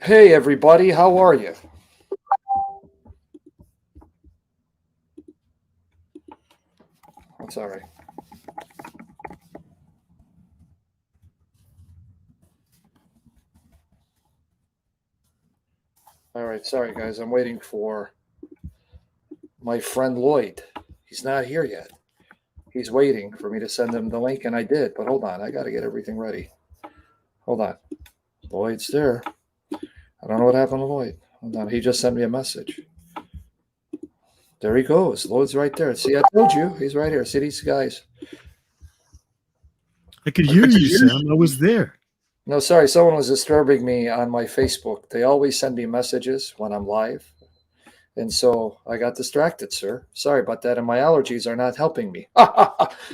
Hey, everybody, how are you? That's all right. All right, sorry, guys. I'm waiting for my friend Lloyd. He's not here yet. He's waiting for me to send him the link, and I did. But hold on, I got to get everything ready. Hold on. Lloyd's there. I don't know what happened to Lloyd. Hold on. He just sent me a message. There he goes. Lloyd's right there. See, I told you. He's right here. See these guys. I could hear you, Sam. I was there. No, sorry. Someone was disturbing me on my Facebook. They always send me messages when I'm live. And so I got distracted, sir. Sorry about that. And my allergies are not helping me. No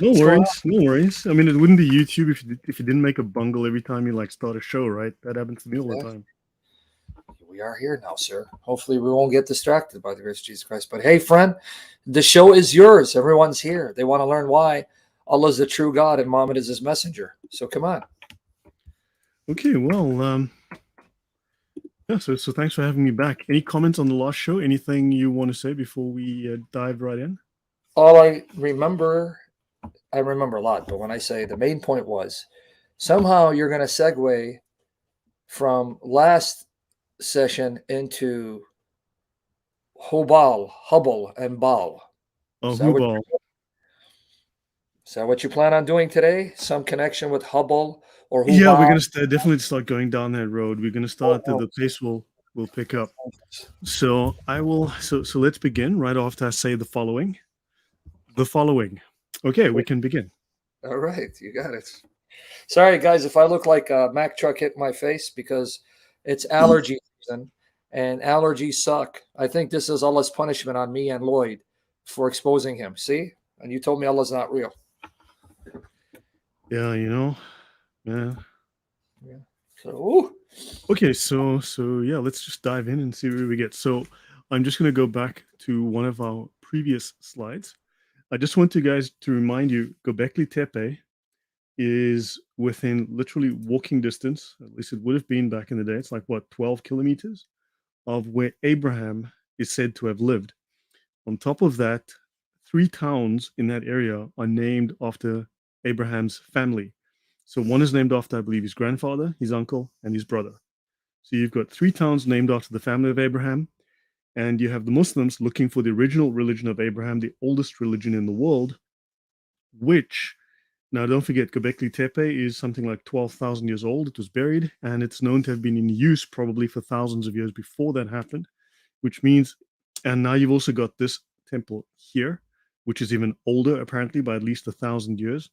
What's going worries, no worries. I mean, it wouldn't be YouTube if you didn't make a bungle every time you like start a show, right? That happens to me all the on? time. We are here now, sir. Hopefully, we won't get distracted by the grace of Jesus Christ. But hey, friend, the show is yours. Everyone's here. They want to learn why Allah is the true God and Muhammad is his messenger. So come on. Okay, well, yeah. So thanks for having me back. Any comments on the last show? Anything you want to say before we dive right in? All I remember a lot, but when I say the main point was somehow you're going to segue from last session into Hubble, and Baal. Oh, Is that what Hubal. is that what you plan on doing today? Some connection with Hubble or Yeah, we're Hubal? gonna definitely start going down that road. We're gonna Oh, start no. the pace will pick up. So I will. So let's begin right after I say the following. The following. Okay, we can begin. All right, you got it. Sorry, guys, if I look like a Mack truck hit my face because it's allergy season and allergies suck. I think this is Allah's punishment on me and Lloyd for exposing him. See? And you told me Allah's not real. Yeah, yeah. Yeah. So, ooh. Okay, so yeah, let's just dive in and see where we get. So I'm just gonna go back to one of our previous slides. I just want you guys to remind you, Göbekli Tepe is within literally walking distance, at least it would have been back in the day. It's like what, 12 kilometers of where Abraham is said to have lived. On top of that, 3 towns in that area are named after Abraham's family. So one is named after, I believe, his grandfather, his uncle, and his brother. So you've got 3 towns named after the family of Abraham, and you have the Muslims looking for the original religion of Abraham, the oldest religion in the world, which, now don't forget, Göbekli Tepe is something like 12,000 years old. It was buried, and it's known to have been in use probably for thousands of years before that happened, which means, and now you've also got this temple here, which is even older, apparently, by at least 1,000 years.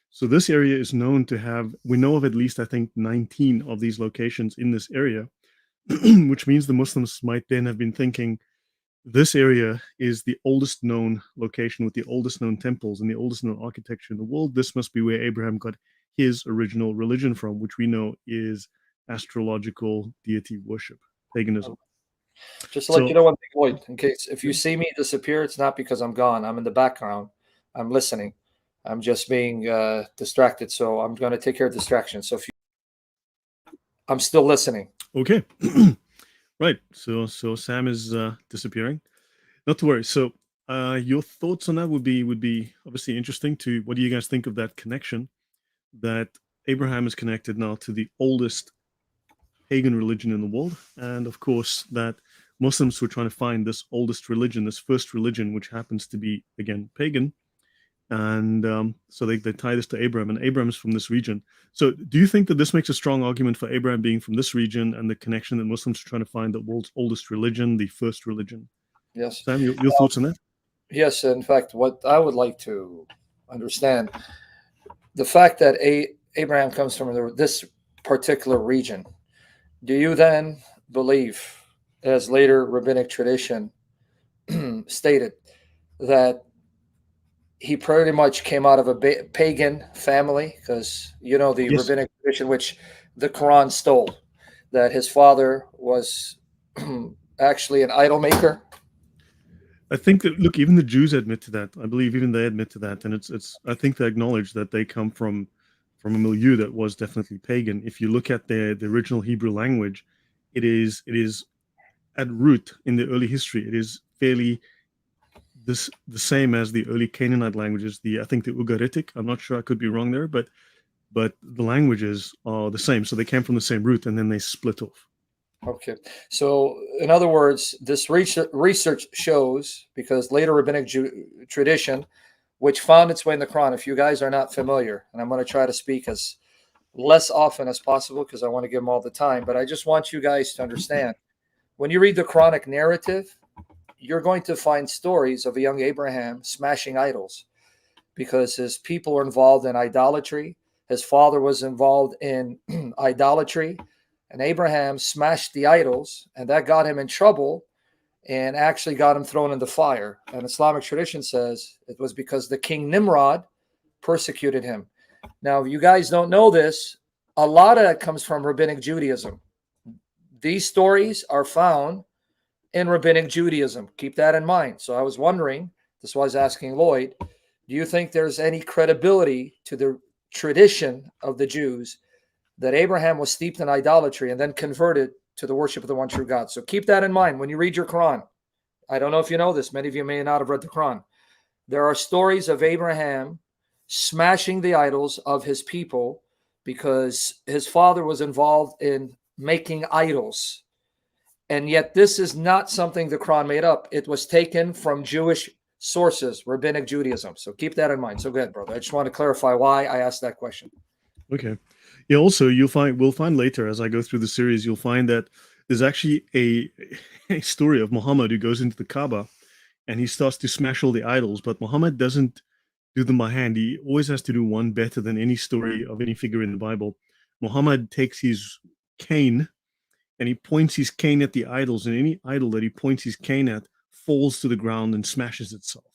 So this area is known to have, we know of at least, I think, 19 of these locations in this area, which means the Muslims might then have been thinking this area is the oldest known location with the oldest known temples and the oldest known architecture in the world. This must be where Abraham got his original religion from, which we know is astrological deity worship, paganism. Just to let you So, know one thing, Lloyd, in case if you see me disappear, it's not because I'm gone. I'm in the background. I'm listening. I'm just being distracted. So I'm going to take care of distractions. So if you, I'm still listening. okay. Right. So Sam is disappearing. Not to worry. So your thoughts on that would be obviously interesting. To what do you guys think of that connection that Abraham is connected now to the oldest pagan religion in the world, and of course that Muslims were trying to find this oldest religion, this first religion, which happens to be again pagan, and so they tie this to Abraham, and Abraham's from this region. So, do you think that this makes a strong argument for Abraham being from this region and the connection that Muslims are trying to find the world's oldest religion, the first religion? Yes. Sam, your thoughts on that? Yes. In fact, what I would like to understand the fact that Abraham comes from this particular region. Do you then believe, as later rabbinic tradition stated, that he pretty much came out of a pagan family? Because you know the Yes. rabbinic tradition, which the Quran stole, that his father was actually an idol maker. I think that, look, even the Jews admit to that. I believe even they admit to that, and it's. I think they acknowledge that they come from a milieu that was definitely pagan. If you look at the original Hebrew language, it is at root in the early history. It is fairly the same as the early Canaanite languages. I think the Ugaritic. I'm not sure. I could be wrong there, but the languages are the same. So they came from the same root, and then they split off. Okay. So, in other words, this research shows, because later rabbinic tradition, which found its way in the Quran, if you guys are not familiar, and I'm going to try to speak as less often as possible because I want to give them all the time, but I just want you guys to understand, when you read the Quranic narrative, you're going to find stories of a young Abraham smashing idols because his people were involved in idolatry. His father was involved in idolatry, and Abraham smashed the idols, and that got him in trouble and actually got him thrown in the fire. And Islamic tradition says it was because the king Nimrod persecuted him. Now, if you guys don't know this, a lot of that comes from rabbinic Judaism. These stories are found in rabbinic Judaism. Keep that in mind. So I was wondering, this was asking Lloyd, do you think there's any credibility to the tradition of the Jews that Abraham was steeped in idolatry and then converted to the worship of the one true God? So keep that in mind when you read your Quran. I don't know if you know this. Many of you may not have read the Quran. There are stories of Abraham smashing the idols of his people because his father was involved in making idols. And yet this is not something the Quran made up. It was taken from Jewish sources, rabbinic Judaism. So keep that in mind. So go ahead, brother. I just want to clarify why I asked that question. Okay. Yeah, also we'll find later as I go through the series, you'll find that there's actually a story of Muhammad who goes into the Kaaba and he starts to smash all the idols, but Muhammad doesn't do them by hand. He always has to do one better than any story of any figure in the Bible. Muhammad takes his cane and he points his cane at the idols, and any idol that he points his cane at falls to the ground and smashes itself.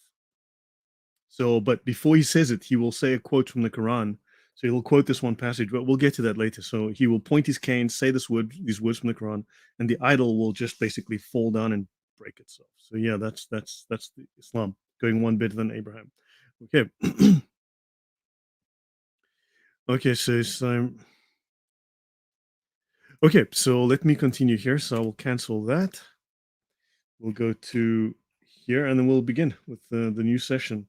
So, but before he says it, he will say a quote from the Quran. So he'll quote this one passage, but we'll get to that later. So he will point his cane, say these words from the Quran, and the idol will just basically fall down and break itself. So yeah, that's the Islam going one better than Abraham. Okay. Okay, so it's time. Okay, so let me continue here. So I will cancel that. We'll go to here, and then we'll begin with the new session.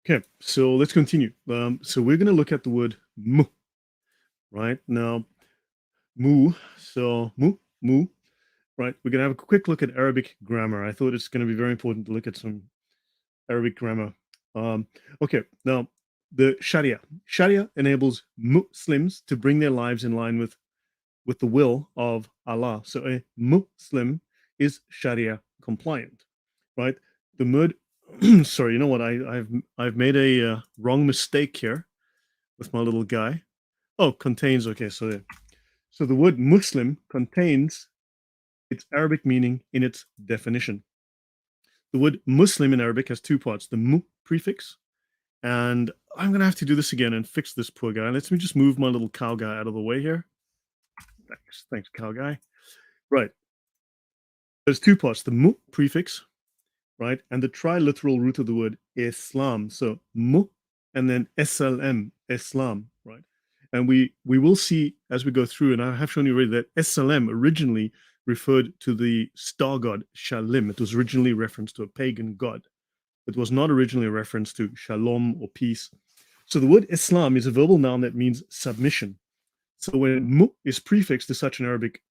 Okay, so let's continue. So we're going to look at the word mu, right? Now, mu, so mu, right? We're going to have a quick look at Arabic grammar. I thought it's going to be very important to look at some Arabic grammar. Okay, now, the Sharia. Sharia enables Muslims to bring their lives in line with the will of Allah. So a Muslim is Sharia compliant, right? The word, sorry, you know what? I've made a wrong mistake here with my little guy. Oh, contains. Okay, so the word Muslim contains its Arabic meaning in its definition. The word Muslim in Arabic has two parts: the mu prefix, and I'm gonna have to do this again and fix this poor guy. Let me just move my little cow guy out of the way here. Thanks, cow guy. Right. There's two parts: the mu prefix, right, and the triliteral root of the word Islam. So mu and then SLM, Islam, right? And we will see as we go through, and I have shown you already that SLM originally referred to the star god Shalim. It was originally referenced to a pagan god. It was not originally a reference to shalom or peace. So the word Islam is a verbal noun that means submission. So when mu is prefixed to such an Arabic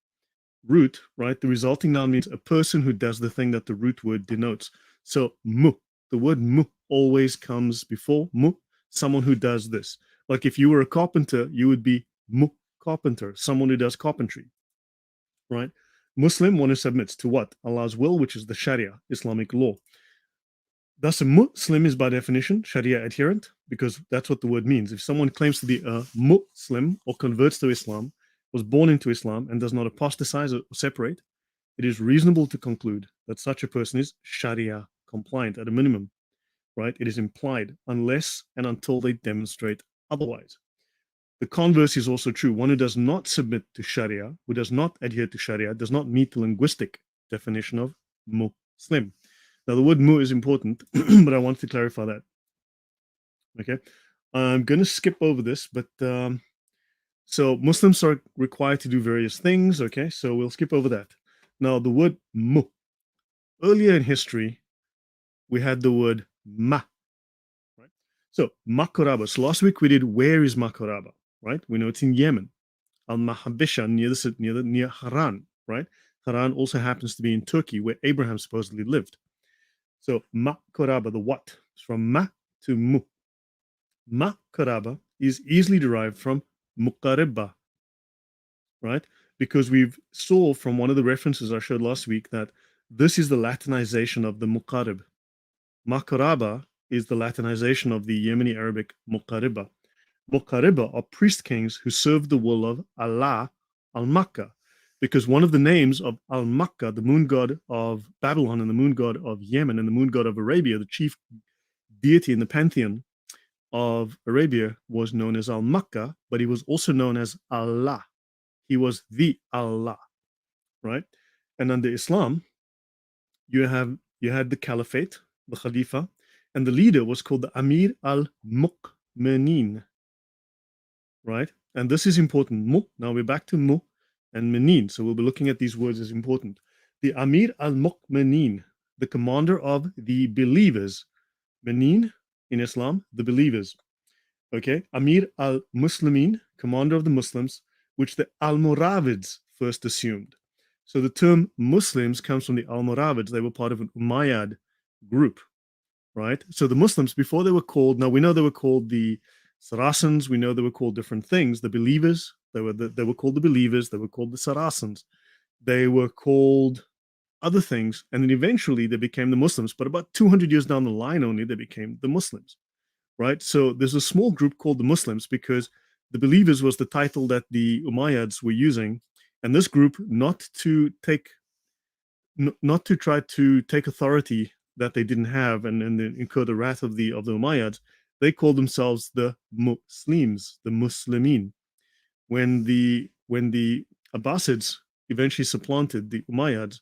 root, right, the resulting noun means a person who does the thing that the root word denotes. So mu, the word mu always comes before mu, someone who does this. Like if you were a carpenter, you would be mu carpenter, someone who does carpentry, right? Muslim, one who submits to what? Allah's will, which is the Sharia, Islamic law. Thus, a Muslim is by definition Sharia adherent, because that's what the word means. If someone claims to be a Muslim or converts to Islam, was born into Islam, and does not apostatize or separate, it is reasonable to conclude that such a person is Sharia compliant at a minimum, right? It is implied unless and until they demonstrate otherwise. The converse is also true. One who does not submit to Sharia, who does not adhere to Sharia, does not meet the linguistic definition of Muslim. Now, the word mu is important, but I want to clarify that. Okay. I'm going to skip over this, but So Muslims are required to do various things. Okay, so we'll skip over that. Now the word mu. Earlier in history, we had the word ma. Right. So Makoraba. So last week we did where is Makoraba, right? We know it's in Yemen. Al-Mahabisha near Haran, right? Haran also happens to be in Turkey, where Abraham supposedly lived. So Makoraba, the what? It's from ma to mu. Makoraba is easily derived from muqaribba, right? Because we've saw from one of the references I showed last week that this is the Latinization of the muqarib. Makoraba is the Latinization of the Yemeni Arabic muqaribba. Muqaribba are priest kings who served the will of Allah al-Makkah, because one of the names of al-Makkah, the moon god of Babylon and the moon god of Yemen and the moon god of Arabia, the chief deity in the pantheon of Arabia, was known as al-Makkah, but he was also known as Allah. He was the Allah, right? And under Islam, you had the caliphate, the Khalifa, and the leader was called the Amir al-Mu'minin, right? And this is important. Mu, now we're back to mu and menin. So we'll be looking at these words as important. The Amir al-Mu'minin, the commander of the believers. Menin in Islam, the believers. Okay. Amir al-Muslimin, commander of the Muslims, which the Almoravids first assumed. So the term Muslims comes from the Almoravids. They were part of an Umayyad group, right? So the Muslims, before they were called, now we know they were called the Saracens, we know they were called different things. The believers, they were called the believers, they were called the Saracens, they were called other things, and then eventually they became the Muslims. But about 200 years down the line only, they became the Muslims, right? So there's a small group called the Muslims because the believers was the title that the Umayyads were using, and this group, not to try to take authority that they didn't have and incur the wrath of the Umayyads, they called themselves the Muslims, the Muslimin. When the Abbasids eventually supplanted the Umayyads,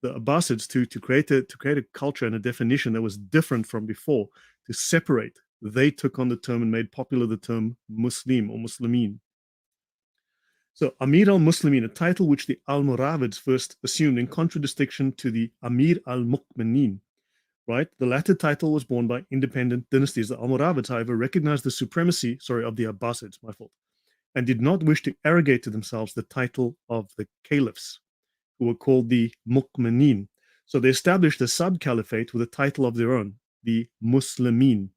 the Abbasids to create a culture and a definition that was different from before, to separate, they took on the term and made popular the term Muslim or Muslimin. So Amir al-Muslimin, a title which the Almoravids first assumed in contradistinction to the Amir al-Mu'minin, right? The latter title was borne by independent dynasties. The Almoravids, however, recognized the supremacy, of the Abbasids, my fault, and did not wish to arrogate to themselves the title of the caliphs, who were called the Mu'minin. So they established a sub-caliphate with a title of their own, the Muslimin,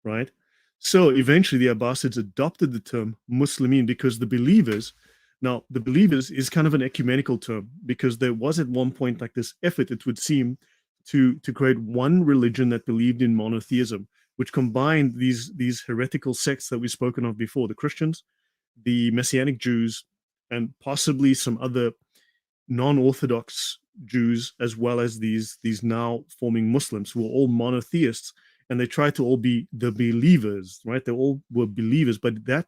right? So eventually the Abbasids adopted the term Muslimin because the believers, now the believers is kind of an ecumenical term because there was at one point like this effort, it would seem, to create one religion that believed in monotheism, which combined these heretical sects that we've spoken of before, the Christians, the Messianic Jews, and possibly some other non-Orthodox Jews, as well as these now forming Muslims who were all monotheists, and they tried to all be the believers, right? They all were believers, but that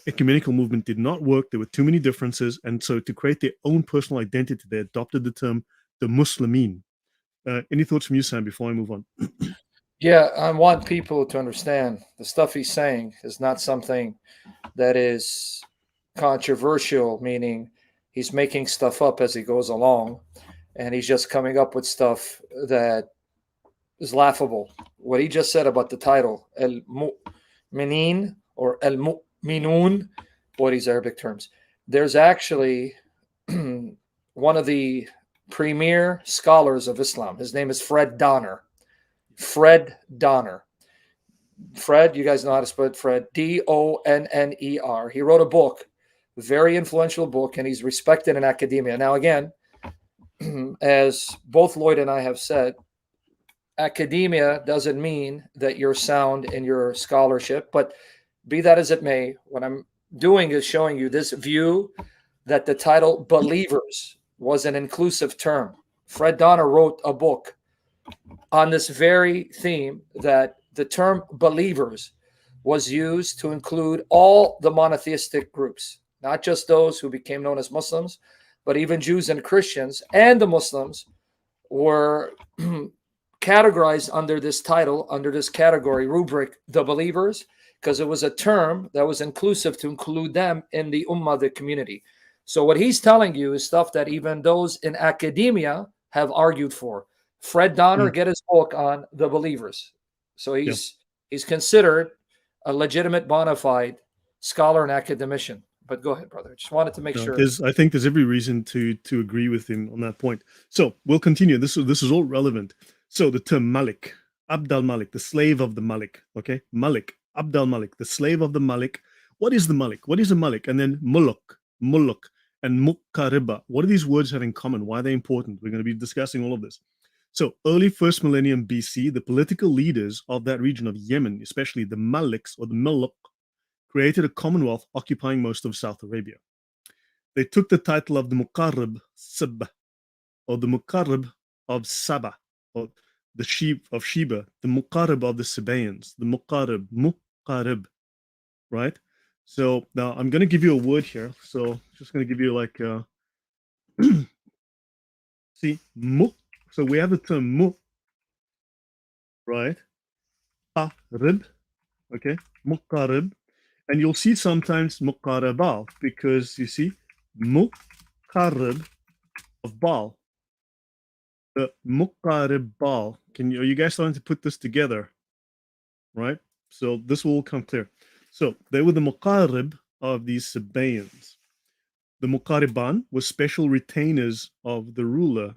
ecumenical movement did not work. There were too many differences, and so to create their own personal identity, they adopted the term the Muslimin. Any thoughts from you, Sam, before I move on? Yeah, I want people to understand the stuff he's saying is not something that is controversial, meaning he's making stuff up as he goes along, and he's just coming up with stuff that is laughable. What he just said about the title, El Mu'minin or El Mu'minun, boy, these Arabic terms. There's actually one of the premier scholars of Islam. His name is Fred Donner. Fred Donner. Fred, you guys know how to spell it, Fred, Donner. He wrote a book, very influential book, and he's respected in academia. Now, again, as both Lloyd and I have said, academia doesn't mean that you're sound in your scholarship, but be that as it may, what I'm doing is showing you this view that the title believers was an inclusive term. Fred Donner wrote a book on this very theme, that the term believers was used to include all the monotheistic groups, not just those who became known as Muslims, but even Jews and Christians, and the Muslims were categorized under this title, under this category rubric, the believers, because it was a term that was inclusive to include them in the ummah, the community. So what he's telling you is stuff that even those in academia have argued for. Fred Donner, get his book on the believers. So he's considered a legitimate, bona fide scholar and academician. But go ahead, brother. Just wanted to make sure. I think there's every reason to agree with him on that point. So we'll continue. This is all relevant. So the term Malik, Abd al-Malik, the slave of the Malik. Okay, Malik, Abd al-Malik, the slave of the Malik. What is the Malik? What is a Malik? And then Muluk, and Muqariba. What do these words have in common? Why are they important? We're going to be discussing all of this. So early first millennium BC, the political leaders of that region of Yemen, especially the Maliks or the Muluk, created a commonwealth occupying most of South Arabia. They took the title of the Muqarrib Sabah, or the Muqarrib of Sabah, or the sheep of Sheba, the Muqarrib of the Sabaeans, the Muqarrib, right? So now I'm going to give you a word here. So just going to give you like, see, mu. So we have the term mu, right? Qarib, okay, Muqarrib. And you'll see sometimes Muqarraba, because you see Muqarrib of Baal. The Muqarrib Baal. Are you guys starting to put this together? Right? So this will come clear. So they were the Muqarrib of these Sabaeans. The Muqarriban were special retainers of the ruler,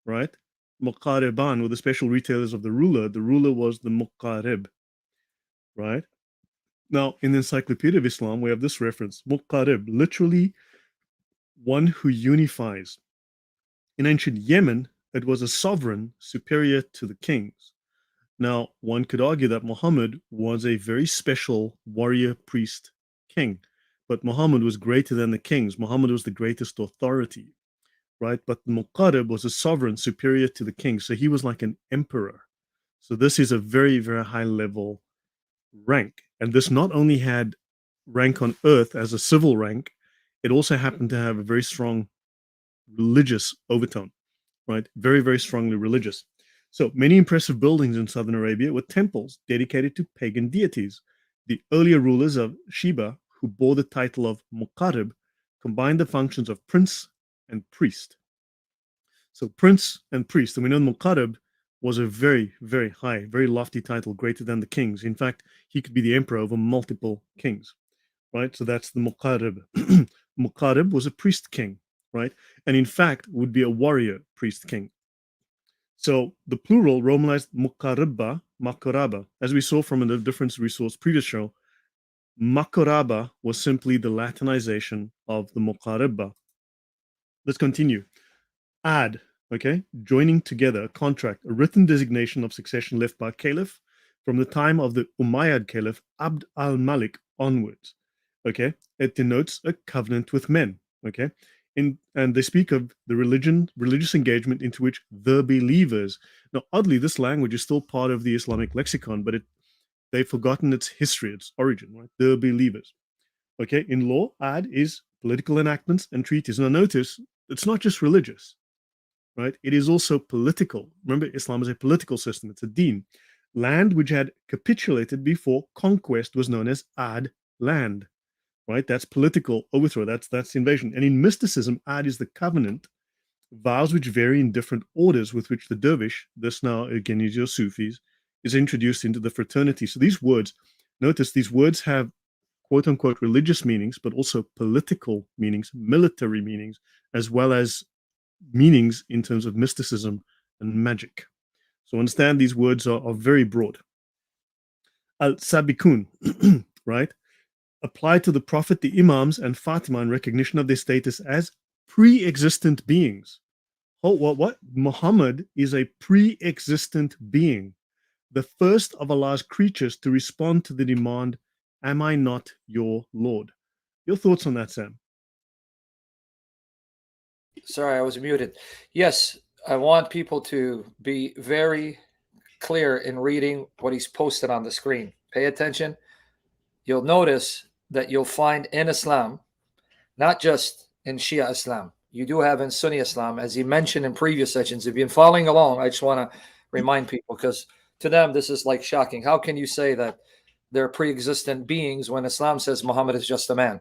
right? Muqarriban were the special retainers of the ruler. The ruler was the Muqarrib, right? Now, in the Encyclopedia of Islam, we have this reference, Muqarrib, literally one who unifies. In ancient Yemen, it was a sovereign superior to the kings. Now, one could argue that Muhammad was a very special warrior priest king, but Muhammad was greater than the kings. Muhammad was the greatest authority, right? But the Muqarrib was a sovereign superior to the king, so he was like an emperor. So this is a very, very high level rank. And this not only had rank on earth as a civil rank, it also happened to have a very strong religious overtone, right? Very, very strongly religious. So many impressive buildings in southern Arabia were temples dedicated to pagan deities. The earlier rulers of Sheba, who bore the title of Muqarrib, combined the functions of prince and priest. So prince and priest, and we know Muqarrib was a very, very high, very lofty title, greater than the kings. In fact, he could be the emperor over multiple kings, right? So that's the Muqarrib. Muqarrib was a priest king, right? And in fact, would be a warrior priest king. So the plural romanized Muqarriba, Makoraba. As we saw from a different resource previous show, Makoraba was simply the Latinization of the Muqarriba. Let's continue. Add. Okay, joining together, a contract, a written designation of succession left by Caliph from the time of the Umayyad Caliph Abd al-Malik onwards. Okay, it denotes a covenant with men. Okay, and they speak of the religious engagement into which the believers. Now, oddly, this language is still part of the Islamic lexicon, but they've forgotten its history, its origin. Right, the believers. Okay, in law, ad is political enactments and treaties. Now, notice it's not just religious. Right? It is also political. Remember, Islam is a political system. It's a deen. Land which had capitulated before conquest was known as ad land. Right? That's political overthrow. That's invasion. And in mysticism, ad is the covenant, vows which vary in different orders with which the dervish, this now again is your Sufis, is introduced into the fraternity. So these words, notice these words have quote unquote religious meanings, but also political meanings, military meanings, as well as meanings in terms of mysticism and magic. So understand these words are very broad. Al-Sabikun, right? Applied to the Prophet, the Imams, and Fatima in recognition of their status as pre-existent beings. Oh, what? Muhammad is a pre-existent being, the first of Allah's creatures to respond to the demand, "Am I not your Lord?" Your thoughts on that, Sam? Sorry, I was muted. Yes, I want people to be very clear in reading what he's posted on the screen. Pay attention. You'll notice that you'll find in Islam, not just in Shia Islam, you do have in Sunni Islam, as he mentioned in previous sessions. If you've been following along, I just want to remind people, because to them, this is like shocking. How can you say that they're pre-existent beings when Islam says Muhammad is just a man.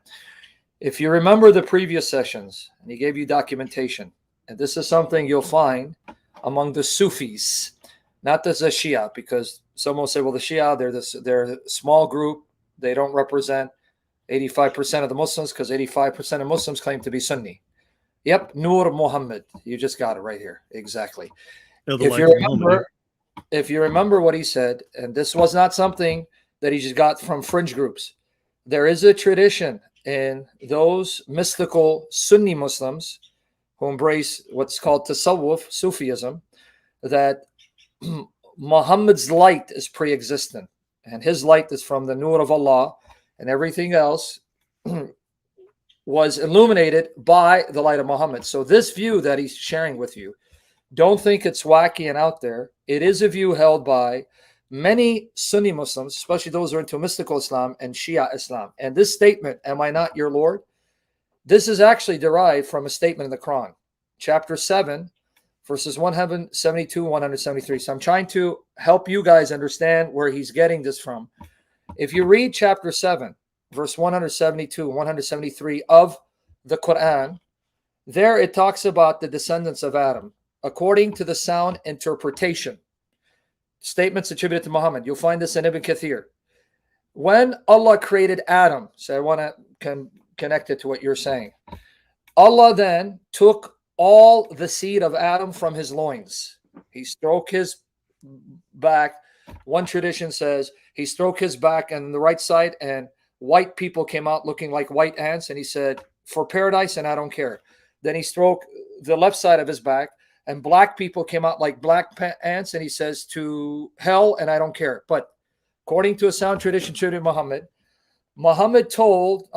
If you remember the previous sessions, and he gave you documentation, and this is something you'll find among the Sufis, not the Shia, because some will say, well, the Shia, they're a small group. They don't represent 85% of the Muslims because 85% of Muslims claim to be Sunni. Yep, Nur Muhammad. You just got it right here. Exactly. If you remember what he said, and this was not something that he just got from fringe groups, there is a tradition in those mystical Sunni Muslims who embrace what's called Tasawwuf, Sufism, that Muhammad's light is pre-existent, and his light is from the Nur of Allah, and everything else was illuminated by the light of Muhammad. So this view that he's sharing with you, don't think it's wacky and out there. It is a view held by many Sunni Muslims, especially those who are into mystical Islam and Shia Islam. And this statement, am I not your Lord? This is actually derived from a statement in the Quran, chapter 7, verses 172, 173. So I'm trying to help you guys understand where he's getting this from. If you read chapter 7, verse 172, 173 of the Quran, there it talks about the descendants of Adam, according to the sound interpretation. Statements attributed to Muhammad. You'll find this in Ibn Kathir. When Allah created Adam, so I want to connect it to what you're saying. Allah then took all the seed of Adam from his loins. He stroked his back. One tradition says he stroked his back and the right side, and white people came out looking like white ants, and he said, for paradise, and I don't care. Then he stroked the left side of his back, and black people came out like black ants, and he says, to hell, and I don't care. But according to a sound tradition to Muhammad, Allah told,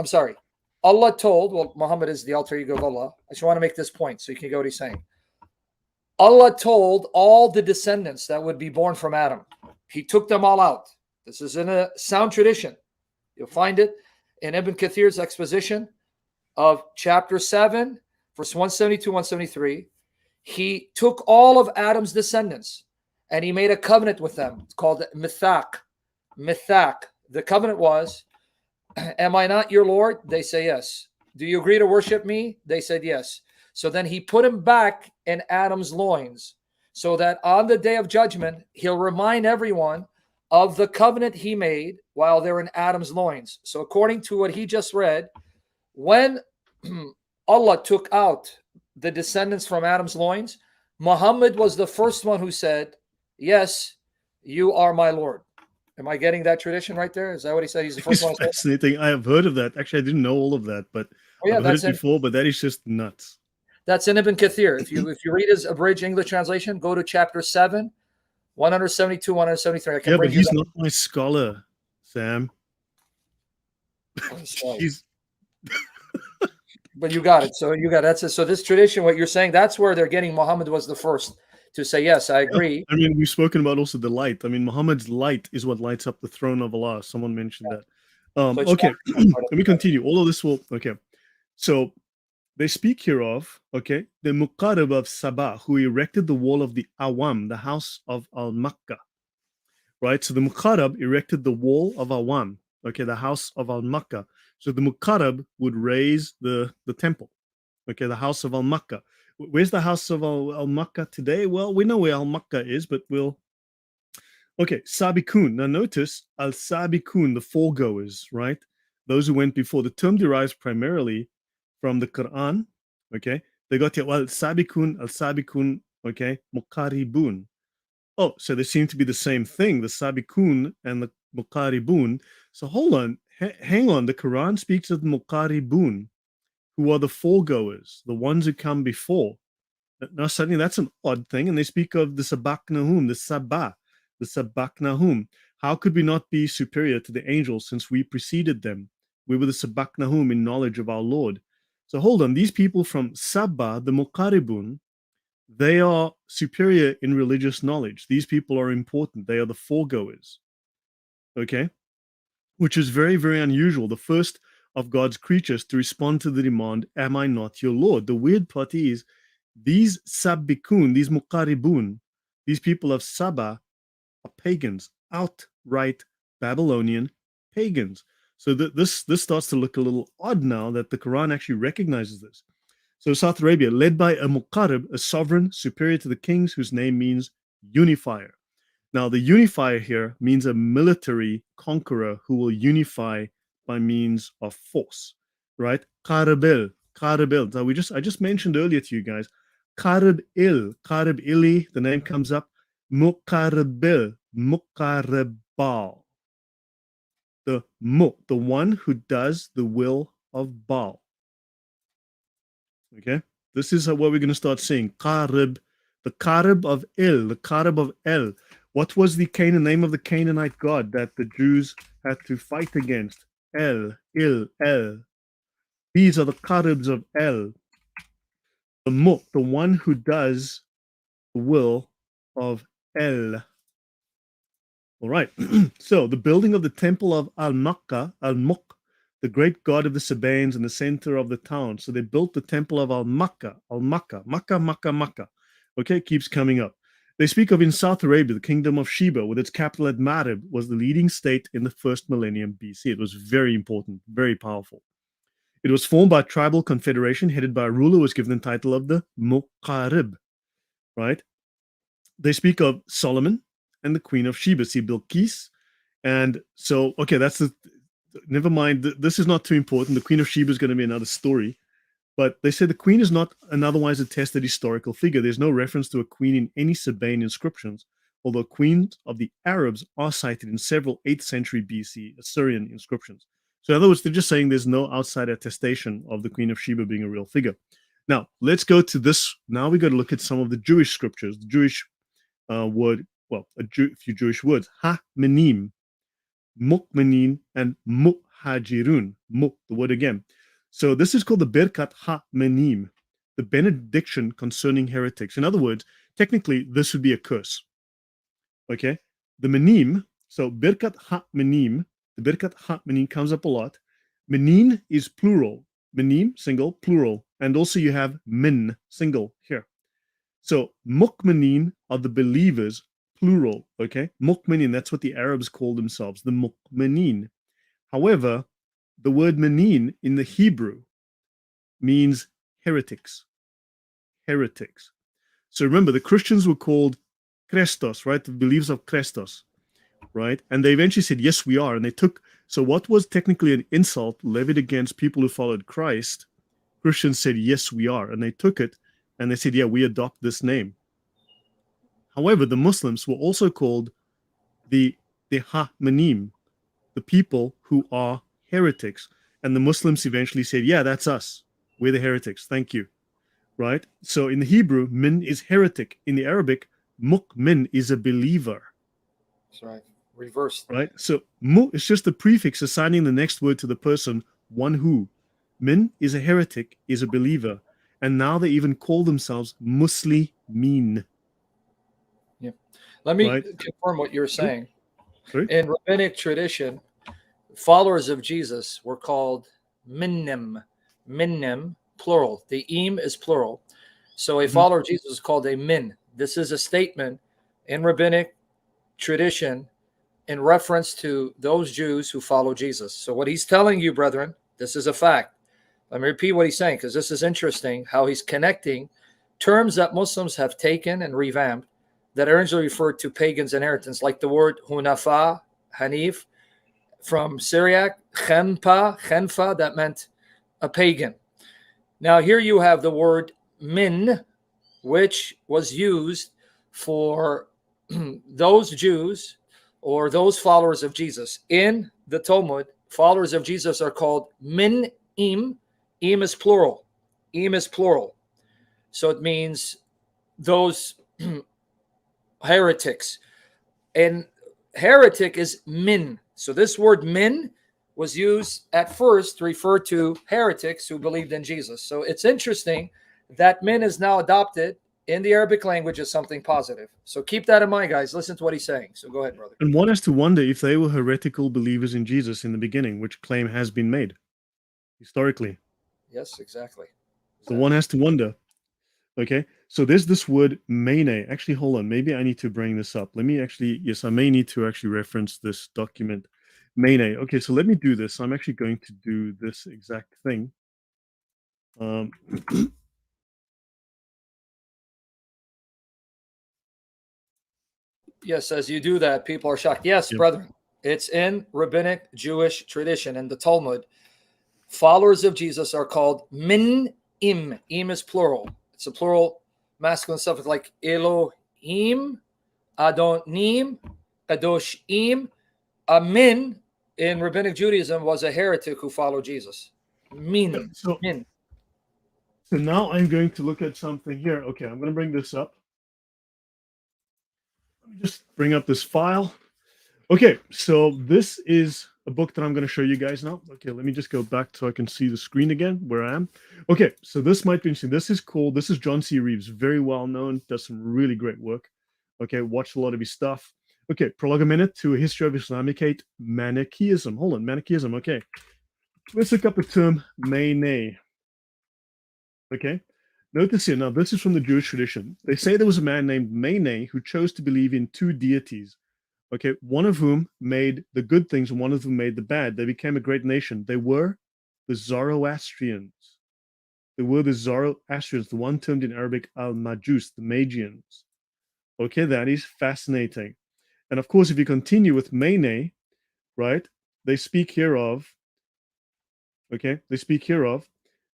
well, Muhammad is the alter ego of Allah. I just want to make this point so you can get what he's saying. Allah told all the descendants that would be born from Adam, he took them all out. This is in a sound tradition. You'll find it in Ibn Kathir's exposition of chapter 7, verse 172, 173. He took all of Adam's descendants and he made a covenant with them. It's called Mithaq. Mithaq. The covenant was, am I not your Lord? They say yes. Do you agree to worship me? They said yes. So then he put him back in Adam's loins so that on the day of judgment, he'll remind everyone of the covenant he made while they're in Adam's loins. So according to what he just read, when Allah took out the descendants from Adam's loins, Muhammad was the first one who said, yes, you are my Lord. Am I getting that tradition right there? Is that what he said? He's the first one. Fascinating. I have heard of that. Actually, I didn't know all of that, but I've heard it before, but that is just nuts. That's in Ibn Kathir. If you read his abridged English translation, go to chapter 7, 172, 173. Yeah, but he's not my scholar, Sam. But you got it. So you got that's it. So this tradition, what you're saying, that's where they're getting Muhammad was the first to say, yes, I agree. I mean, we've spoken about also the light. I mean, Muhammad's light is what lights up the throne of Allah. Someone mentioned that. Okay, let me continue. All of this will, okay. So they speak here of, okay, the Muqarrab of Sabah, who erected the wall of the Awam, the house of Al-Makkah, right? So the Muqarrab erected the wall of Awam, okay, the house of Al-Makkah. So the Muqarrab would raise the temple, okay, the house of Al-Makkah. Where's the house of Al-Makkah today? Well, we know where Al-Makkah is, but we'll... Okay, Sabiqun. Now notice, Al-Sabiqun, the foregoers, right? Those who went before. The term derives primarily from the Quran, okay? They got here, well, Al-Sabiqun, okay, Muqaribun. Oh, so they seem to be the same thing, the Sabiqun and the Muqaribun. So hold on, hang on. The Quran speaks of the Muqaribun, who are the foregoers, the ones who come before. Now suddenly that's an odd thing, and they speak of the Sabaqnahum, the Sabah, the Sabaqnahum. How could we not be superior to the angels since we preceded them? We were the Sabaqnahum in knowledge of our Lord. So hold on, these people from Sabah, the Muqaribun, they are superior in religious knowledge. These people are important. They are the foregoers, okay? Which is very, very unusual. The first of God's creatures to respond to the demand, am I not your Lord? The weird part is these Sabiqun, these Muqaribun, these people of Sabah are pagans, outright Babylonian pagans. So this starts to look a little odd now that the Quran actually recognizes this. So South Arabia, led by a Muqarrib, a sovereign superior to the kings, whose name means unifier. Now, the unifier here means a military conqueror who will unify by means of force, right? Qarabil. Now, I just mentioned earlier to you guys, Qarib-ili, the name comes up, Muqarribil, Muqarribal. The one who does the will of Baal. Okay, this is what we're going to start seeing. Qarib, the Qarib of El, the Qarib of El. What was the name of the Canaanite god that the Jews had to fight against? El. These are the Qaribs of El. The one who does the will of El. All right. So the building of the temple of Al-Muk, the great god of the Sabaeans in the center of the town. So they built the temple of Makkah. Okay, it keeps coming up. They speak of in South Arabia, the kingdom of Sheba, with its capital at Marib, was the leading state in the first millennium BC. It was very important, very powerful. It was formed by a tribal confederation headed by a ruler who was given the title of the Muqarrib, right? They speak of Solomon and the queen of Sheba, see Bilqis. And so, okay, never mind. This is not too important. The queen of Sheba is going to be another story. But they say the queen is not an otherwise attested historical figure. There's no reference to a queen in any Sabaean inscriptions, although queens of the Arabs are cited in several 8th century BC Assyrian inscriptions. So in other words, they're just saying there's no outside attestation of the queen of Sheba being a real figure. Now, let's go to this. Now we got to look at some of the Jewish scriptures. The Jewish word, well, a few Jewish words. Ha-menim, mukmenin, and muhajirun. The word again. So this is called the Birkat Ha-Menim, the benediction concerning heretics. In other words, technically, this would be a curse. Okay? The Menim, so Birkat Ha-Menim, the Birkat Ha-Menim comes up a lot. Menin is plural. Menim, single, plural. And also you have min, single, here. So Mukmenin are the believers, plural. Okay? Mukmenin, that's what the Arabs call themselves, the Mukmenin. However, the word menin in the Hebrew means heretics. Heretics. So remember, the Christians were called Christos, right? The believers of Christos, right? And they eventually said, yes, we are. And they took, so what was technically an insult levied against people who followed Christ, Christians said, yes, we are. And they took it and they said, yeah, we adopt this name. However, the Muslims were also called the Ha-Menim, the people who are heretics. And the Muslims eventually said, yeah, that's us. We're the heretics. Thank you. Right? So in the Hebrew, min is heretic. In the Arabic, mu'min is a believer. That's right. Reversed. Right? So mu is just the prefix assigning the next word to the person, one who. Min is a heretic, is a believer. And now they even call themselves Muslimin. Yeah. Let me confirm what you're saying. Sorry? In rabbinic tradition, followers of Jesus were called minnim, plural. The im is plural. So a follower of Jesus is called a min. This is a statement in rabbinic tradition in reference to those Jews who follow Jesus. So what he's telling you, brethren, this is a fact. Let me repeat what he's saying, because this is interesting, how he's connecting terms that Muslims have taken and revamped that are originally referred to pagans and inheritance, like the word hunafa, hanif, from Syriac, khenfa, that meant a pagan. Now here you have the word min, which was used for those Jews or those followers of Jesus. In the Talmud, followers of Jesus are called min im. Im is plural. Im is plural. So it means those heretics. And heretic is min. So this word min was used at first to refer to heretics who believed in Jesus. So it's interesting that min is now adopted in the Arabic language as something positive. So keep that in mind, guys. Listen to what he's saying. So go ahead, brother. And one has to wonder if they were heretical believers in Jesus in the beginning, which claim has been made historically. Yes, exactly. So one has to wonder. Okay, so there's this word mene. Actually, hold on. Maybe I need to bring this up. Let me actually, yes, I may need to actually reference this document. Mene. Okay, so let me do this. I'm actually going to do this exact thing. Yes, as you do that, people are shocked. Yes, Yep. brethren, it's in rabbinic Jewish tradition in the Talmud. Followers of Jesus are called min im. Im is plural. It's a plural masculine suffix like Elohim, Adonim, Kadoshim. A min in rabbinic Judaism was a heretic who followed Jesus. Min. So Min. now I'm going to look at something here. Okay, I'm going to bring this up. Let me just bring up this file. Okay, so this is a book that I'm going to show you guys now. Okay, let me just go back so I can see the screen again where I am. Okay, so this might be interesting. This is cool. This is John C. Reeves, very well known, does some really great work. Okay, watched a lot of his stuff. Okay, prologue a minute to a history of Islamicate Manichaeism. Hold on, Manichaeism. Okay, let's look up the term Mene. Okay, notice here, now this is from the Jewish tradition. They say there was a man named Mene who chose to believe in two deities. Okay, one of whom made the good things and one of whom made the bad. They became a great nation. They were the Zoroastrians. They were the Zoroastrians, the one termed in Arabic al-Majus, the Magians. Okay, that is fascinating. And of course, if you continue with Mene, right, they speak here of,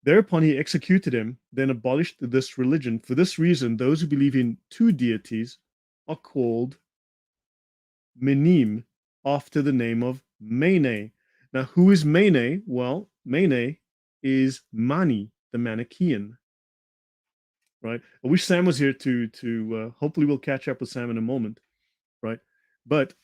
thereupon he executed him, then abolished this religion. For this reason, those who believe in two deities are called Menim, after the name of Mene. Now, who is Mene? Well, Mene is Mani, the Manichaean. Right? I wish Sam was here to hopefully we'll catch up with Sam in a moment. Right? But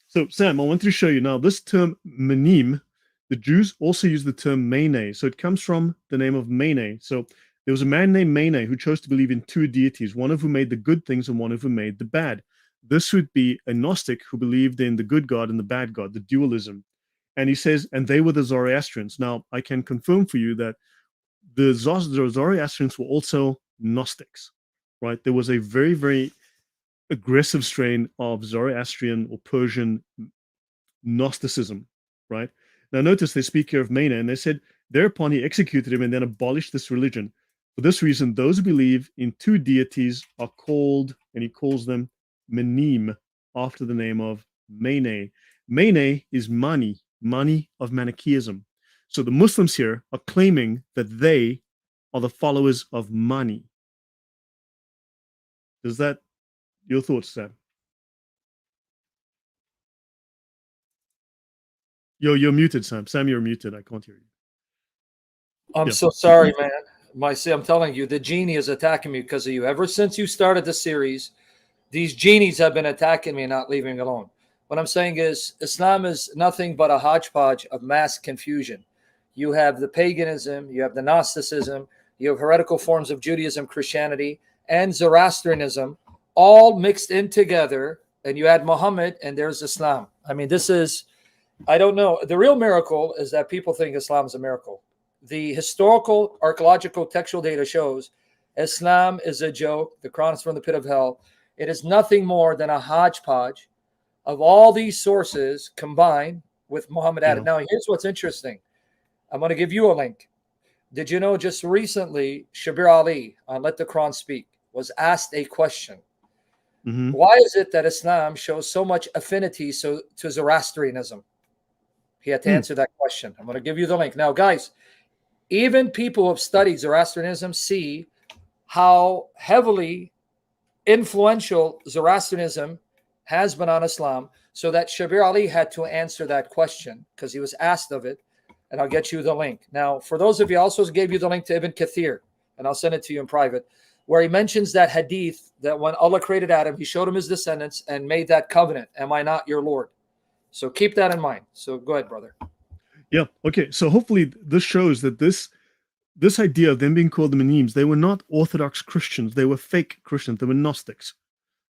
so Sam, I wanted to show you now this term Menim. The Jews also use the term Mene, so it comes from the name of Mene. So there was a man named Mene who chose to believe in two deities, one of whom made the good things and one of whom made the bad. This would be a Gnostic who believed in the good God and the bad God, the dualism. And he says, and they were the Zoroastrians. Now, I can confirm for you that the Zoroastrians were also Gnostics, right? There was a very, very aggressive strain of Zoroastrian or Persian Gnosticism, right? Now, notice they speak here of Mene, and they said, thereupon he executed him and then abolished this religion. For this reason, those who believe in two deities are called, and he calls them Menim, after the name of Mene. Mene is Mani of Manichaeism. So the Muslims here are claiming that they are the followers of Mani. Is that your thoughts, Sam? You're muted, Sam. Sam, you're muted. I can't hear you. I'm so sorry, man. I'm telling you, the genie is attacking me because of you. Ever since you started the series, these genies have been attacking me and not leaving me alone. What I'm saying is Islam is nothing but a hodgepodge of mass confusion. You have the paganism, you have the Gnosticism, you have heretical forms of Judaism, Christianity, and Zoroastrianism all mixed in together. And you add Muhammad and there's Islam. I mean, this is, I don't know. The real miracle is that people think Islam is a miracle. The historical, archaeological, textual data shows Islam is a joke. The Quran is from the pit of hell. It is nothing more than a hodgepodge of all these sources combined with Muhammad added. Now, here's what's interesting. I'm going to give you a link. Did you know just recently, Shabir Ali on Let the Quran Speak was asked a question. Mm-hmm. Why is it that Islam shows so much affinity to Zoroastrianism? He had to answer that question. I'm going to give you the link. Now, guys, even people who have studied Zoroastrianism see how heavily influential Zoroastrianism has been on Islam, so that Shabir Ali had to answer that question because he was asked of it, and I'll get you the link. Now, for those of you, I also gave you the link to Ibn Kathir, and I'll send it to you in private, where he mentions that hadith that when Allah created Adam, he showed him his descendants and made that covenant. Am I not your Lord? So keep that in mind. So go ahead, brother. Yeah. Okay. So hopefully this shows that this idea of them being called the Menims, they were not Orthodox Christians. They were fake Christians. They were Gnostics.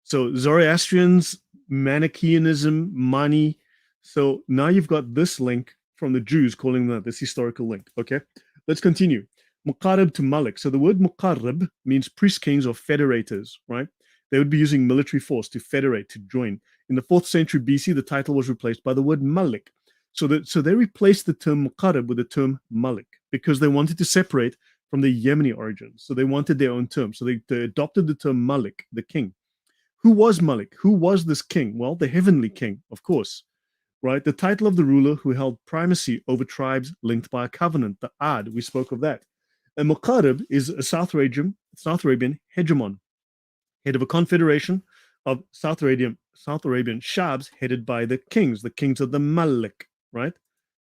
So Zoroastrians, Manichaeanism, Mani. So now you've got this link from the Jews calling that this historical link. Okay. Let's continue. Muqarrib to Malik. So the word Muqarrib means priest kings or federators, right? They would be using military force to federate, to join. In the 4th century BC, the title was replaced by the word Malik. So they replaced the term Muqarrab with the term Malik because they wanted to separate from the Yemeni origins. So they wanted their own term. So they adopted the term Malik, the king. Who was Malik? Who was this king? Well, the heavenly king, of course, right? The title of the ruler who held primacy over tribes linked by a covenant, the Ad. We spoke of that. And Muqarrab is a South Arabian hegemon, head of a confederation of South Arabian shabs headed by the kings of the Malik, right?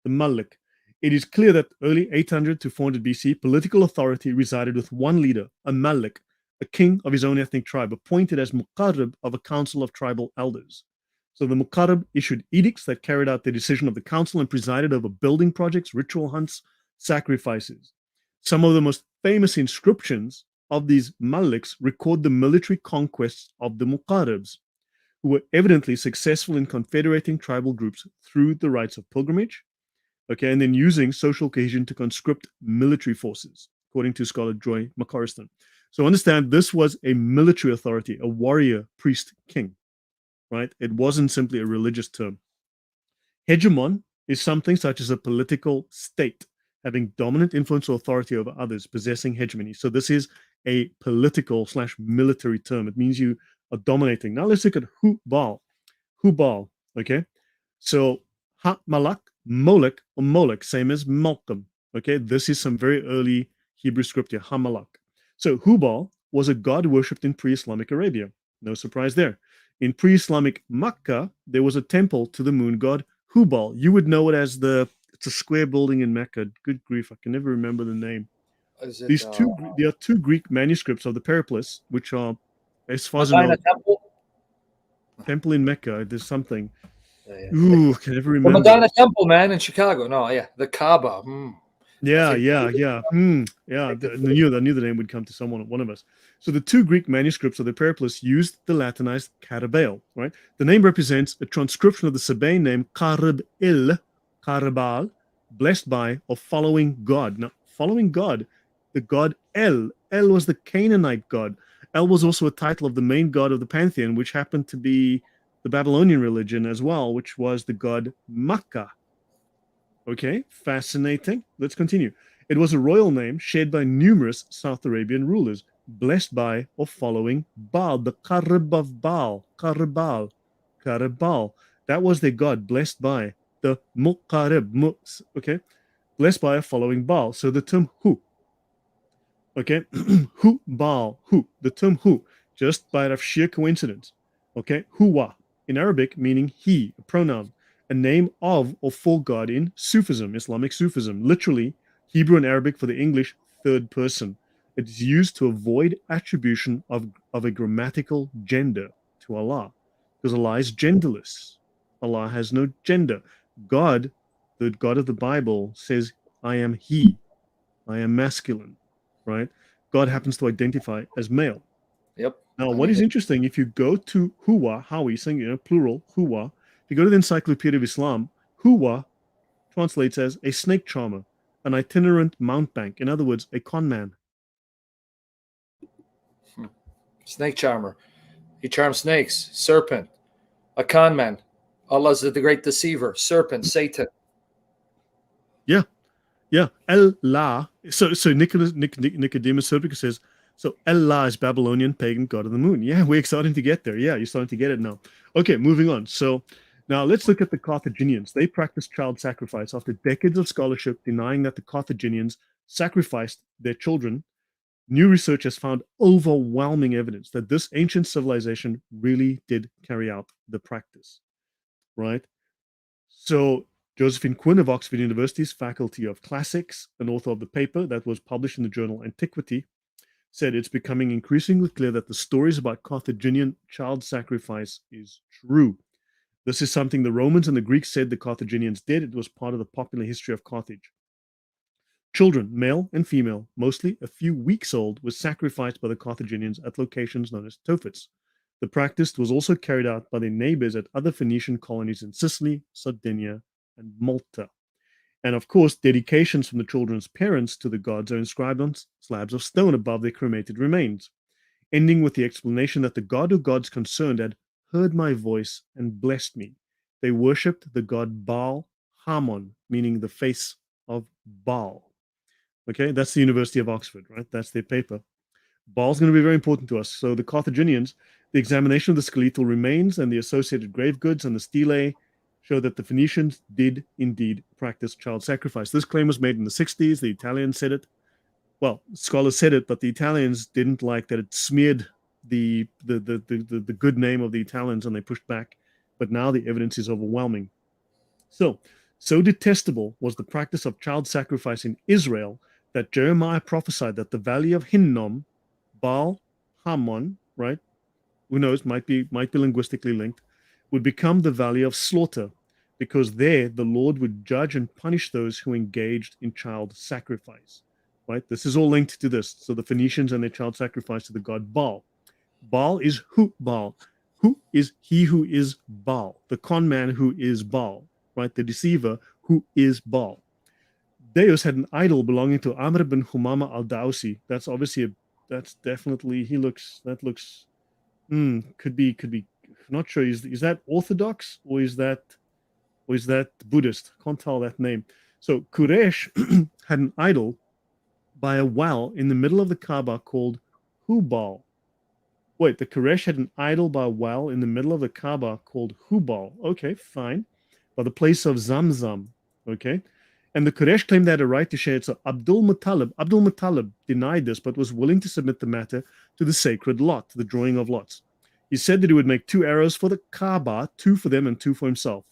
The Malik. It is clear that early 800 to 400 BC, political authority resided with one leader, a Malik, a king of his own ethnic tribe, appointed as Muqarrab of a council of tribal elders. So the Muqarrab issued edicts that carried out the decision of the council and presided over building projects, ritual hunts, sacrifices. Some of the most famous inscriptions of these Maliks record the military conquests of the Muqarrabs, who were evidently successful in confederating tribal groups through the rites of pilgrimage, and then using social cohesion to conscript military forces, according to scholar Joy McCorriston. So understand, this was a military authority, a warrior, priest, king, right? It wasn't simply a religious term. Hegemon is something such as a political state, having dominant influence or authority over others, possessing hegemony. So this is a political/military term. It means you are dominating. Now let's look at Hubal. Hubal, okay? So Ha-Malak, Molek, or Molek, same as Malcolm, okay? This is some very early Hebrew scripture, Ha-Malak. So Hubal was a god worshipped in pre-Islamic Arabia. No surprise there. In pre-Islamic Makkah, there was a temple to the moon god Hubal. You would know it as it's a square building in Mecca. Good grief, I can never remember the name. There are two Greek manuscripts of the Periplus, which are, as far as I know, temple in Mecca. There's something. Ooh, can never remember. The Medina Temple, man, in Chicago. No, yeah, the Kaaba. Yeah. I knew the name would come to one of us. So the two Greek manuscripts of the Periplus used the Latinized Karabal, right? The name represents a transcription of the Sabine name Karabal, blessed by or following God. Now, following God, the god El. El was the Canaanite god. El was also a title of the main god of the pantheon, which happened to be the Babylonian religion as well, which was the god Makkah. Okay, fascinating. Let's continue. It was a royal name shared by numerous South Arabian rulers, blessed by or following Baal, the Karab of Baal. Karabal. That was their god, blessed by the Muqarrab. Okay, blessed by or following Baal. So the term Hu. Okay, Hu, Baal, Hu. The term Hu, just by of sheer coincidence. Okay, Huwa, in Arabic, meaning he, a pronoun. A name of or for God in Sufism, Islamic Sufism, literally Hebrew and Arabic for the English third person. It is used to avoid attribution of a grammatical gender to Allah, because Allah is genderless. Allah has no gender. God, the God of the Bible, says, I am he. I am masculine, right? God happens to identify as male. Yep. Now, what is interesting, if you go to Huwa, Hawi, saying, plural, Huwa, if you go to the Encyclopedia of Islam, Huwa translates as a snake charmer, an itinerant mountebank. In other words, a con man. Snake charmer. He charms snakes. Serpent. A con man. Allah's the great deceiver. Serpent. Satan. Yeah. Allah. So Nicodemus Serpicus says, so Allah is Babylonian pagan god of the moon. Yeah, we're starting to get there. Yeah, you're starting to get it now. Okay, moving on. So now let's look at the Carthaginians. They practiced child sacrifice after decades of scholarship denying that the Carthaginians sacrificed their children. New research has found overwhelming evidence that this ancient civilization really did carry out the practice, right? So Josephine Quinn of Oxford University's Faculty of Classics, an author of the paper that was published in the journal Antiquity, said it's becoming increasingly clear that the stories about Carthaginian child sacrifice is true. This is something the Romans and the Greeks said the Carthaginians did. It was part of the popular history of Carthage. Children, male and female, mostly a few weeks old, were sacrificed by the Carthaginians at locations known as Tofits. The practice was also carried out by their neighbors at other Phoenician colonies in Sicily, Sardinia, and Malta. And of course, dedications from the children's parents to the gods are inscribed on slabs of stone above their cremated remains, ending with the explanation that the god or gods concerned had heard my voice and blessed me. They worshipped the god Baal Hamon, meaning the face of Baal. Okay, that's the University of Oxford, right? That's their paper. Baal's going to be very important to us. So the Carthaginians, the examination of the skeletal remains and the associated grave goods and the stelae show that the Phoenicians did indeed practice child sacrifice. This claim was made in the 60s. The Italians said it. Well, scholars said it, but the Italians didn't like that it smeared the good name of the Italians and they pushed back. But now the evidence is overwhelming. So detestable was the practice of child sacrifice in Israel that Jeremiah prophesied that the valley of Hinnom, Baal Hamon, right? Who knows? Might be linguistically linked, would become the valley of slaughter, because there the Lord would judge and punish those who engaged in child sacrifice. Right? This is all linked to this. So the Phoenicians and their child sacrifice to the god Baal. Baal is who Baal. Who is he who is Baal? The con man who is Baal, right? The deceiver who is Baal. Deus had an idol belonging to Amr bin Humama al-Dawsi. That's obviously that's definitely could be not sure. Is that Orthodox or is that Buddhist? Can't tell that name. So Quraysh had an idol by a well in the middle of the Kaaba called Hubal. Wait, the Quraysh had an idol by a well in the middle of the Kaaba called Hubal. Okay, fine. By the place of Zamzam. Okay. And the Quraysh claimed they had a right to share it. So Abdul Muttalib denied this, but was willing to submit the matter to the sacred lot, the drawing of lots. He said that he would make 2 arrows for the Kaaba, 2 for them and 2 for himself.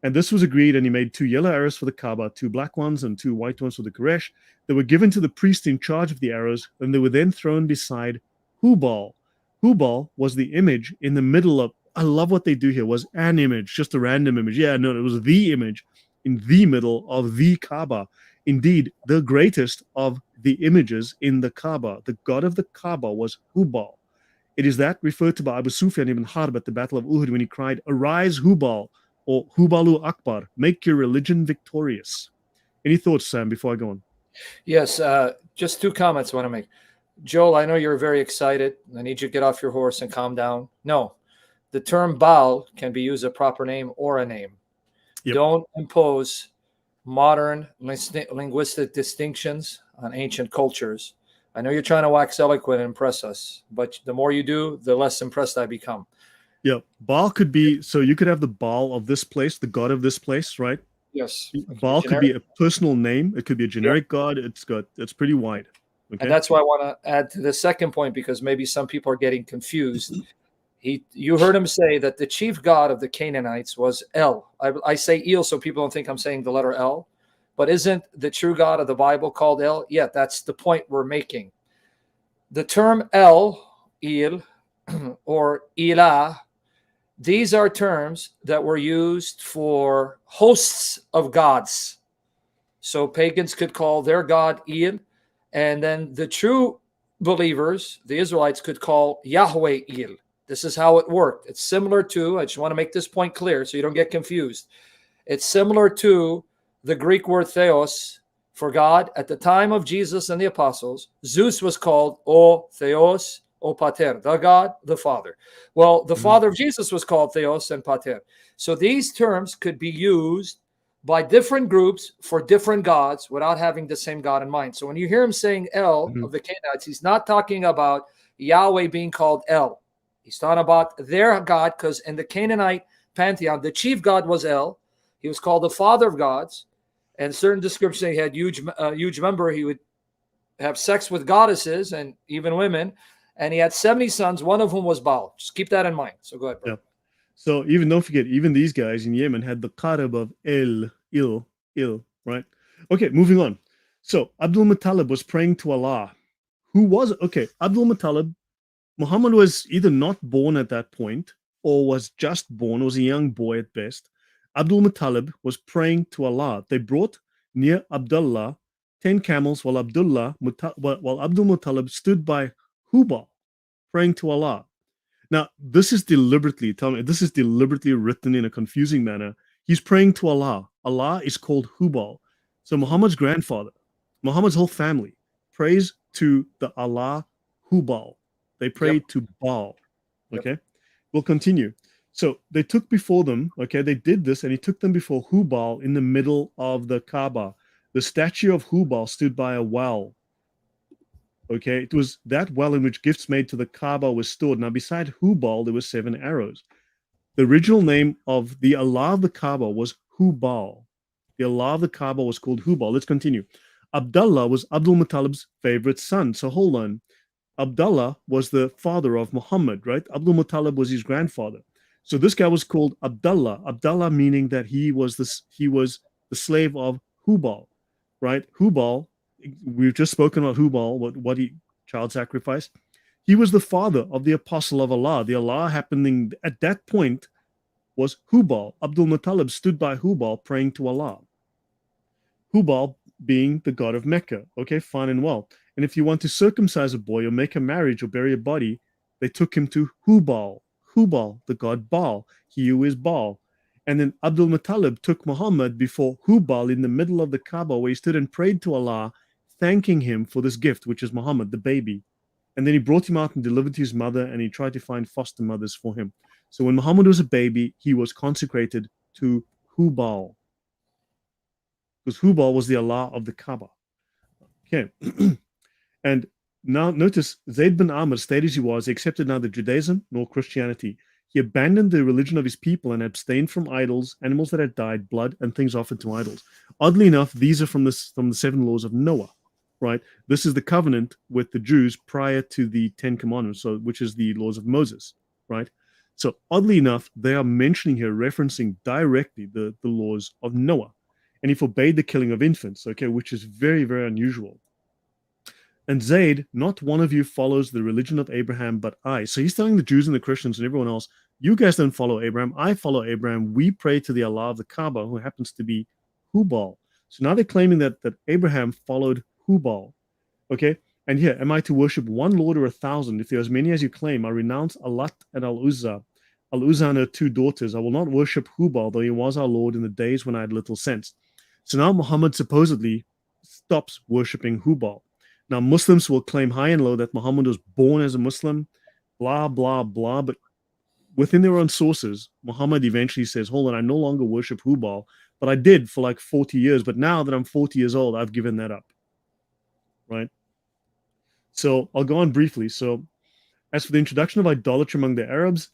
And this was agreed, and he made 2 yellow arrows for the Kaaba, 2 black ones and 2 white ones for the Quraysh. They were given to the priest in charge of the arrows, and they were then thrown beside Hubal. Hubal was the image in the middle of, I love what they do here, was an image, just a random image. Yeah, no, it was the image in the middle of the Kaaba. Indeed, the greatest of the images in the Kaaba. The god of the Kaaba was Hubal. It is that referred to by Abu Sufyan ibn Harb at the Battle of Uhud when he cried, "Arise, Hubal," or Hubalu Akbar, make your religion victorious. Any thoughts, Sam, before I go on? Yes, just 2 comments I want to make. Joel, I know you're very excited. I need you to get off your horse and calm down. No, the term Baal can be used a proper name or a name. Yep. Don't impose modern linguistic distinctions on ancient cultures. I know you're trying to wax eloquent and impress us, but the more you do, the less impressed I become. Yeah, Baal could be, so you could have the Baal of this place, the god of this place, right? Yes. Baal could be a personal name. It could be a generic god. It's pretty wide. Okay. And that's why I want to add to the second point, because maybe some people are getting confused. You heard him say that the chief god of the Canaanites was El. I say El so people don't think I'm saying the letter L. But isn't the true God of the Bible called El? Yeah, that's the point we're making. The term El, or Ilah, these are terms that were used for hosts of gods. So pagans could call their god El, and then the true believers, the Israelites, could call Yahweh El. This is how it worked. It's similar to, I just want to make this point clear so you don't get confused. It's similar to the Greek word theos for God. At the time of Jesus and the apostles, Zeus was called O Theos, O Pater, the God, the Father. Well, the father of Jesus was called Theos and Pater. So these terms could be used by different groups for different gods without having the same God in mind. So when you hear him saying El of the Canaanites, he's not talking about Yahweh being called El. He's talking about their God, because in the Canaanite pantheon, the chief god was El. He was called the father of gods. And certain descriptions, he had huge member. He would have sex with goddesses and even women. And he had 70 sons, one of whom was Baal. Just keep that in mind. So go ahead, bro. Yeah. So don't forget, even these guys in Yemen had the Qarab of Il, right? Okay, moving on. So Abdul Muttalib was praying to Allah. Abdul Muttalib, Muhammad was either not born at that point or was just born, was a young boy at best. Abdul Muttalib was praying to Allah. They brought near Abdullah 10 camels while Abdul Muttalib stood by Hubal praying to Allah. Now, this is deliberately written in a confusing manner. He's praying to Allah. Allah is called Hubal. So Muhammad's grandfather, Muhammad's whole family prays to the Allah Hubal. They pray to Baal. Okay. we'll continue. So they took before them, okay, they did this, and he took them before Hubal in the middle of the Kaaba. The statue of Hubal stood by a well. Okay, it was that well in which gifts made to the Kaaba was stored. Now, beside Hubal, there were 7 arrows. The original name of the Allah of the Kaaba was Hubal. The Allah of the Kaaba was called Hubal. Let's continue. Abdullah was Abdul Muttalib's favorite son. So hold on. Abdullah was the father of Muhammad, right? Abdul Muttalib was his grandfather. So this guy was called Abdullah. Abdullah meaning that he was the slave of Hubal, right? Hubal, we've just spoken about Hubal, what he child sacrifice. He was the father of the apostle of Allah. The Allah happening at that point was Hubal. Abdul Muttalib stood by Hubal praying to Allah. Hubal being the god of Mecca. Okay, fine and well. And if you want to circumcise a boy or make a marriage or bury a body, they took him to Hubal. Hubal, the god Baal. He who is Baal. And then Abdul Muttalib took Muhammad before Hubal in the middle of the Kaaba, where he stood and prayed to Allah, thanking him for this gift, which is Muhammad, the baby. And then he brought him out and delivered to his mother, and he tried to find foster mothers for him. So when Muhammad was a baby, he was consecrated to Hubal, because Hubal was the Allah of the Kaaba. Okay. And now notice, Zayd bin Amr, stayed as he was, he accepted neither Judaism nor Christianity. He abandoned the religion of his people and abstained from idols, animals that had died, blood, and things offered to idols. Oddly enough, these are from the 7 laws of Noah, right? This is the covenant with the Jews prior to the 10 Commandments, so which is the laws of Moses, right? So oddly enough, they are mentioning here, referencing directly the laws of Noah. And he forbade the killing of infants, okay, which is very, very unusual. And Zayd, not one of you follows the religion of Abraham, but I. So he's telling the Jews and the Christians and everyone else, you guys don't follow Abraham. I follow Abraham. We pray to the Allah of the Kaaba, who happens to be Hubal. So now they're claiming that Abraham followed Hubal. Okay? And here, am I to worship one Lord or 1,000? If there are as many as you claim, I renounce Alat and Al-Uzza. Al-Uzza and her 2 daughters. I will not worship Hubal, though he was our Lord in the days when I had little sense. So now Muhammad supposedly stops worshipping Hubal. Now, Muslims will claim high and low that Muhammad was born as a Muslim, blah, blah, blah. But within their own sources, Muhammad eventually says, hold on, I no longer worship Hubal, but I did for like 40 years. But now that I'm 40 years old, I've given that up, right? So I'll go on briefly. So as for the introduction of idolatry among the Arabs,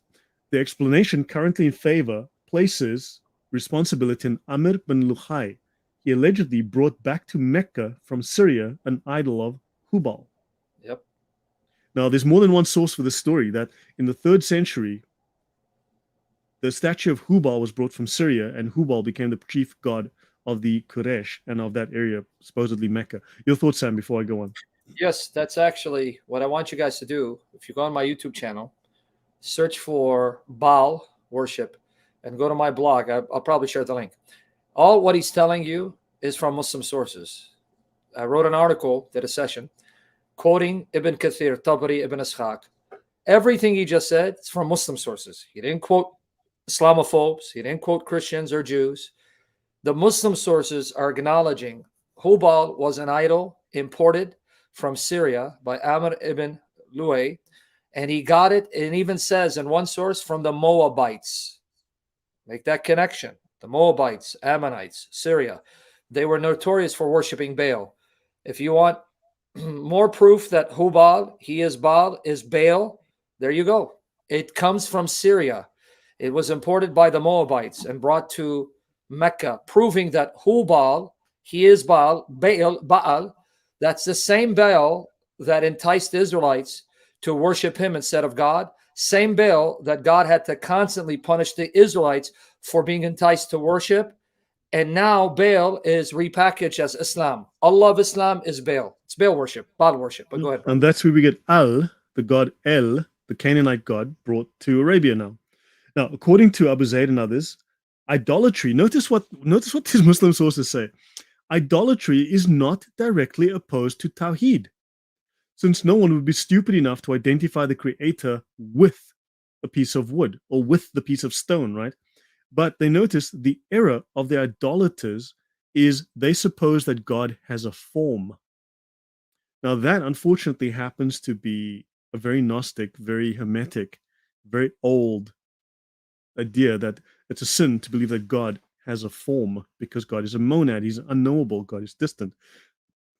the explanation currently in favor places responsibility in Amr bin Luhai. He allegedly brought back to Mecca from Syria an idol of Hubal. Yep. Now, there's more than one source for this story, that in the 3rd century, the statue of Hubal was brought from Syria, and Hubal became the chief god of the Quraysh and of that area, supposedly Mecca. Your thoughts, Sam, before I go on? Yes, that's actually what I want you guys to do. If you go on my YouTube channel, search for Baal worship and go to my blog. I'll probably share the link. All what he's telling you is from Muslim sources. I wrote an article, did a session, quoting Ibn Kathir, Tabari, Ibn Ishaq. Everything he just said is from Muslim sources. He didn't quote Islamophobes. He didn't quote Christians or Jews. The Muslim sources are acknowledging Hubal was an idol imported from Syria by Amr ibn Luay, and he got it, and even says in one source, from the Moabites. Make that connection. The Moabites, Ammonites, Syria, they were notorious for worshiping Baal. If you want more proof that Hubal, he is Baal, is Baal, there you go. It comes from Syria. It was imported by the Moabites and brought to Mecca, proving that Hubal, he is Baal, Baal, that's the same Baal that enticed the Israelites to worship him instead of God. Same Baal that God had to constantly punish the Israelites for being enticed to worship. And now Baal is repackaged as Islam. Allah of Islam is Baal. It's Baal worship, Baal worship. But go ahead, bro. And that's where we get Al, the god El, the Canaanite god, brought to Arabia now. Now, according to Abu Zayd and others, idolatry, notice what these Muslim sources say. Idolatry is not directly opposed to Tawheed, since no one would be stupid enough to identify the creator with a piece of wood or with the piece of stone, right? But they notice the error of the idolaters is they suppose that God has a form. Now that unfortunately happens to be a very Gnostic, very Hermetic very old idea that it's a sin to believe that God has a form because God is a monad. He's unknowable. God is distant.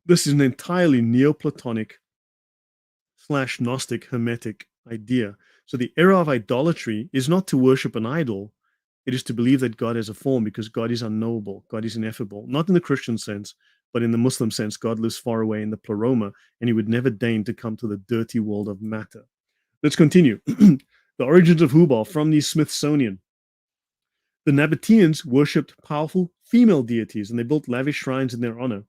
This is an entirely Neoplatonic / Gnostic Hermetic idea. So the era of idolatry is not to worship an idol. It is to believe that God has a form because God is unknowable. God is ineffable. Not in the Christian sense, but in the Muslim sense, God lives far away in the pleroma, and he would never deign to come to the dirty world of matter. Let's continue. The origins of Hubal from the Smithsonian. The Nabateans worshipped powerful female deities, and they built lavish shrines in their honor.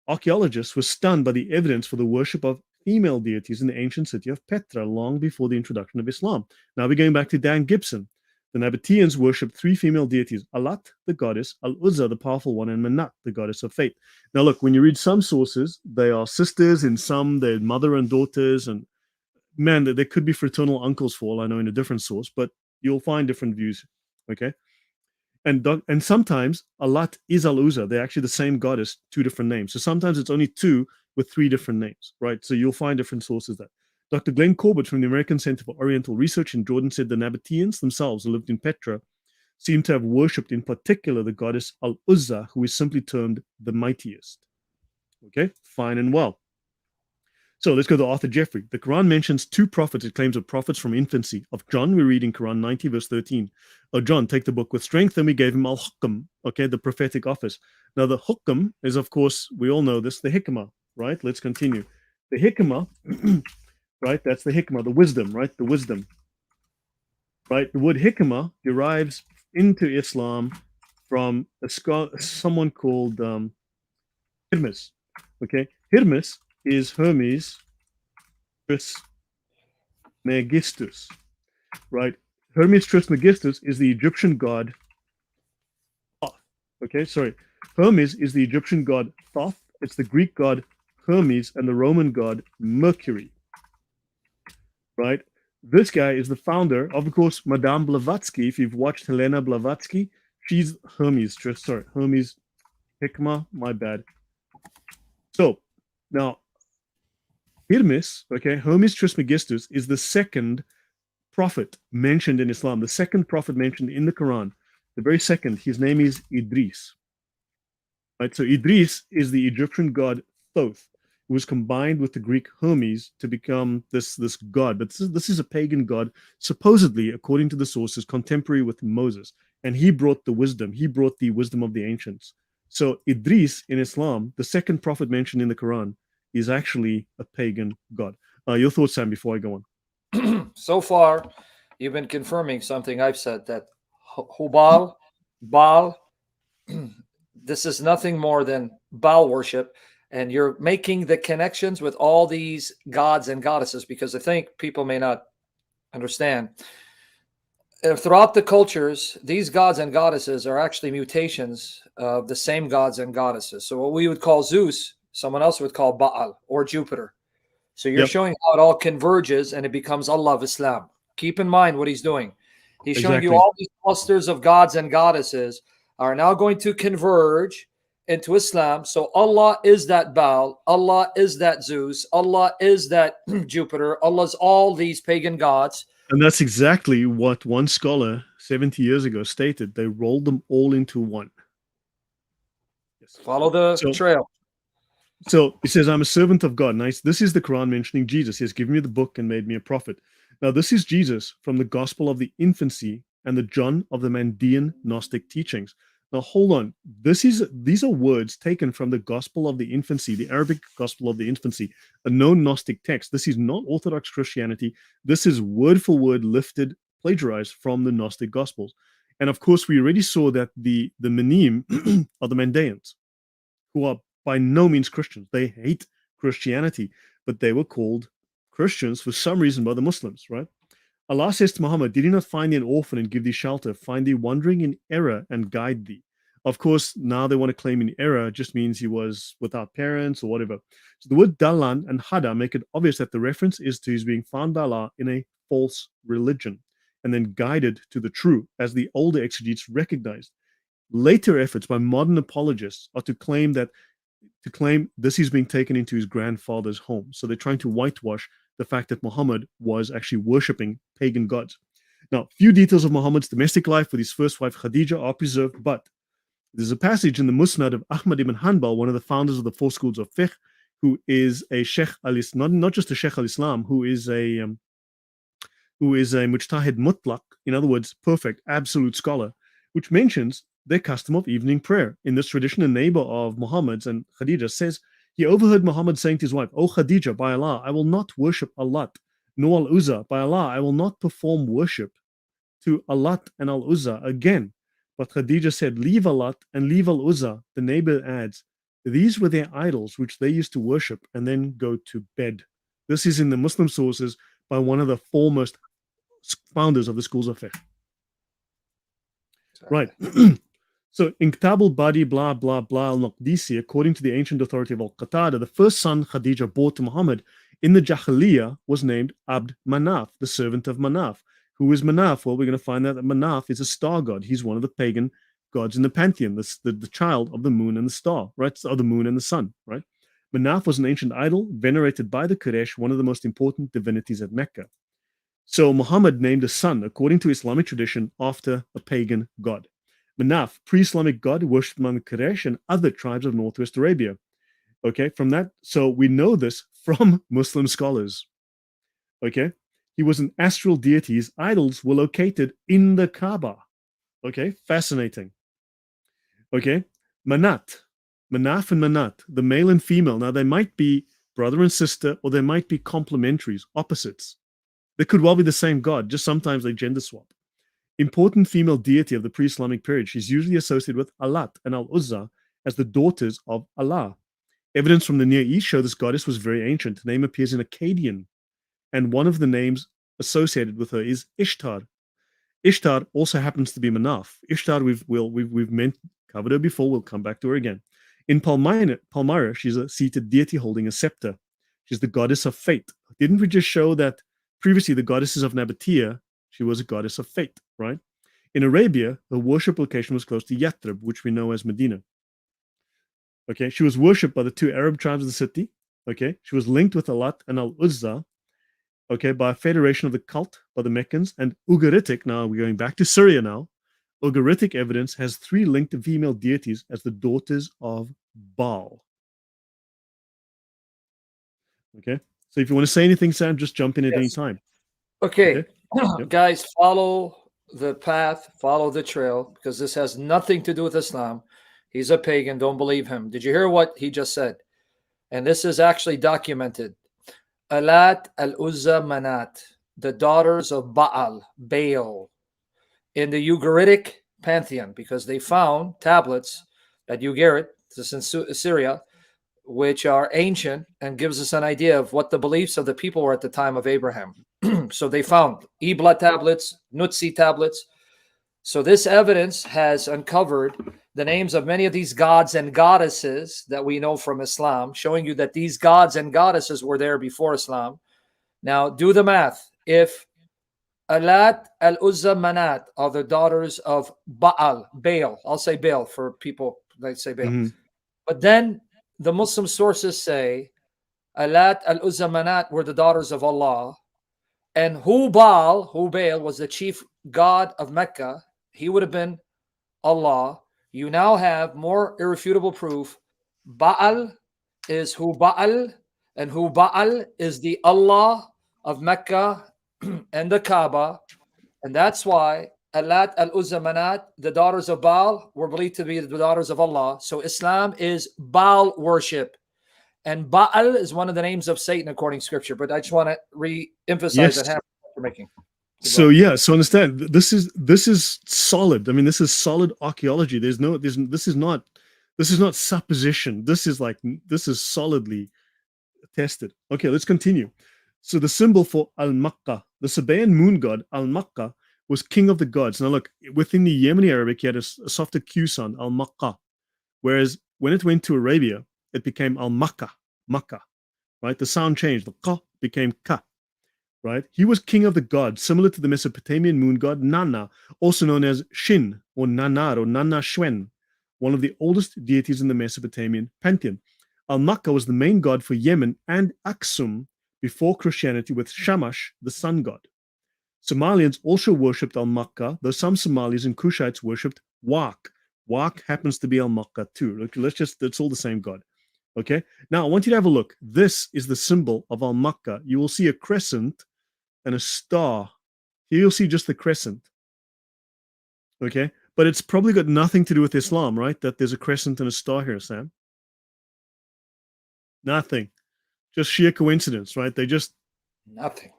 Archaeologists were stunned by the evidence for the worship of female deities in the ancient city of Petra long before the introduction of Islam. Now we're going back to Dan Gibson. The Nabateans worshipped 3 female deities: Alat, the goddess; Al-Uzza, the powerful one; and Manat, the goddess of fate. Now look, when you read some sources, they are sisters, in some they're mother and daughters, and man, there could be fraternal uncles for all I know in a different source, but you'll find different views, okay? And sometimes Alat is Al-Uzza. They're actually the same goddess, 2 different names. So sometimes it's only 2 with 3 different names, right? So you'll find different sources there. Dr. Glenn Corbett from the American Center for Oriental Research in Jordan said the Nabateans themselves, who lived in Petra, seem to have worshipped in particular the goddess Al-Uzza, who is simply termed the mightiest. Okay, fine and well. So let's go to Arthur Jeffrey. The Quran mentions 2 prophets. It claims of prophets from infancy. Of John, we read in Quran 90, verse 13. Oh, John, take the book with strength, and we gave him al-hukm, okay, the prophetic office. Now, the hukm is, of course, we all know this, the hikmah, right? Let's continue. The hikmah, right, that's the hikmah, the wisdom, right, the wisdom. Right, the word hikmah derives into Islam from someone called Hermes, okay? Hermes is Hermes Trismegistus, right? Hermes Trismegistus is the Egyptian god Thoth. Okay, sorry. Hermes is the Egyptian god Thoth. It's the Greek god Hermes and the Roman god Mercury, right? This guy is the founder of course, Madame Blavatsky. If you've watched Helena Blavatsky, she's Hermes. Hermes Hikmah, my bad. So, now, Hermes, okay, Hermes Trismegistus is the second prophet mentioned in Islam, the second prophet mentioned in the Quran, the very second. His name is Idris. Right, so Idris is the Egyptian god Thoth, who was combined with the Greek Hermes to become this god. But this is a pagan god, supposedly, according to the sources, contemporary with Moses. And he brought the wisdom. He brought the wisdom of the ancients. So Idris in Islam, the second prophet mentioned in the Quran, is actually a pagan god. Your thoughts, Sam, before I go on? So far, you've been confirming something I've said, that Hubal, Baal, this is nothing more than Baal worship. And you're making the connections with all these gods and goddesses, because I think people may not understand. Throughout the cultures, these gods and goddesses are actually mutations of the same gods and goddesses. So what we would call Zeus, someone else would call Baal or Jupiter. So you're showing how it all converges and it becomes Allah of Islam. Keep in mind what he's doing. He's showing you all these clusters of gods and goddesses are now going to converge into Islam. So Allah is that Baal, Allah is that Zeus, Allah is that Jupiter, Allah's all these pagan gods. And that's exactly what one scholar 70 years ago stated. They rolled them all into one. Yes. Follow the trail. So he says, I'm a servant of God. Nice. This is the Quran mentioning Jesus. He has given me the book and made me a prophet. Now, this is Jesus from the Gospel of the Infancy and the John of the Mandean Gnostic teachings. Now, hold on. These are words taken from the Gospel of the Infancy, the Arabic Gospel of the Infancy, a known Gnostic text. This is not Orthodox Christianity. This is word for word lifted, plagiarized from the Gnostic Gospels. And of course, we already saw that the Manim are the Mandaeans, who are by no means Christians. They hate Christianity, but they were called Christians for some reason by the Muslims, right? Allah says to Muhammad, did he not find thee an orphan and give thee shelter, find thee wandering in error and guide thee? Of course, now they want to claim in error just means he was without parents or whatever. So the word Dalan and Hada make it obvious that the reference is to his being found by Allah in a false religion and then guided to the true, as the older exegetes recognized. Later efforts by modern apologists are to claim this is being taken into his grandfather's home. So they're trying to whitewash the fact that Muhammad was actually worshipping pagan gods. Now, few details of Muhammad's domestic life with his first wife Khadija are preserved, but there's a passage in the Musnad of Ahmad ibn Hanbal, one of the founders of the four schools of fiqh, who is a Sheikh al-Islam, not just a Sheikh al-Islam, who is a Mujtahid Mutlaq, in other words, perfect, absolute scholar, which mentions their custom of evening prayer. In this tradition, a neighbor of Muhammad's and Khadija says, he overheard Muhammad saying to his wife, "O Khadija, by Allah, I will not worship Allah, nor Al-Uzza. By Allah, I will not perform worship to Allah and Al-Uzza again." But Khadija said, "Leave Allah and leave Al-Uzza." The neighbor adds, "These were their idols which they used to worship and then go to bed." This is in the Muslim sources by one of the foremost founders of the schools of fiqh. Right. So in Kitab al-Badi, blah, blah, blah, al-Maqdisi, according to the ancient authority of Al-Qatada, the first son Khadija bore to Muhammad in the Jahiliyyah was named Abd Manaf, the servant of Manaf. Who is Manaf? Well, we're going to find out that Manaf is a star god. He's one of the pagan gods in the pantheon, the child of the moon and the star, right? Of the moon and the sun, right? Manaf was an ancient idol venerated by the Quraysh, one of the most important divinities at Mecca. So Muhammad named a son, according to Islamic tradition, after a pagan god. Manaf, pre-Islamic god, worshipped among the Quraysh and other tribes of Northwest Arabia. Okay, from that, so we know this from Muslim scholars. Okay, he was an astral deity. His idols were located in the Kaaba. Okay, fascinating. Okay, Manat, Manaf and Manat, the male and female. Now, they might be brother and sister, or they might be complementaries, opposites. They could well be the same god, just sometimes they gender swap. Important female deity of the pre-Islamic period. She's usually associated with Alat and Al-Uzza as the daughters of Allah. Evidence from the Near East show this goddess was very ancient. Her name appears in Akkadian, and one of the names associated with her is Ishtar. Ishtar also happens to be Manaf. Ishtar, we've covered her before. We'll come back to her again. In Palmyra, she's a seated deity holding a scepter. She's the goddess of fate. Didn't we just show that previously the goddesses of Nabatea, she was a goddess of fate, right? In Arabia, her worship location was close to Yathrib, which we know as Medina. Okay, she was worshipped by the two Arab tribes of the city. Okay, she was linked with Alat and Al-Uzza, okay, by a federation of the cult by the Meccans. And Ugaritic, now we're going back to Syria now, Ugaritic evidence has three linked female deities as the daughters of Baal. Okay, so if you want to say anything, Sam, just jump in at any time. Okay. Yep. Guys, follow the path, follow the trail, because this has nothing to do with Islam. He's a pagan. Don't believe him. Did you hear what he just said? And this is actually documented. Alat, Al-Uzza, Manat, the daughters of Baal, in the Ugaritic pantheon, because they found tablets at Ugarit, this is in Syria, which are ancient and gives us an idea of what the beliefs of the people were at the time of Abraham. So they found Ibla tablets, Nutsi tablets. So this evidence has uncovered the names of many of these gods and goddesses that we know from Islam, showing you that these gods and goddesses were there before Islam. Now, do the math. If Alat, Al-Uzza, Manat are the daughters of Baal, I'll say Baal for people that say Baal. Mm-hmm. But then the Muslim sources say Alat, Al-Uzza, Manat were the daughters of Allah. And Baal was the chief god of Mecca. He would have been Allah. You now have more irrefutable proof. Baal is Baal, and Baal is the Allah of Mecca and the Kaaba. And that's why Alat, Al-Uzza, Manat, the daughters of Baal, were believed to be the daughters of Allah. So Islam is Baal worship. And Baal is one of the names of Satan according to scripture. But I just want to re-emphasize that you're making. So understand, this is solid. I mean, this is solid archaeology. This is not supposition. This is solidly tested. Okay, let's continue. So the symbol for Al-Makka, the Sabaean moon god Al-Makka, was king of the gods. Now look, within the Yemeni Arabic, he had a softer Q sound, Al-Makka. Whereas when it went to Arabia, it became Al-Makka, Makkah, right? The sound changed. The Ka became Ka, right? He was king of the gods, similar to the Mesopotamian moon god Nana, also known as Shin or Nanar or Nana Shwen, one of the oldest deities in the Mesopotamian pantheon. Al-Makka was the main god for Yemen and Aksum, before Christianity with Shamash, the sun god. Somalians also worshipped Al-Makka, though some Somalis and Kushites worshipped Waq. Waq happens to be Al-Makka too. Look, it's all the same god. Okay, now I want you to have a look. This is the symbol of Al-Makka. You will see a crescent and a star. Here you'll see just the crescent. Okay, but it's probably got nothing to do with Islam, right? That there's a crescent and a star here, Sam. Nothing. Just sheer coincidence, right? They just nothing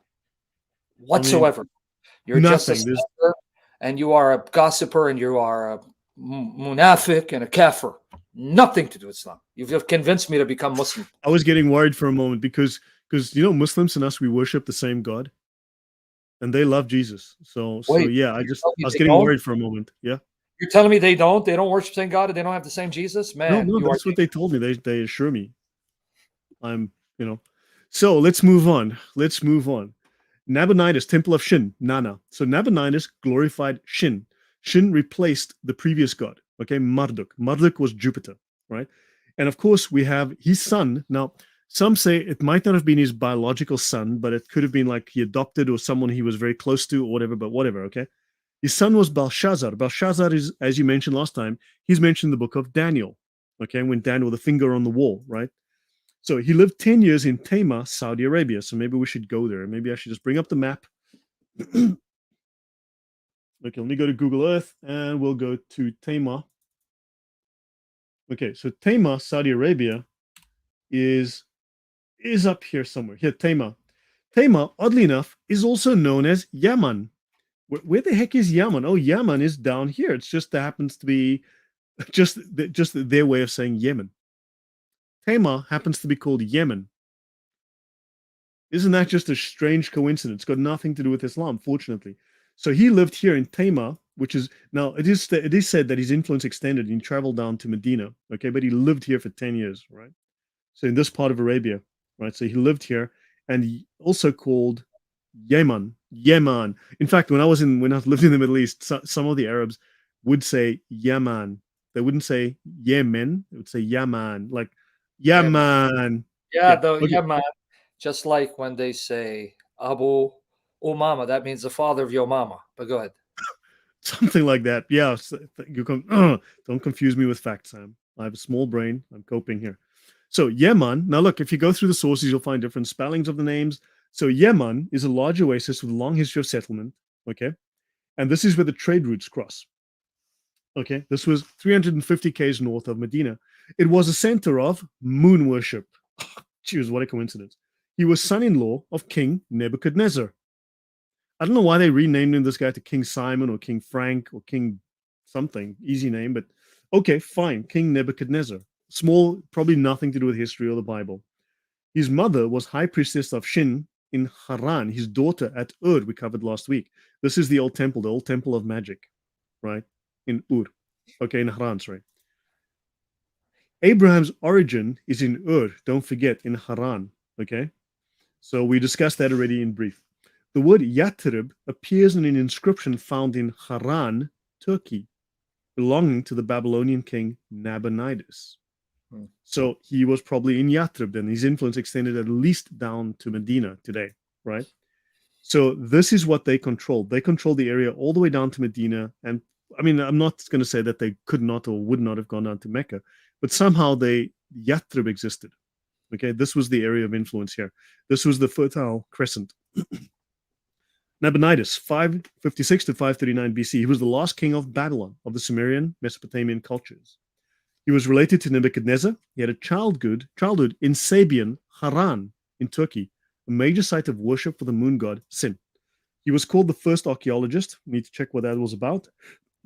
whatsoever. You're nothing. Just a scholar, and you are a gossiper, and you are a munafiq and a kafir. Nothing to do with Islam. You've convinced me to become Muslim. I was getting worried for a moment because Muslims and us, we worship the same God, and they love Jesus. So yeah, I was getting worried for a moment. Yeah. You're telling me they don't worship the same God, and they don't have the same Jesus? Man, no, that's what they told me. They assure me. So let's move on. Nabonidus, Temple of Shin, Nana. So Nabonidus glorified Shin. Shin replaced the previous god, okay, Marduk. Marduk was Jupiter, right? And of course, we have his son. Now, some say it might not have been his biological son, but it could have been like he adopted or someone he was very close to or whatever, but whatever, okay? His son was Belshazzar. Belshazzar is, as you mentioned last time, he's mentioned in the book of Daniel, okay, when Daniel, the finger on the wall, right? So he lived 10 years in Tamar, Saudi Arabia. So maybe we should go there. Maybe I should just bring up the map. Okay, let me go to Google Earth and we'll go to Tamar. Okay, so Tamar, Saudi Arabia is up here somewhere. Here, Tamar. Tamar, oddly enough, is also known as Yaman. Where the heck is Yaman? Oh, Yaman is down here. It's just that happens to be just their way of saying Yemen. Tamar happens to be called Yemen. Isn't that just a strange coincidence? It's got nothing to do with Islam, fortunately. So he lived here in Tamar, which is now it is said that his influence extended and he traveled down to Medina. Okay, but he lived here for 10 years, right? So in this part of Arabia, right? So he lived here, and he also called Yemen. In fact, when I lived in the Middle East, some of the Arabs would say Yemen. They wouldn't say Yemen. They would say Yaman, like Yaman. Yaman. Just like when they say Abu Umama, that means the father of your mama. But go ahead. Something like that. Yeah. Don't confuse me with facts, Sam. I have a small brain. I'm coping here. So Yemen. Now look, if you go through the sources, you'll find different spellings of the names. So Yemen is a large oasis with a long history of settlement. Okay. And this is where the trade routes cross. Okay. This was 350 k's north of Medina. It was a center of moon worship. Cheers, what a coincidence. He was son-in-law of King Nebuchadnezzar. I don't know why they renamed him, this guy, to King Simon or King Frank or King something. Easy name, but okay, fine. King Nebuchadnezzar. Small, probably nothing to do with history or the Bible. His mother was high priestess of Shin in Haran. His daughter at Ur, we covered last week. This is the old temple of magic, right? In Ur. Okay, in Haran, sorry. Abraham's origin is in Ur, don't forget, in Haran, okay? So we discussed that already in brief. The word Yatrib appears in an inscription found in Haran, Turkey, belonging to the Babylonian king Nabonidus. So he was probably in Yatrib, and his influence extended at least down to Medina today, right? So this is what they controlled. They controlled the area all the way down to Medina. And I mean, I'm not going to say that they could not or would not have gone down to Mecca, but somehow Yatrib existed. Okay, this was the area of influence here. This was the Fertile Crescent. Nabonidus, 556 to 539 BC. He was the last king of Babylon, of the Sumerian Mesopotamian cultures. He was related to Nebuchadnezzar. He had a childhood in Sabian, Haran, in Turkey, a major site of worship for the moon god Sin. He was called the first archaeologist. We need to check what that was about.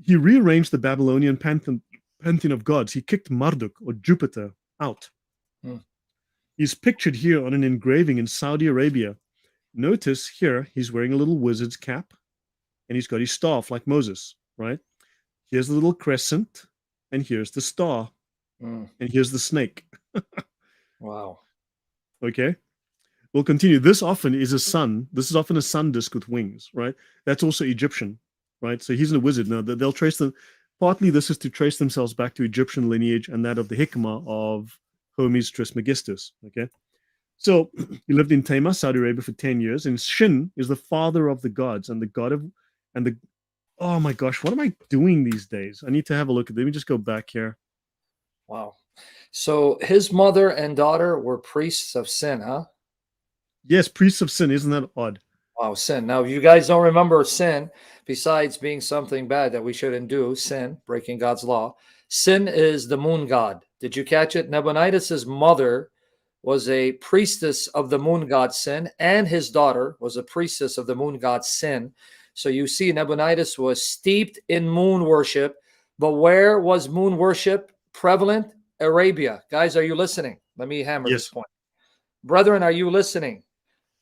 He rearranged the Babylonian pantheon of gods. He kicked Marduk, or Jupiter, out. He's pictured here on an engraving in Saudi Arabia. Notice here, he's wearing a little wizard's cap, and he's got his staff like Moses, right? Here's the little crescent, and here's the star, and here's the snake. Wow. Okay. We'll continue. This often is a sun. This is often a sun disk with wings, right? That's also Egyptian, right? So he's a wizard. Now, they'll trace them. Partly this is to trace themselves back to Egyptian lineage and that of the Hikmah of Hermes Trismegistus, okay? So he lived in Tema, Saudi Arabia for 10 years, and Shin is the father of the gods and the god of and the oh my gosh, what am I doing these days? I need to have a look at. Let me just go back here. Wow. So his mother and daughter were priests of Sin, huh? Yes, priests of sin. Isn't that odd? Wow, sin. Now, if you guys don't remember sin, besides being something bad that we shouldn't do, sin, breaking God's law, sin is the moon god. Did you catch it? Nabonidus' mother was a priestess of the moon god Sin, and his daughter was a priestess of the moon god Sin. So you see, Nabonidus was steeped in moon worship. But where was moon worship prevalent? Arabia. Guys, are you listening? Let me hammer this Yes. point. Brethren, are you listening?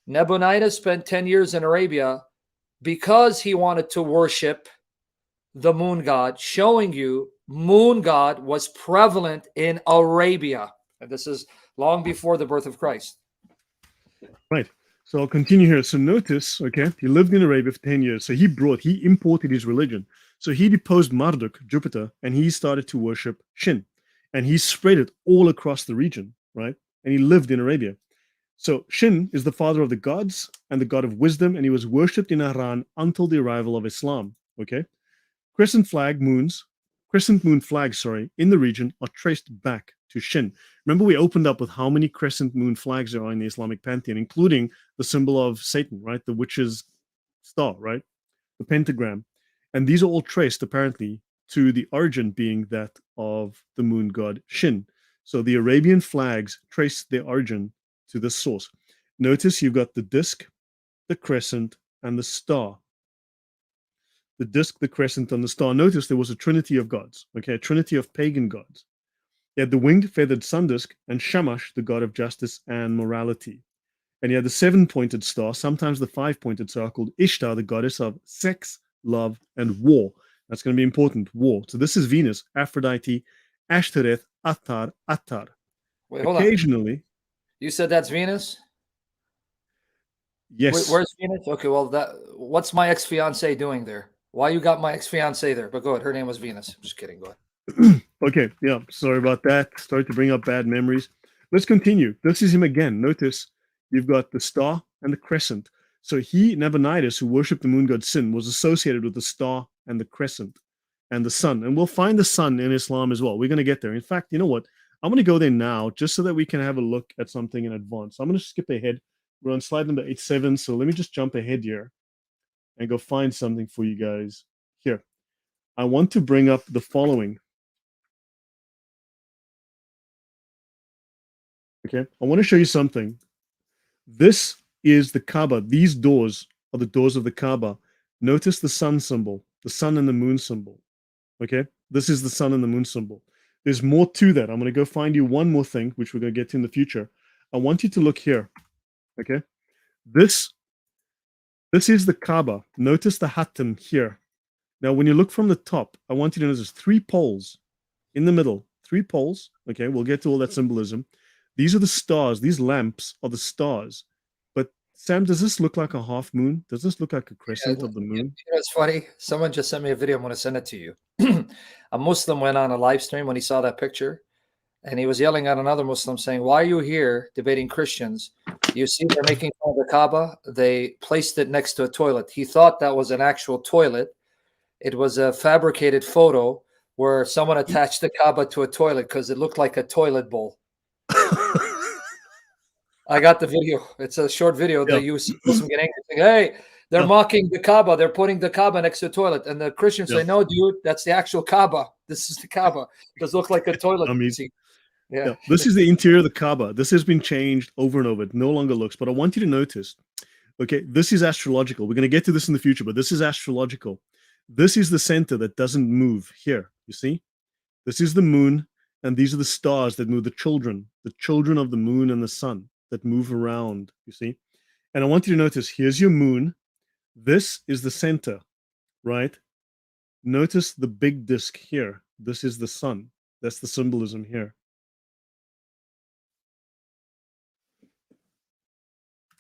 Nabonidus spent 10 years in Arabia because he wanted to worship the moon god, showing you moon god was prevalent in Arabia. And this is long before the birth of Christ. Right. So I'll continue here. So notice, okay, he lived in Arabia for 10 years. So he imported his religion. So he deposed Marduk, Jupiter, and he started to worship Shin. And he spread it all across the region, right? And he lived in Arabia. So Shin is the father of the gods and the god of wisdom, and he was worshipped in Iran until the arrival of Islam. Okay. Crescent moon flags, sorry, in the region are traced back to Shin. Remember, we opened up with how many crescent moon flags there are in the Islamic pantheon, including the symbol of Satan, right? The witch's star, right? The pentagram. And these are all traced, apparently, to the origin being that of the moon god Shin. So the Arabian flags trace their origin to this source. Notice you've got the disc, the crescent, and the star. The disc, the crescent, and the star. Notice there was a trinity of gods, okay, a trinity of pagan gods. You had the winged, feathered sun disk, and Shamash, the god of justice and morality. And you had the seven-pointed star, sometimes the five-pointed star, called Ishtar, the goddess of sex, love, and war. That's going to be important, war. So this is Venus, Aphrodite, Ashtoreth, Attar. Wait, hold on. Occasionally, You said that's Venus? yes. Where's Venus? Okay, well, what's my ex-fiance doing there? Why you got my ex-fiance there? But go ahead. Her name was Venus. I'm just kidding. Go ahead. Okay, yeah, sorry about that. Started to bring up bad memories. Let's continue. This is him again. Notice you've got the star and the crescent. So he, Nabonidus, who worshipped the moon god Sin, was associated with the star and the crescent and the sun. And we'll find the sun in Islam as well. We're going to get there. In fact, you know what? I'm going to go there now just so that we can have a look at something in advance. I'm going to skip ahead. We're on slide number 87. So let me just jump ahead here and go find something for you guys here. I want to bring up the following. Okay, I want to show you something. This is the Kaaba. These doors are the doors of the Kaaba. Notice the sun symbol, the sun and the moon symbol. Okay, this is the sun and the moon symbol. There's more to that. I'm going to go find you one more thing, which we're going to get to in the future. I want you to look here. Okay, this is the Kaaba. Notice the Hatim here. Now, when you look from the top, I want you to notice three poles in the middle. Three poles. Okay, we'll get to all that symbolism. These are the stars. These lamps are the stars. But Sam, does this look like a half moon? Does this look like a crescent of the moon? You know, it's funny. Someone just sent me a video. I'm going to send it to you. A Muslim went on a live stream when he saw that picture, and he was yelling at another Muslim saying, "Why are you here debating Christians? You see, they're making fun of the Kaaba. They placed it next to a toilet." He thought that was an actual toilet. It was a fabricated photo where someone attached the Kaaba to a toilet because it looked like a toilet bowl. I got the video. It's a short video that you see Muslim get angry saying, "Hey, they're mocking the Kaaba. They're putting the Kaaba next to a toilet." And the Christians say, "No, dude, that's the actual Kaaba. This is the Kaaba. It does look like a toilet seat." Yeah. This is the interior of the Kaaba. This has been changed over and over. It no longer looks, but I want you to notice, okay, this is astrological. We're going to get to this in the future, but this is astrological. This is the center that doesn't move here. You see? This is the moon, and these are the stars that move, the children of the moon and the sun that move around, you see? And I want you to notice, here's your moon. This is the center, right? Notice the big disk here. This is the sun. That's the symbolism here.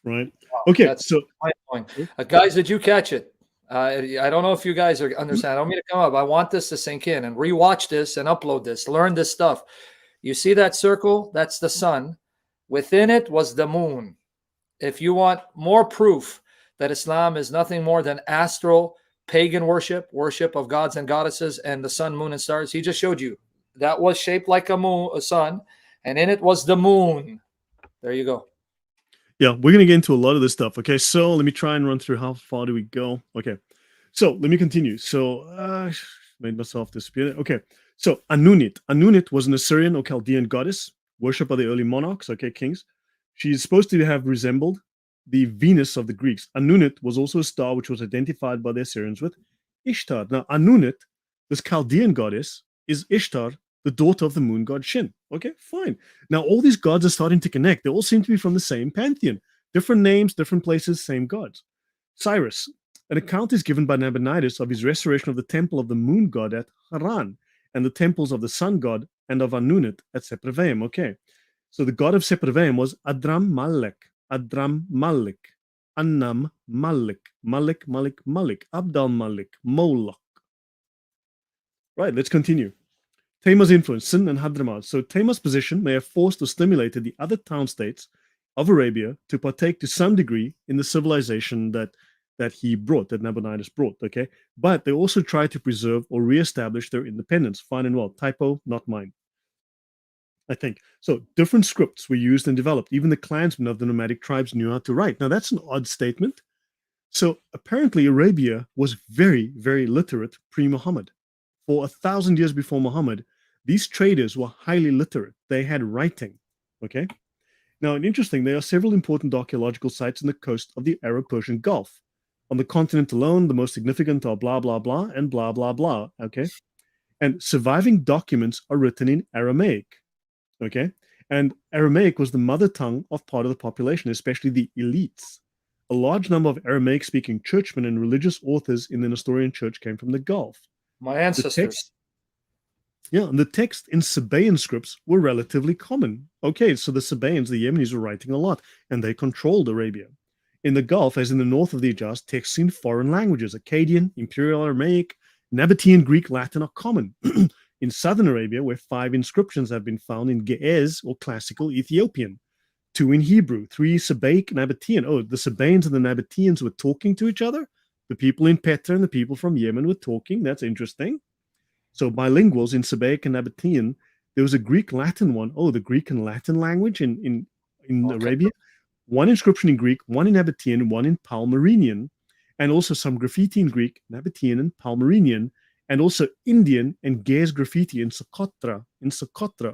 Right? Okay, That's so my point. Guys, did you catch it? I don't know if you guys are understand. I don't mean to come up. I want this to sink in and rewatch this and upload this, learn this stuff. You see that circle? That's the sun. Within it was the moon. If you want more proof that Islam is nothing more than astral pagan worship of gods and goddesses and the sun, moon, and stars, he just showed you. That was shaped like a sun, and in it was the moon. There you go. Yeah, we're going to get into a lot of this stuff. Okay, so let me try and run through how far do we go. Okay, so let me continue. So, made myself disappear. Okay, so Anunit. Anunit was an Assyrian or Chaldean goddess, worshipped by the early monarchs, okay, kings. She's supposed to have resembled the Venus of the Greeks. Anunit was also a star which was identified by the Assyrians with Ishtar. Now, Anunit, this Chaldean goddess, is Ishtar, the daughter of the moon god Shin. Okay, fine. Now, all these gods are starting to connect. They all seem to be from the same pantheon. Different names, different places, same gods. Cyrus. An account is given by Nabonidus of his restoration of the temple of the moon god at Haran and the temples of the sun god and of Anunit at Sepharvaim. Okay, so the god of Sepharvaim was Adram Malek, Adram Malik, Annam Malik, Malik, Malik, Malik, Abdal Malik, Moloch. Right, let's continue. Tamar's influence, Sin and Hadramawt. So Tamar's position may have forced or stimulated the other town states of Arabia to partake to some degree in the civilization that he brought, that Nabonidus brought, okay? But they also tried to preserve or reestablish their independence. Fine and well. Typo, not mine, I think. So different scripts were used and developed. Even the clansmen of the nomadic tribes knew how to write. Now, that's an odd statement. So apparently Arabia was very, very literate pre-Muhammad. For 1,000 years before Muhammad, these traders were highly literate. They had writing, okay? Now, and interesting, there are several important archaeological sites on the coast of the Arab-Persian Gulf. On the continent alone, the most significant are blah, blah, blah, and blah, blah, blah, okay? And surviving documents are written in Aramaic, okay? And Aramaic was the mother tongue of part of the population, especially the elites. A large number of Aramaic-speaking churchmen and religious authors in the Nestorian church came from the Gulf. My ancestors. And the text in Sabaean scripts were relatively common. Okay, so the Sabaeans, the Yemenis, were writing a lot, and they controlled Arabia. In the Gulf, as in the north of the Hijaz, texts in foreign languages, Akkadian, Imperial Aramaic, Nabatean Greek, Latin are common. In southern Arabia, where 5 inscriptions have been found in Ge'ez, or classical Ethiopian, 2 in Hebrew, 3 Sabaic, Nabatean. Oh, the Sabaeans and the Nabateans were talking to each other? The people in Petra and the people from Yemen were talking. That's interesting. So bilinguals in Sabaic and Nabatean. There was a Greek-Latin one. Oh, the Greek and Latin language in okay. Arabia. 1 inscription in Greek, 1 in Nabatean, 1 in Palmyrenian, and also some graffiti in Greek, Nabatean and Palmyrenian, and also Indian and Ge'ez graffiti in Socotra.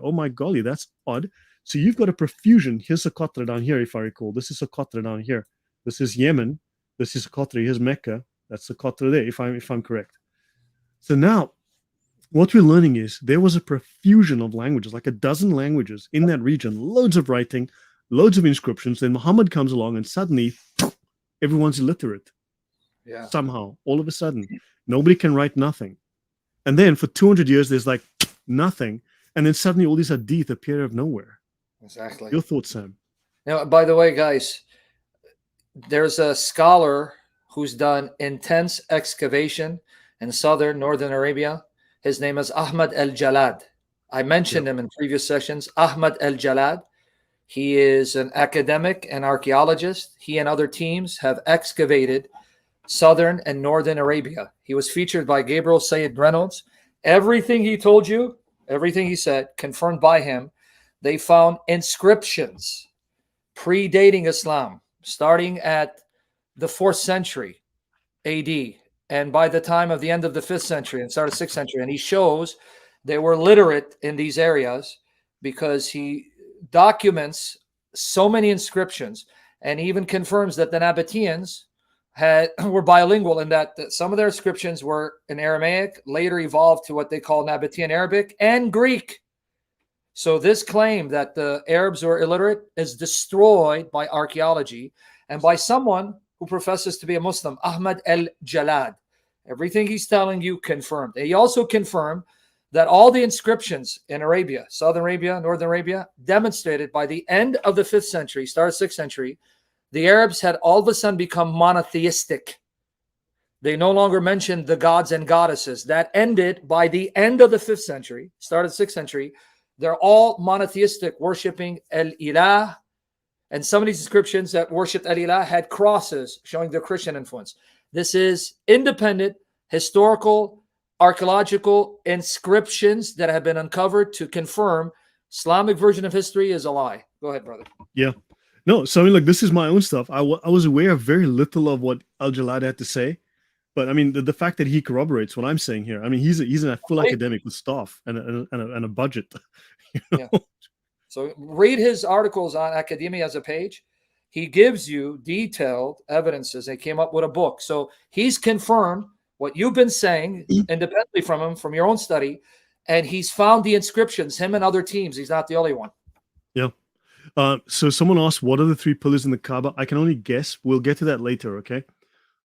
Oh my golly, that's odd. So you've got a profusion. Here's Socotra down here, if I recall. This is Socotra down here. This is Yemen. This is Socotra. Here's Mecca. That's Socotra there, if I'm correct. So now, what we're learning is there was a profusion of languages, like a dozen languages in that region, loads of writing, loads of inscriptions. Then Muhammad comes along and suddenly everyone's illiterate. Yeah. Somehow, all of a sudden, nobody can write nothing. And then for 200 years, there's like nothing. And then suddenly all these hadith appear out of nowhere. Exactly. Your thoughts, Sam? Now, by the way, guys, there's a scholar who's done intense excavation in northern Arabia. His name is Ahmad al-Jalad. I mentioned him in previous sessions. Ahmad al-Jalad. He is an academic and archaeologist. He and other teams have excavated southern and northern Arabia. He was featured by Gabriel Said Reynolds. Everything he told you, everything he said, confirmed by him. They found inscriptions predating Islam, starting at the 4th century AD, and by the time of the end of the 5th century and start of 6th century. And he shows they were literate in these areas because he documents so many inscriptions, and even confirms that the Nabateans were bilingual in that some of their inscriptions were in Aramaic, later evolved to what they call Nabatean Arabic and Greek. So this claim that the Arabs were illiterate is destroyed by archaeology and by someone who professes to be a Muslim, Ahmad al-Jalad. Everything he's telling you confirmed. And he also confirmed that all the inscriptions in Arabia, Southern Arabia, Northern Arabia, demonstrated by the end of the 5th century, start of 6th century, the Arabs had all of a sudden become monotheistic. They no longer mentioned the gods and goddesses. That ended by the end of the 5th century, start of the 6th century. They're all monotheistic, worshiping El-Ilah, And some of these inscriptions that worshipped Al-Ilah had crosses showing their Christian influence. This is independent, historical, archaeological inscriptions that have been uncovered to confirm Islamic version of history is a lie. Go ahead, brother. Yeah. No, so I mean, like, this is my own stuff. I was aware of very little of what Al-Jalad had to say, but I mean, the fact that he corroborates what I'm saying here, I mean, he's a full academic with staff and a budget. You know? Yeah. So read his articles on Academia as a page. He gives you detailed evidences. They came up with a book. So he's confirmed what you've been saying independently from him, from your own study, and he's found the inscriptions, him and other teams. He's not the only one. Yeah. So someone asked, what are the 3 pillars in the Kaaba? I can only guess. We'll get to that later, okay?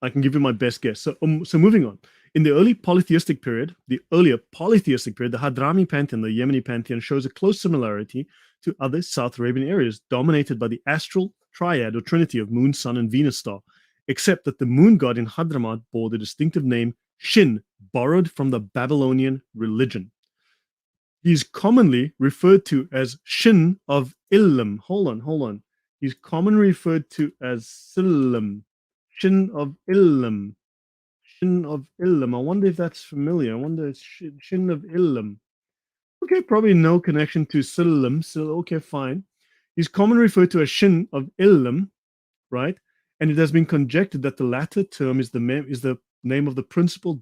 I can give you my best guess. So moving on. In the earlier polytheistic period, the Hadrami pantheon, the Yemeni pantheon, shows a close similarity to other South Arabian areas dominated by the astral triad or trinity of moon, sun, and Venus star, except that the moon god in Hadramaut bore the distinctive name Shin, borrowed from the Babylonian religion. He is commonly referred to as Shin of Ilm. Hold on. He's commonly referred to as Silm. Shin of Ilm. Shin of Ilm. I wonder if that's familiar. I wonder it's Shin of Ilm. Okay, probably no connection to Silm. So okay, fine. He's commonly referred to as Shin of Ilm, right? And it has been conjectured that the latter term is the name of the principal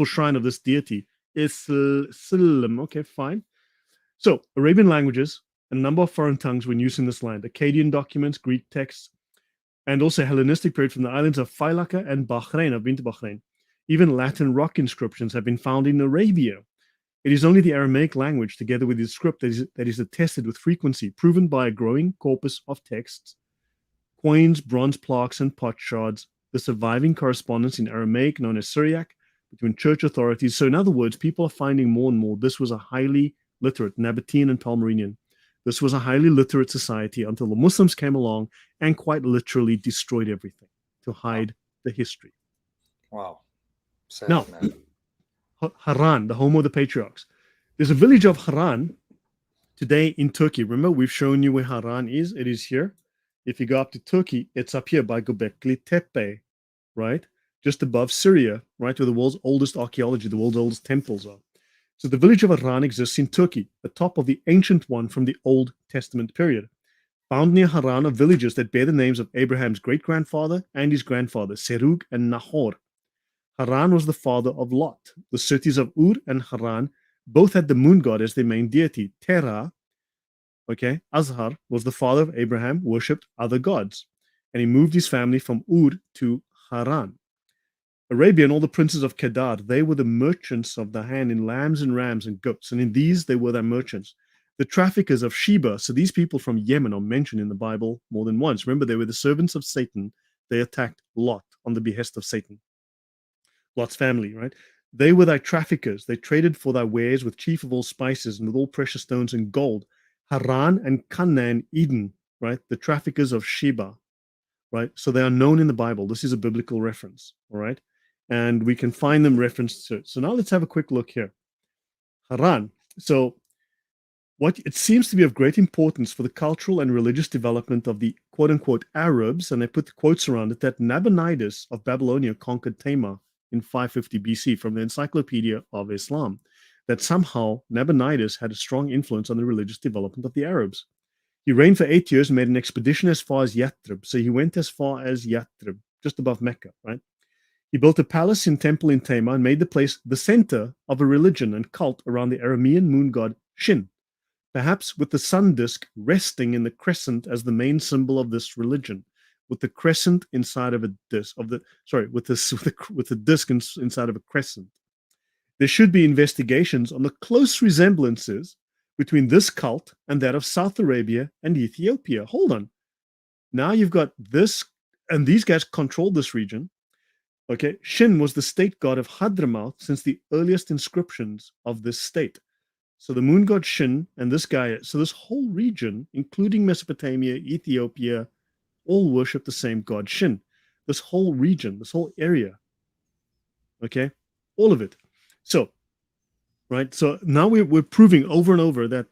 shrine of this deity. Is Silm. Okay, fine. So Arabian languages and a number of foreign tongues were in use in this land. Akkadian documents, Greek texts, and also Hellenistic period from the islands of Failaka and Bahrain. I've been to Bahrain. Even Latin rock inscriptions have been found in Arabia. It is only the Aramaic language, together with the script, that is attested with frequency, proven by a growing corpus of texts, coins, bronze plaques, and potsherds, the surviving correspondence in Aramaic known as Syriac between church authorities. So in other words, people are finding more and more this was a highly literate, Nabatean and Palmyrenian. This was a highly literate society until the Muslims came along and quite literally destroyed everything to hide the history. Wow. Sad, now, man. Haran, the home of the patriarchs. There's a village of Haran today in Turkey. Remember, we've shown you where Haran is. It is here. If you go up to Turkey, it's up here by Göbekli Tepe, right? Just above Syria, right, where the world's oldest archaeology, the world's oldest temples are. So the village of Haran exists in Turkey, atop of the ancient one from the Old Testament period. Found near Haran are villages that bear the names of Abraham's great-grandfather and his grandfather, Serug and Nahor. Haran was the father of Lot. The cities of Ur and Haran both had the moon god as their main deity. Terah, okay, Azhar was the father of Abraham, worshipped other gods, and he moved his family from Ur to Haran. Arabia and all the princes of Kedar, they were the merchants of the hand in lambs and rams and goats, and in these they were their merchants. The traffickers of Sheba, so these people from Yemen are mentioned in the Bible more than once. Remember, they were the servants of Satan. They attacked Lot on the behest of Satan. Lot's family, right? They were thy traffickers. They traded for thy wares with chief of all spices and with all precious stones and gold. Haran and Canaan, Eden, right? The traffickers of Sheba, right? So they are known in the Bible. This is a biblical reference, all right? And we can find them referenced to it. So now let's have a quick look here. Haran. So what it seems to be of great importance for the cultural and religious development of the quote-unquote Arabs, and they put the quotes around it, that Nabonidus of Babylonia conquered Tamar in 550 BC from the Encyclopedia of Islam, that somehow Nabonidus had a strong influence on the religious development of the Arabs. He reigned for 8 years and made an expedition as far as Yathrib. So he went as far as Yathrib, just above Mecca, right? He built a palace and temple in Tamar and made the place the center of a religion and cult around the Aramean moon god Shin, perhaps with the sun disk resting in the crescent as the main symbol of this religion, with the crescent inside of a disk with the disk inside of a crescent. There should be investigations on the close resemblances between this cult and that of South Arabia and Ethiopia. Hold on. Now you've got this, and these guys controlled this region. Okay, Shin was the state god of Hadramaut since the earliest inscriptions of this state. So the moon god Shin and this guy, so this whole region, including Mesopotamia, Ethiopia, all worship the same god Shin. This whole region, this whole area. Okay, all of it. So, right, so now we're proving over and over that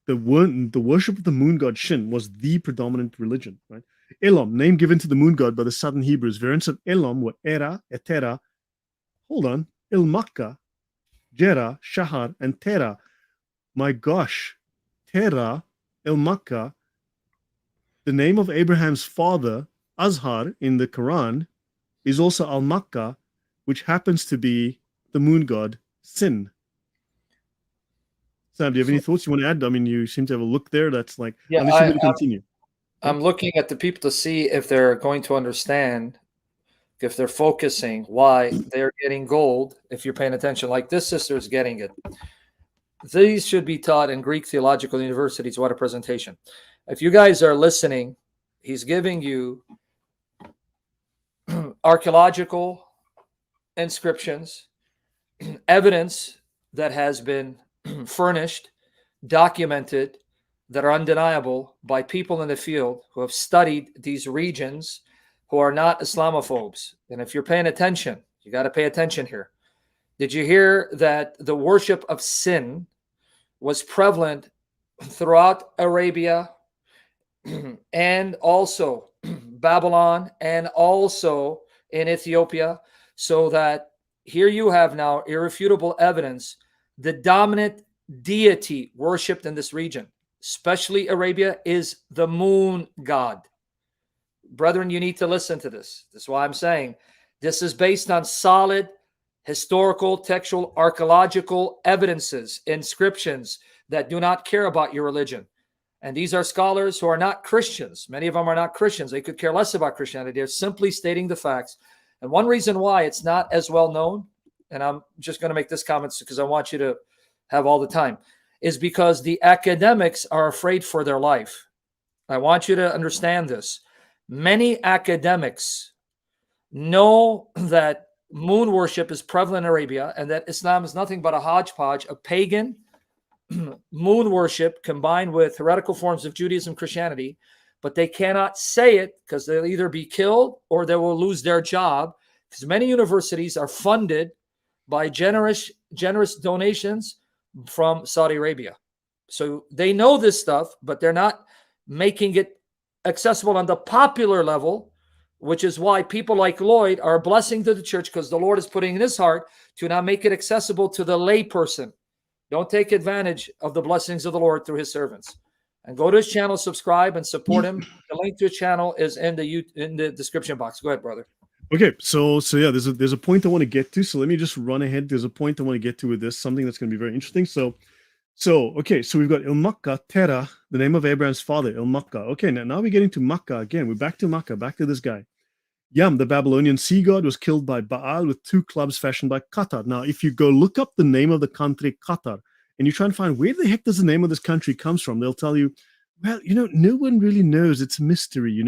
the worship of the moon god Shin was the predominant religion, right? Elam, name given to the moon god by the southern Hebrews. Variants of Elam were Era, Etera, hold on, Ilmakka, Jera, Shahar, and Tera. My gosh, Tera, Ilmakka, the name of Abraham's father, Azhar, in the Quran, is also Al-Makka, which happens to be the moon god Sin. Sam, do you have any thoughts you want to add? I mean, you seem to have a look there. That's like, Yeah, unless you want to continue. I'm looking at the people to see if they're going to understand, if they're focusing, why they're getting gold. If you're paying attention, like this sister is getting it. These should be taught in Greek theological universities. What a presentation. If you guys are listening, he's giving you archaeological inscriptions, evidence that has been furnished, documented, that are undeniable by people in the field who have studied these regions, who are not Islamophobes. And if you're paying attention, you got to pay attention here. Did you hear that the worship of sin was prevalent throughout Arabia and also Babylon and also in Ethiopia? So that here you have now irrefutable evidence. The dominant deity worshipped in this region, especially Arabia, is the moon god. Brethren, you need to listen to this. This is why I'm saying this is based on solid historical, textual, archaeological evidences, inscriptions that do not care about your religion. And these are scholars who are not Christians. Many of them are not Christians. They could care less about Christianity. They're simply stating the facts. And one reason why it's not as well known, and I'm just going to make this comment because I want you to have all the time, is because the academics are afraid for their life. I want you to understand this. Many academics know that moon worship is prevalent in Arabia and that Islam is nothing but a hodgepodge of pagan moon worship combined with heretical forms of Judaism, Christianity, but they cannot say it because they'll either be killed or they will lose their job, because many universities are funded by generous donations from Saudi Arabia. So they know this stuff, but they're not making it accessible on the popular level, which is why people like Lloyd are a blessing to the church, because the Lord is putting in his heart to now make it accessible to the lay person. Don't take advantage of the blessings of the Lord through his servants. And go to his channel, subscribe, and support him. The link to his channel is in the description box. Go ahead, brother. Okay, so yeah, there's a point I want to get to. So let me just run ahead. There's a point I want to get to with this, something that's going to be very interesting. So okay, so we've got Ilmakka, Terah, the name of Abraham's father, Ilmakka. Okay, now we're getting to Makkah again. We're back to Makkah, back to this guy. Yam, the Babylonian sea god, was killed by Baal with 2 clubs fashioned by Qatar. Now, if you go look up the name of the country, Qatar, and you try and find where the heck does the name of this country comes from, they'll tell you, well, no one really knows. It's a mystery,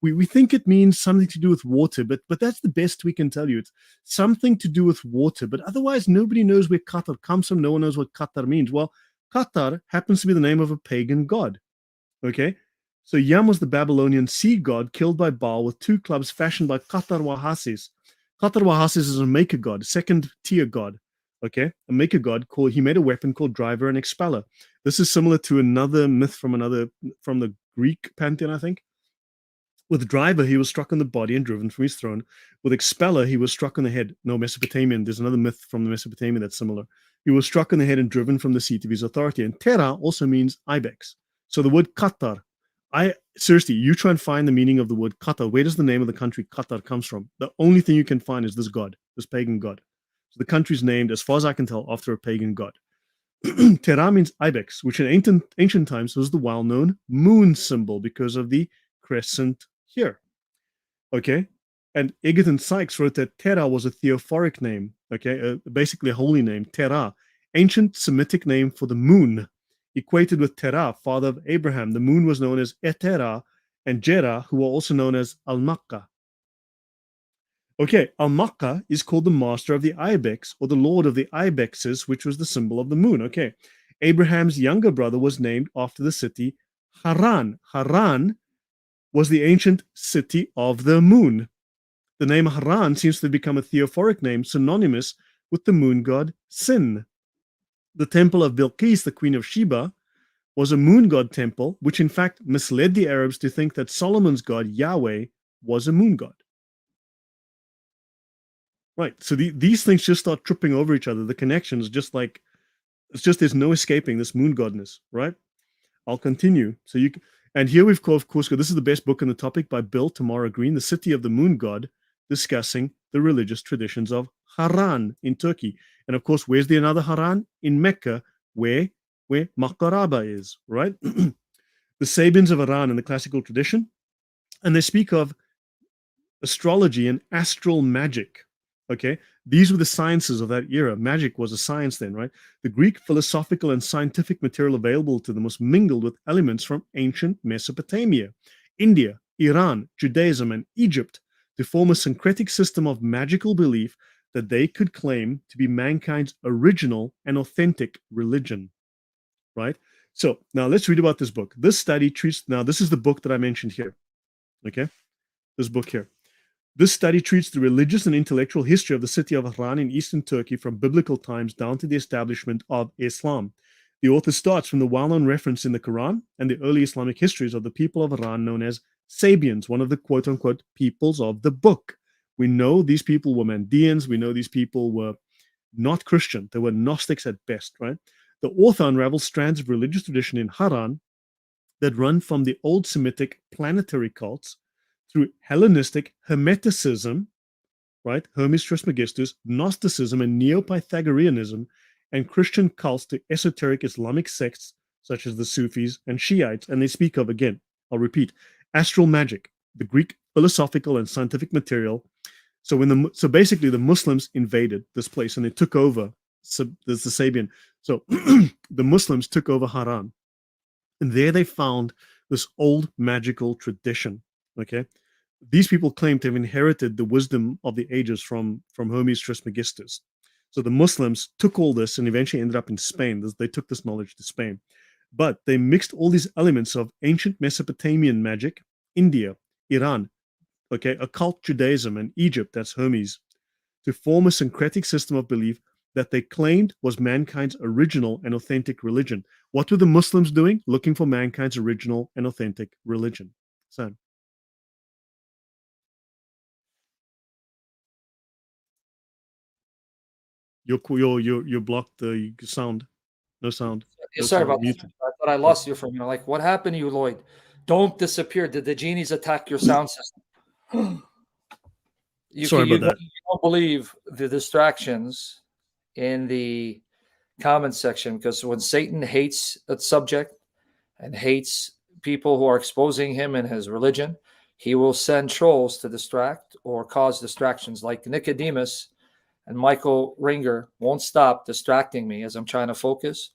We think it means something to do with water, but that's the best we can tell you. It's something to do with water, but otherwise nobody knows where Qatar comes from. No one knows what Qatar means. Well, Qatar happens to be the name of a pagan god, okay? So Yam was the Babylonian sea god killed by Baal with 2 clubs fashioned by Qatar Wahasis. Qatar Wahasis is a maker god, second tier god, okay? A maker god he made a weapon called Driver and Expeller. This is similar to another myth from the Greek pantheon, I think. With Driver, he was struck on the body and driven from his throne. With Expeller, he was struck on the head. No, Mesopotamian. There's another myth from the Mesopotamian that's similar. He was struck on the head and driven from the seat of his authority. And Terah also means ibex. So the word Qatar, seriously, you try and find the meaning of the word Qatar. Where does the name of the country Qatar comes from? The only thing you can find is this god, this pagan god. So the country's named, as far as I can tell, after a pagan god. Terah means ibex, which in ancient times was the well-known moon symbol because of the crescent here. Okay? And Egerton Sykes wrote that Terah was a theophoric name, okay? Basically a holy name, Terah, ancient Semitic name for the moon, equated with Terah, father of Abraham. The moon was known as Etera and Jera, who are also known as Al-Makka. Okay, Al-Makka is called the master of the ibex, or the lord of the ibexes, which was the symbol of the moon. Okay, Abraham's younger brother was named after the city Haran. Haran was the ancient city of the moon. The name Haran seems to have become a theophoric name synonymous with the moon god Sin. The temple of Bilqis, the queen of Sheba, was a moon god temple, which in fact misled the Arabs to think that Solomon's god, Yahweh, was a moon god. Right. So these things just start tripping over each other. The connections, just like, it's just, there's no escaping this moon godness, right? I'll continue. So you, and here we've, of course, this is the best book on the topic by Bill Tamara Green, The City of the Moon God, discussing the religious traditions of Haran in Turkey. And of course, where's the another Haran? In Mecca, where Maqaraba is, right? The Sabians of Iran in the classical tradition, and they speak of astrology and astral magic. Okay, these were the sciences of that era. Magic was a science then, right? The Greek philosophical and scientific material available to them was mingled with elements from ancient Mesopotamia, India, Iran, Judaism, and Egypt to form a syncretic system of magical belief that they could claim to be mankind's original and authentic religion, right? So now let's read about this book. This study treats, now this is the book that I mentioned here, okay? This book here. This study treats the religious and intellectual history of the city of Haran in eastern Turkey from biblical times down to the establishment of Islam. The author starts from the well-known reference in the Quran and the early Islamic histories of the people of Haran known as Sabians, one of the quote-unquote peoples of the book. We know these people were Mandeans. We know these people were not Christian. They were Gnostics at best, right? The author unravels strands of religious tradition in Haran that run from the old Semitic planetary cults through Hellenistic Hermeticism, right, Hermes Trismegistus, Gnosticism and Neo-Pythagoreanism, and Christian cults to esoteric Islamic sects such as the Sufis and Shiites. And they speak of, again, I'll repeat, astral magic, the Greek philosophical and scientific material. So basically the Muslims invaded this place and they took over the Sabian. So the Muslims took over Haran, and there they found this old magical tradition. Okay, these people claim to have inherited the wisdom of the ages from Hermes Trismegistus. So the Muslims took all this and eventually ended up in Spain. They took this knowledge to Spain, but they mixed all these elements of ancient Mesopotamian magic, India, Iran, okay, occult Judaism, and Egypt, that's Hermes, to form a syncretic system of belief that they claimed was mankind's original and authentic religion. What were the Muslims doing? Looking for mankind's original and authentic religion. So, you blocked the sound. No sound. Yeah, No sorry sound. about that. Muted. I thought I lost you for a minute. Like, what happened to you, Lloyd? Don't disappear. Did the genies attack your sound system? Sorry about that. You don't believe the distractions in the comment section, because when Satan hates a subject and hates people who are exposing him and his religion, he will send trolls to distract or cause distractions, like Nicodemus and Michael Ringer won't stop distracting me as I'm trying to focus.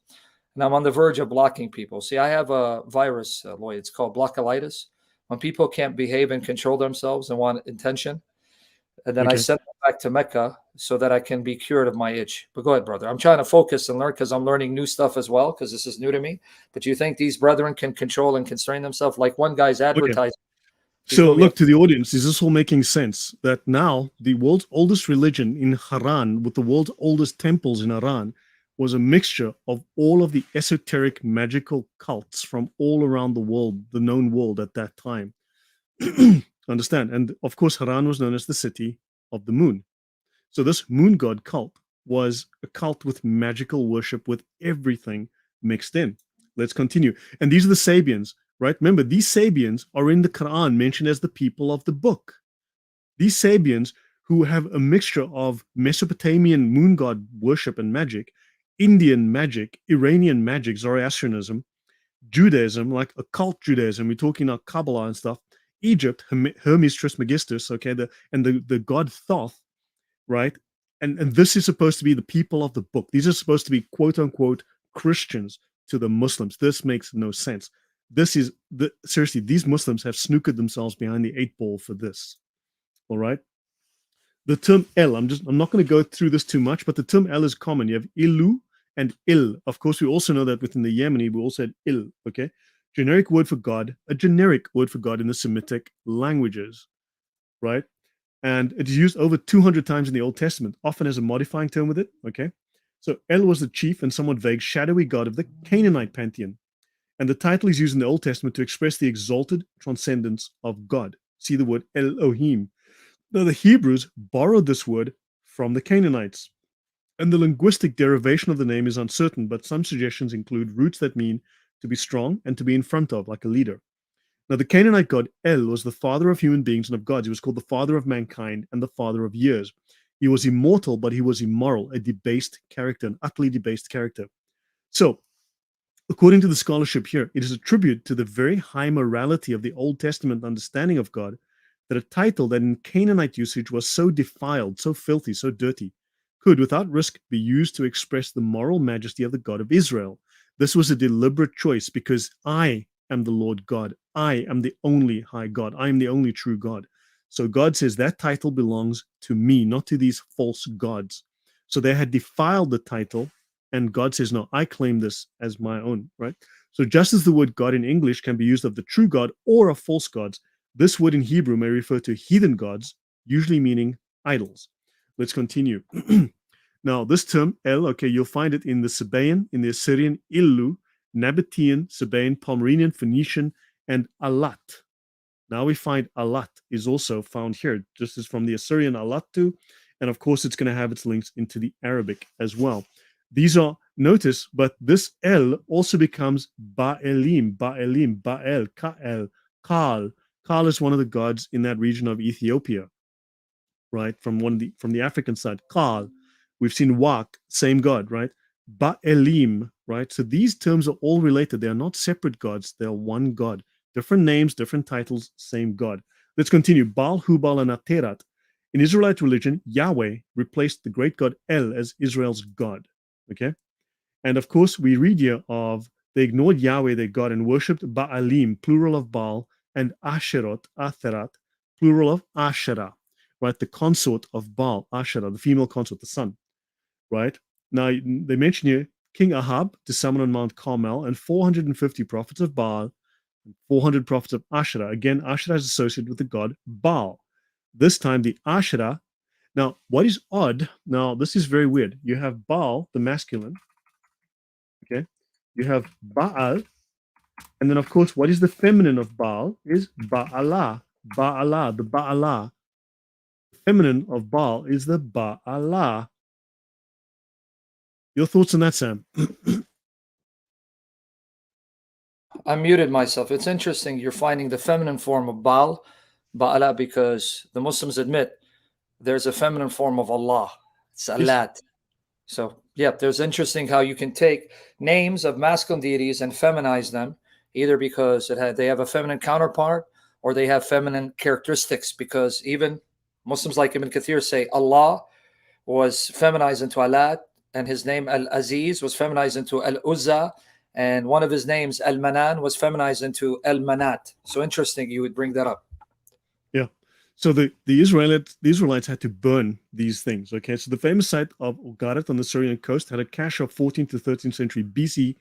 And I'm on the verge of blocking people. See, I have a virus, Lloyd. It's called blockolitis. When people can't behave and control themselves and want attention, and then I send them back to Mecca so that I can be cured of my itch. But go ahead, brother. I'm trying to focus and learn because I'm learning new stuff as well, because this is new to me. But you think these brethren can control and constrain themselves? Like one guy's advertising. So look, to the audience, is this all making sense? That now the world's oldest religion in Haran, with the world's oldest temples in Iran, was a mixture of all of the esoteric magical cults from all around the world, the known world at that time. Understand? And of course, Haran was known as the city of the moon. So this moon god cult was a cult with magical worship, with everything mixed in. Let's continue. And these are the Sabians, right? Remember, these Sabians are in the Quran mentioned as the people of the book. These Sabians, who have a mixture of Mesopotamian moon god worship and magic, Indian magic, Iranian magic, Zoroastrianism, Judaism, like occult Judaism, we're talking about Kabbalah and stuff, Egypt, Hermes Trismegistus, okay, the god Thoth, right? And this is supposed to be the people of the book. These are supposed to be quote unquote Christians to the Muslims. This makes no sense. Seriously, these Muslims have snookered themselves behind the 8 ball for this. All right. The term El, I'm not going to go through this too much, but the term El is common. You have Ilu and Il. Of course, we also know that within the Yemeni, we also had Il, okay? Generic word for God, a generic word for God in the Semitic languages, right? And it is used over 200 times in the Old Testament, often as a modifying term with it, okay? So El was the chief and somewhat vague, shadowy god of the Canaanite pantheon. And the title is used in the Old Testament to express the exalted transcendence of God. See the word Elohim. Now, the Hebrews borrowed this word from the Canaanites. And the linguistic derivation of the name is uncertain, but some suggestions include roots that mean to be strong and to be in front of, like a leader. Now, the Canaanite god El was the father of human beings and of gods. He was called the father of mankind and the father of years. He was immortal, but he was immoral, a debased character, an utterly debased character. So, according to the scholarship here, it is a tribute to the very high morality of the Old Testament understanding of God that a title that in Canaanite usage was so defiled, so filthy, so dirty, could, without risk, be used to express the moral majesty of the God of Israel. This was a deliberate choice because I am the Lord God. I am the only high God. I am the only true God. So God says that title belongs to me, not to these false gods. So they had defiled the title, and God says, no, I claim this as my own, right? So just as the word God in English can be used of the true God or of false gods, this word in Hebrew may refer to heathen gods, usually meaning idols. Let's continue. Now, this term, El, okay, you'll find it in the Sabaean, in the Assyrian, Illu, Nabatean, Sabaean, Pomeranian, Phoenician, and Alat. Now we find Alat is also found here, just as from the Assyrian Alatu, and of course it's going to have its links into the Arabic as well. These are, notice, but this El also becomes Baalim, Baalim, Baal, Ka'el, Kaal. Kaal is one of the gods in that region of Ethiopia, right? From the African side, Kaal. We've seen Wak, same god, right? Baalim, right? So these terms are all related. They are not separate gods. They are one god. Different names, different titles, same god. Let's continue. Baal, Hubal, and Aterat. In Israelite religion, Yahweh replaced the great god El as Israel's god. Okay? And of course, we read here of they ignored Yahweh, their God, and worshipped Baalim, plural of Baal, and Asherot, Atherat, plural of Asherah, right? The consort of Baal, Asherah, the female consort, the sun, right? Now, they mention here King Ahab to summon on Mount Carmel and 450 prophets of Baal and 400 prophets of Asherah. Again, Asherah is associated with the god Baal. This time, the Asherah. Now, what is odd? Now, this is very weird. You have Baal, the masculine. Okay, you have Baal, and then of course, what is the feminine of Baal is Baalah. Baalah, the Baalah. The feminine of Baal is the Baalah. Your thoughts on that, Sam? I muted myself. It's interesting. You're finding the feminine form of Baal, Ba'ala, because the Muslims admit there's a feminine form of Allah. It's Alat. So, yeah, there's interesting how you can take names of masculine deities and feminize them, either because they have a feminine counterpart or they have feminine characteristics, because even Muslims like Ibn Kathir say Allah was feminized into Alat, and his name Al-Aziz was feminized into Al-Uzza, and one of his names Al-Manan was feminized into Al-Manat. So interesting you would bring that up. Yeah. So the Israelites had to burn these things. Okay. So the famous site of Ugarit on the Syrian coast had a cache of 14th to 13th century BC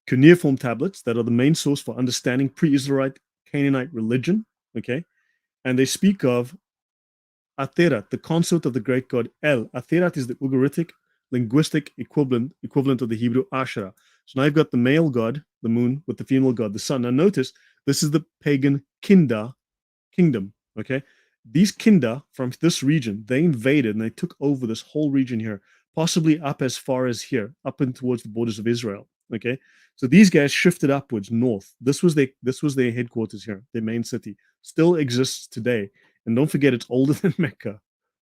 cuneiform tablets that are the main source for understanding pre-Israelite Canaanite religion. Okay. And they speak of Aterat, the consort of the great god El. Aterat is the Ugaritic linguistic equivalent of the Hebrew Asherah. So now you've got the male god, the moon, with the female god, the sun. Now notice this is the pagan Kinda kingdom. Okay, these Kinda from this region, they invaded and they took over this whole region here, possibly up as far as here, up and towards the borders of Israel. Okay, so these guys shifted upwards north. This was their headquarters here, their main city. Still exists today, and don't forget it's older than Mecca.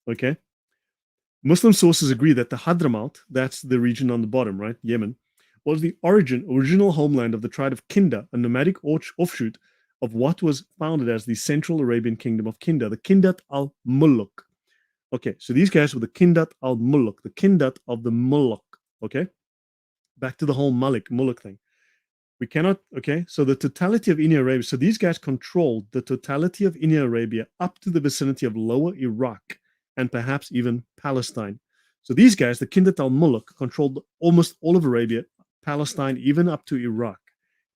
Okay, Muslim sources agree that the Hadramaut, that's the region on the bottom, right, Yemen, was the original homeland of the tribe of Kinda, a nomadic offshoot of what was founded as the Central Arabian Kingdom of Kinda, the Kindat al-Muluk. Okay, so these guys were the Kindat al-Muluk, the Kindat of the Muluk. Okay, back to the whole Muluk thing. We cannot, okay, so the totality of Inner Arabia, so these guys controlled the totality of Inner Arabia up to the vicinity of Lower Iraq and perhaps even Palestine. So these guys, the Kindat al-Muluk, controlled almost all of Arabia, Palestine, even up to Iraq.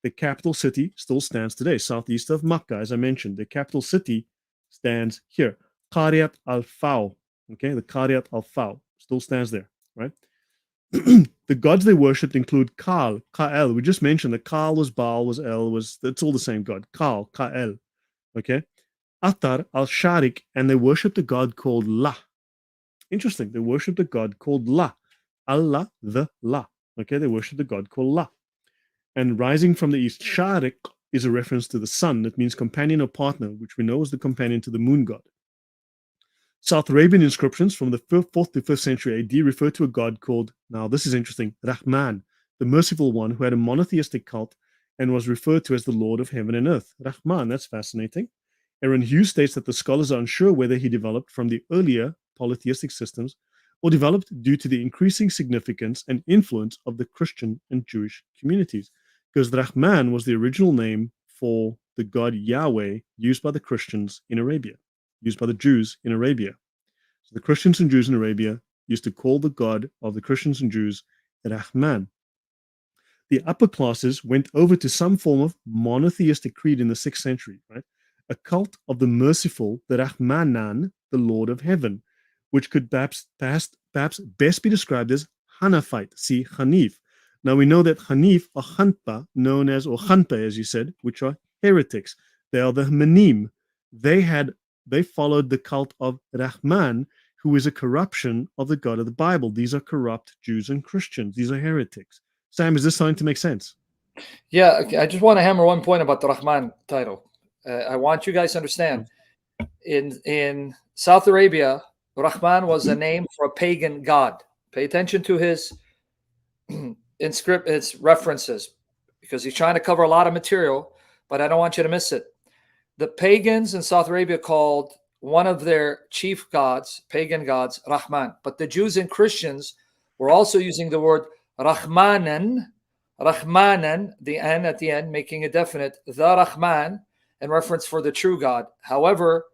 The capital city still stands today, southeast of Makkah, as I mentioned. The capital city stands here, Qaryat al-Faw. Okay, the Qaryat al-Faw still stands there, right? The gods they worshipped include Ka'el. We just mentioned that Ka'al was Baal, was El, it's all the same god. Ka'el. Okay. Atar, Al-Sharik, and they worshipped a god called La. Interesting. They worshipped a god called La. Allah, the La. Okay, they worshipped a god called La. And rising from the east, Sharik is a reference to the sun. That means companion or partner, which we know is the companion to the moon god. South Arabian inscriptions from the 4th to 5th century AD refer to a god called, now this is interesting, Rahman, the merciful one who had a monotheistic cult and was referred to as the Lord of heaven and earth. Rahman, that's fascinating. Aaron Hughes states that the scholars are unsure whether he developed from the earlier polytheistic systems or developed due to the increasing significance and influence of the Christian and Jewish communities, because Rahman was the original name for the god Yahweh used by the Christians in Arabia, used by the Jews in Arabia. So the Christians and Jews in Arabia used to call the god of the Christians and Jews Rahman. The upper classes went over to some form of monotheistic creed in the 6th century, right? A cult of the merciful, the Rahmanan, the Lord of Heaven, which could perhaps best be described as Hanafite. See, Hanif. Now we know that Hanif or Hanpa, known as, or Hanpa as you said, which are heretics. They are the Manim. They followed the cult of Rahman, who is a corruption of the God of the Bible. These are corrupt Jews and Christians. These are heretics. Sam, is this starting to make sense? Yeah, I just want to hammer one point about the Rahman title. I want you guys to understand. In South Arabia, Rahman was a name for a pagan god. Pay attention to his its references, because he's trying to cover a lot of material, but I don't want you to miss it. The pagans in South Arabia called one of their chief gods, pagan gods, Rahman. But the Jews and Christians were also using the word Rahmanan, the N at the end, making it definite, the Rahman, in reference for the true God. However,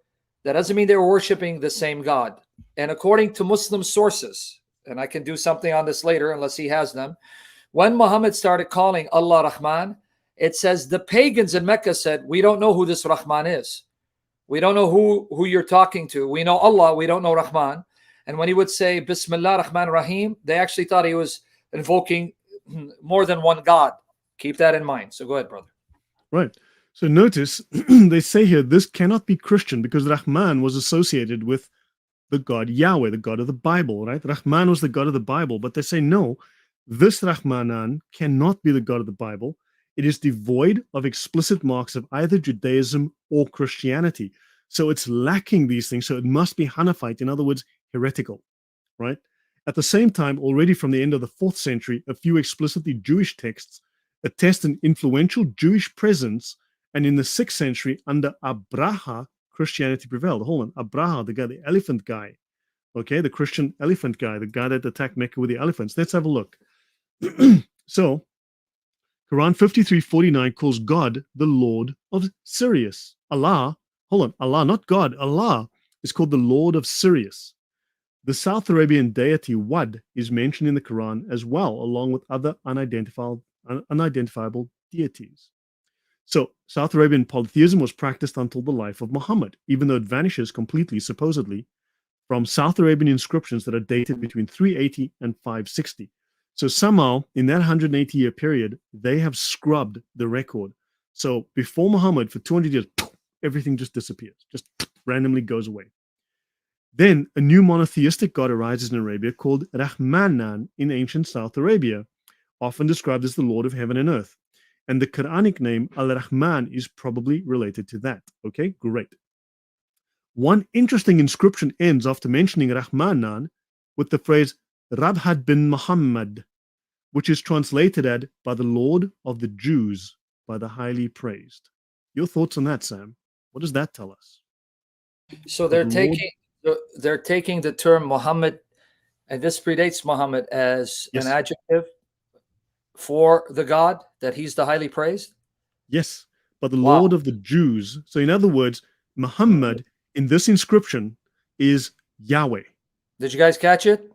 that doesn't mean they were worshiping the same God. And according to Muslim sources, and I can do something on this later unless he has them, when Muhammad started calling Allah Rahman, it says the pagans in Mecca said, we don't know who this Rahman is. We don't know who you're talking to. We know Allah, we don't know Rahman. And when he would say Bismillah Rahman Rahim, they actually thought he was invoking more than one God. Keep that in mind. So go ahead, brother. Right. So notice they say here this cannot be Christian because Rahman was associated with the God Yahweh, the God of the Bible, right? Rahman was the God of the Bible, but they say no, this Rahmanan cannot be the God of the Bible. It is devoid of explicit marks of either Judaism or Christianity. So it's lacking these things. So it must be Hanafite, in other words, heretical, right? At the same time, already from the end of the 4th century, a few explicitly Jewish texts attest an influential Jewish presence. And in the 6th century, under Abraha, Christianity prevailed. Hold on, Abraha, the guy, the elephant guy, okay, the Christian elephant guy, the guy that attacked Mecca with the elephants. Let's have a look. So, Quran 53:49 calls God the Lord of Sirius. Allah, hold on, Allah, not God, Allah is called the Lord of Sirius. The South Arabian deity Wad is mentioned in the Quran as well, along with other unidentifiable deities. So, South Arabian polytheism was practiced until the life of Muhammad, even though it vanishes completely, supposedly, from South Arabian inscriptions that are dated between 380 and 560. So somehow, in that 180-year period, they have scrubbed the record. So before Muhammad, for 200 years, everything just disappears, just randomly goes away. Then a new monotheistic god arises in Arabia called Rahmanan in ancient South Arabia, often described as the Lord of heaven and earth. And the Quranic name Al-Rahman is probably related to that. Okay, great. One interesting inscription ends after mentioning Rahmanan with the phrase Rabhad bin Muhammad, which is translated as by the Lord of the Jews, by the highly praised. Your thoughts on that, Sam? What does that tell us? So they're taking the term Muhammad, and this predates Muhammad, as an adjective for the God, that he's the highly praised? Yes, but the Lord of the Jews. So in other words, Muhammad in this inscription is Yahweh. Did you guys catch it?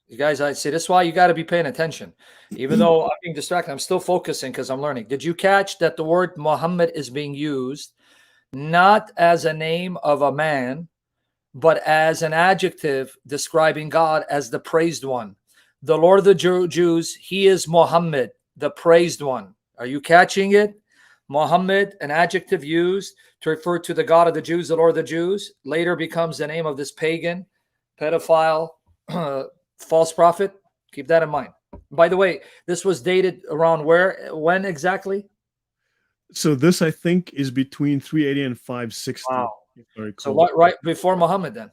You guys, I say this is why you got to be paying attention. Even though I'm being distracted, I'm still focusing because I'm learning. Did you catch that the word Muhammad is being used not as a name of a man, but as an adjective describing God as the praised one, the Lord of the Jews, he is Muhammad, the praised one. Are you catching it? Muhammad, an adjective used to refer to the God of the Jews, the Lord of the Jews, later becomes the name of this pagan, pedophile, false prophet. Keep that in mind. By the way, this was dated around where, when exactly? So this, I think, is between 380 and 560. Wow. If I So recall. right before Muhammad then.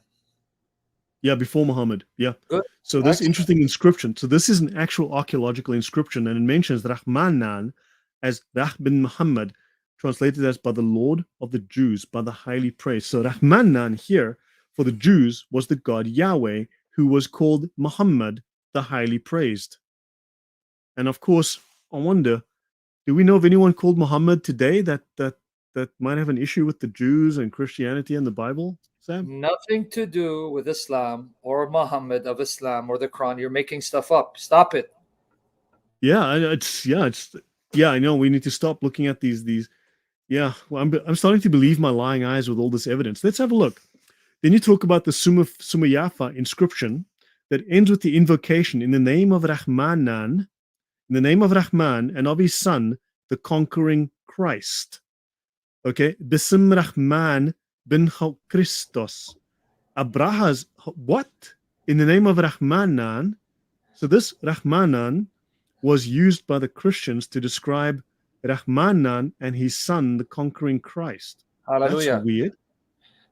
Yeah, before Muhammad. Yeah. Good. So this Excellent. interesting inscription. So this is an actual archaeological inscription, and it mentions Rahmanan as Rah bin Muhammad, translated as by the Lord of the Jews, by the highly praised. So Rahmanan here for the Jews was the God Yahweh, who was called Muhammad, the highly praised. And of course, I wonder, do we know of anyone called Muhammad today that might have an issue with the Jews and Christianity and the Bible, Sam? Nothing to do with Islam or Muhammad of Islam or the Quran. You're making stuff up. Stop it. Yeah, I know we need to stop looking at these. Yeah, well, I'm starting to believe my lying eyes with all this evidence. Let's have a look. Then you talk about the Sumayafa inscription that ends with the invocation in the name of Rahmanan, in the name of Rahman and of his son, the conquering Christ. Okay, Bism Rahman bin Christos. Abraha's what? In the name of Rahmanan. So this Rahmanan was used by the Christians to describe Rahmanan and his son, the conquering Christ. Hallelujah. That's weird.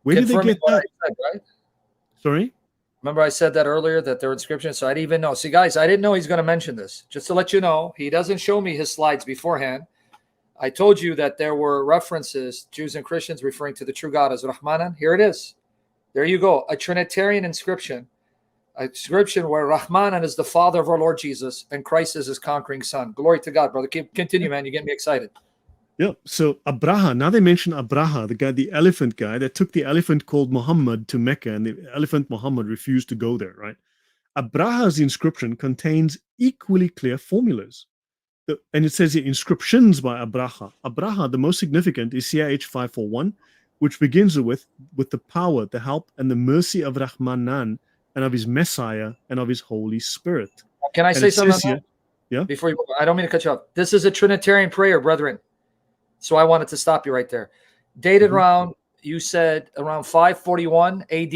Where did they Confirming get what that? I said, right? Sorry? Remember I said that earlier, that they're inscriptions, so I didn't even know. See, guys, I didn't know he's going to mention this. Just to let you know, he doesn't show me his slides beforehand. I told you that there were references, Jews and Christians referring to the true God as Rahmanan. Here it is. There you go. A Trinitarian inscription. A inscription where Rahmanan is the Father of our Lord Jesus and Christ is his conquering son. Glory to God, brother. Continue, man. You get me excited. Yeah. So Abraha, now they mention Abraha, the elephant guy that took the elephant called Muhammad to Mecca, and the elephant Muhammad refused to go there, right? Abraha's inscription contains equally clear formulas. And it says here, inscriptions by Abraha. Abraha, the most significant, is CIH 541, which begins with the power, the help, and the mercy of Rahmanan, and of his Messiah, and of his Holy Spirit. Can I say something here? Yeah. Before you, I don't mean to cut you off. This is a Trinitarian prayer, brethren. So I wanted to stop you right there. Dated around, you said around 541 AD.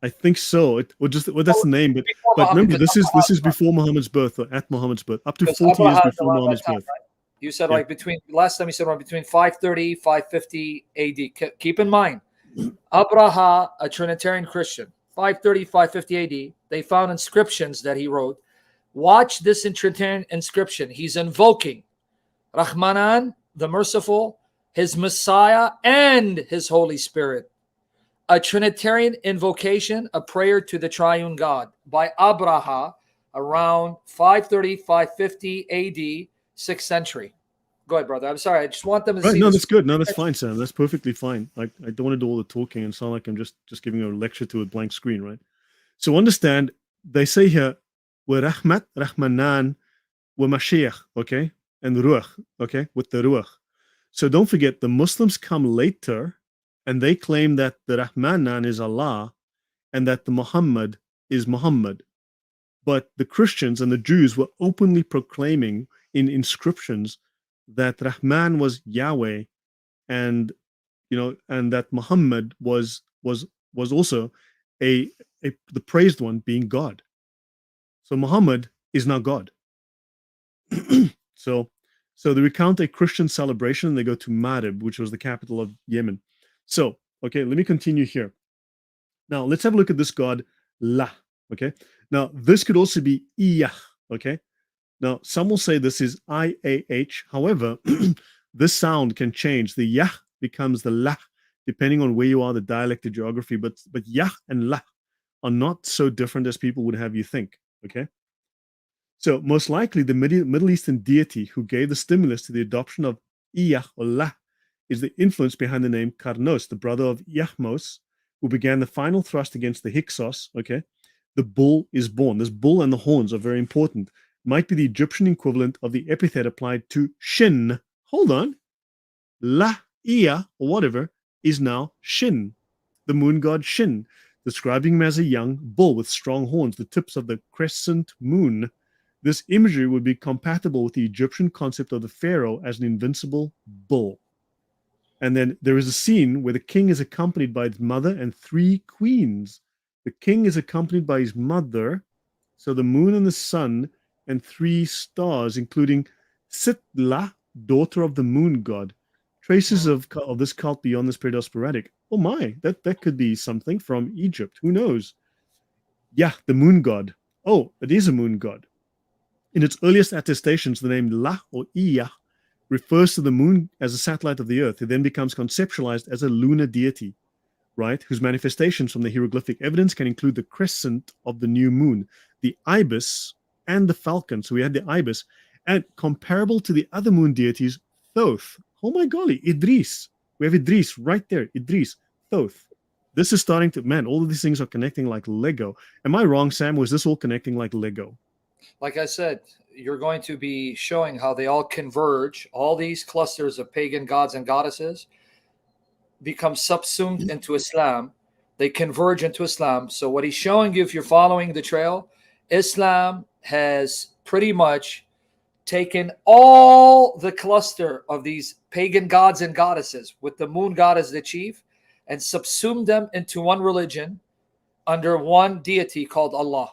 I think so. That's the name, but remember, this is before Muhammad's birth, or at Muhammad's birth, up to 40 years before Muhammad's birth. Right? You said like last time you said around between 530, 550 AD. Keep in mind, Abraha, a Trinitarian Christian, 530, 550 AD, they found inscriptions that he wrote. Watch this Trinitarian inscription. He's invoking Rahmanan, the merciful, his Messiah, and his Holy Spirit. A Trinitarian invocation, a prayer to the triune God by Abraha around 530, 550 AD, 6th century. Go ahead, brother. I'm sorry. I just want them to see. No, that's good. No, that's fine, Sam. That's perfectly fine. I don't want to do all the talking and sound like I'm just giving a lecture to a blank screen, right? So understand, they say here, we're Rahmat, Rahmanan, we're Mashiach, okay? And Ruach, okay? With the Ruach. So don't forget, the Muslims come later, and they claim that the Rahmanan is Allah and that the Muhammad is Muhammad. But the Christians and the Jews were openly proclaiming in inscriptions that Rahman was Yahweh, and and that Muhammad was also the praised one, being God. So Muhammad is now God. So they recount a Christian celebration, and they go to Marib, which was the capital of Yemen. So, okay, let me continue here. Now, let's have a look at this god, La, okay? Now, this could also be Iyah, okay? Now, some will say this is I-A-H. However, this sound can change. The Yah becomes the La, depending on where you are, the dialect, the geography. But Yah and La are not so different as people would have you think, okay? So, most likely, the Middle Eastern deity who gave the stimulus to the adoption of Iyah or La is the influence behind the name Karnos, the brother of Yahmos, who began the final thrust against the Hyksos, okay? The bull is born. This bull and the horns are very important. Might be the Egyptian equivalent of the epithet applied to Shin. Hold on. La, Iya, or whatever, is now Shin, the moon god Shin. describing him as a young bull with strong horns, the tips of the crescent moon. This imagery would be compatible with the Egyptian concept of the pharaoh as an invincible bull. And then there is a scene where the king is accompanied by his mother and 3 queens. The king is accompanied by his mother, so the moon and the sun, and 3 stars, including Sitla, daughter of the moon god. Traces of this cult beyond this period are sporadic. Oh my, that could be something from Egypt. Who knows? Yeah, the moon god. Oh, it is a moon god. In its earliest attestations, the name La or Iya refers to the moon as a satellite of the earth. It then becomes conceptualized as a lunar deity, right? Whose manifestations from the hieroglyphic evidence can include the crescent of the new moon, the ibis, and the falcon. So we had the ibis, and comparable to the other moon deities, Thoth. Oh my golly, Idris. We have Idris right there. Idris, Thoth. This is starting to, man, all of these things are connecting like Lego. Am I wrong, Sam? Was this all connecting like Lego? Like I said, you're going to be showing how they all converge. All these clusters of pagan gods and goddesses become subsumed into Islam. They converge into Islam. So what he's showing you, if you're following the trail, Islam has pretty much taken all the cluster of these pagan gods and goddesses with the moon god as the chief and subsumed them into one religion under one deity called Allah.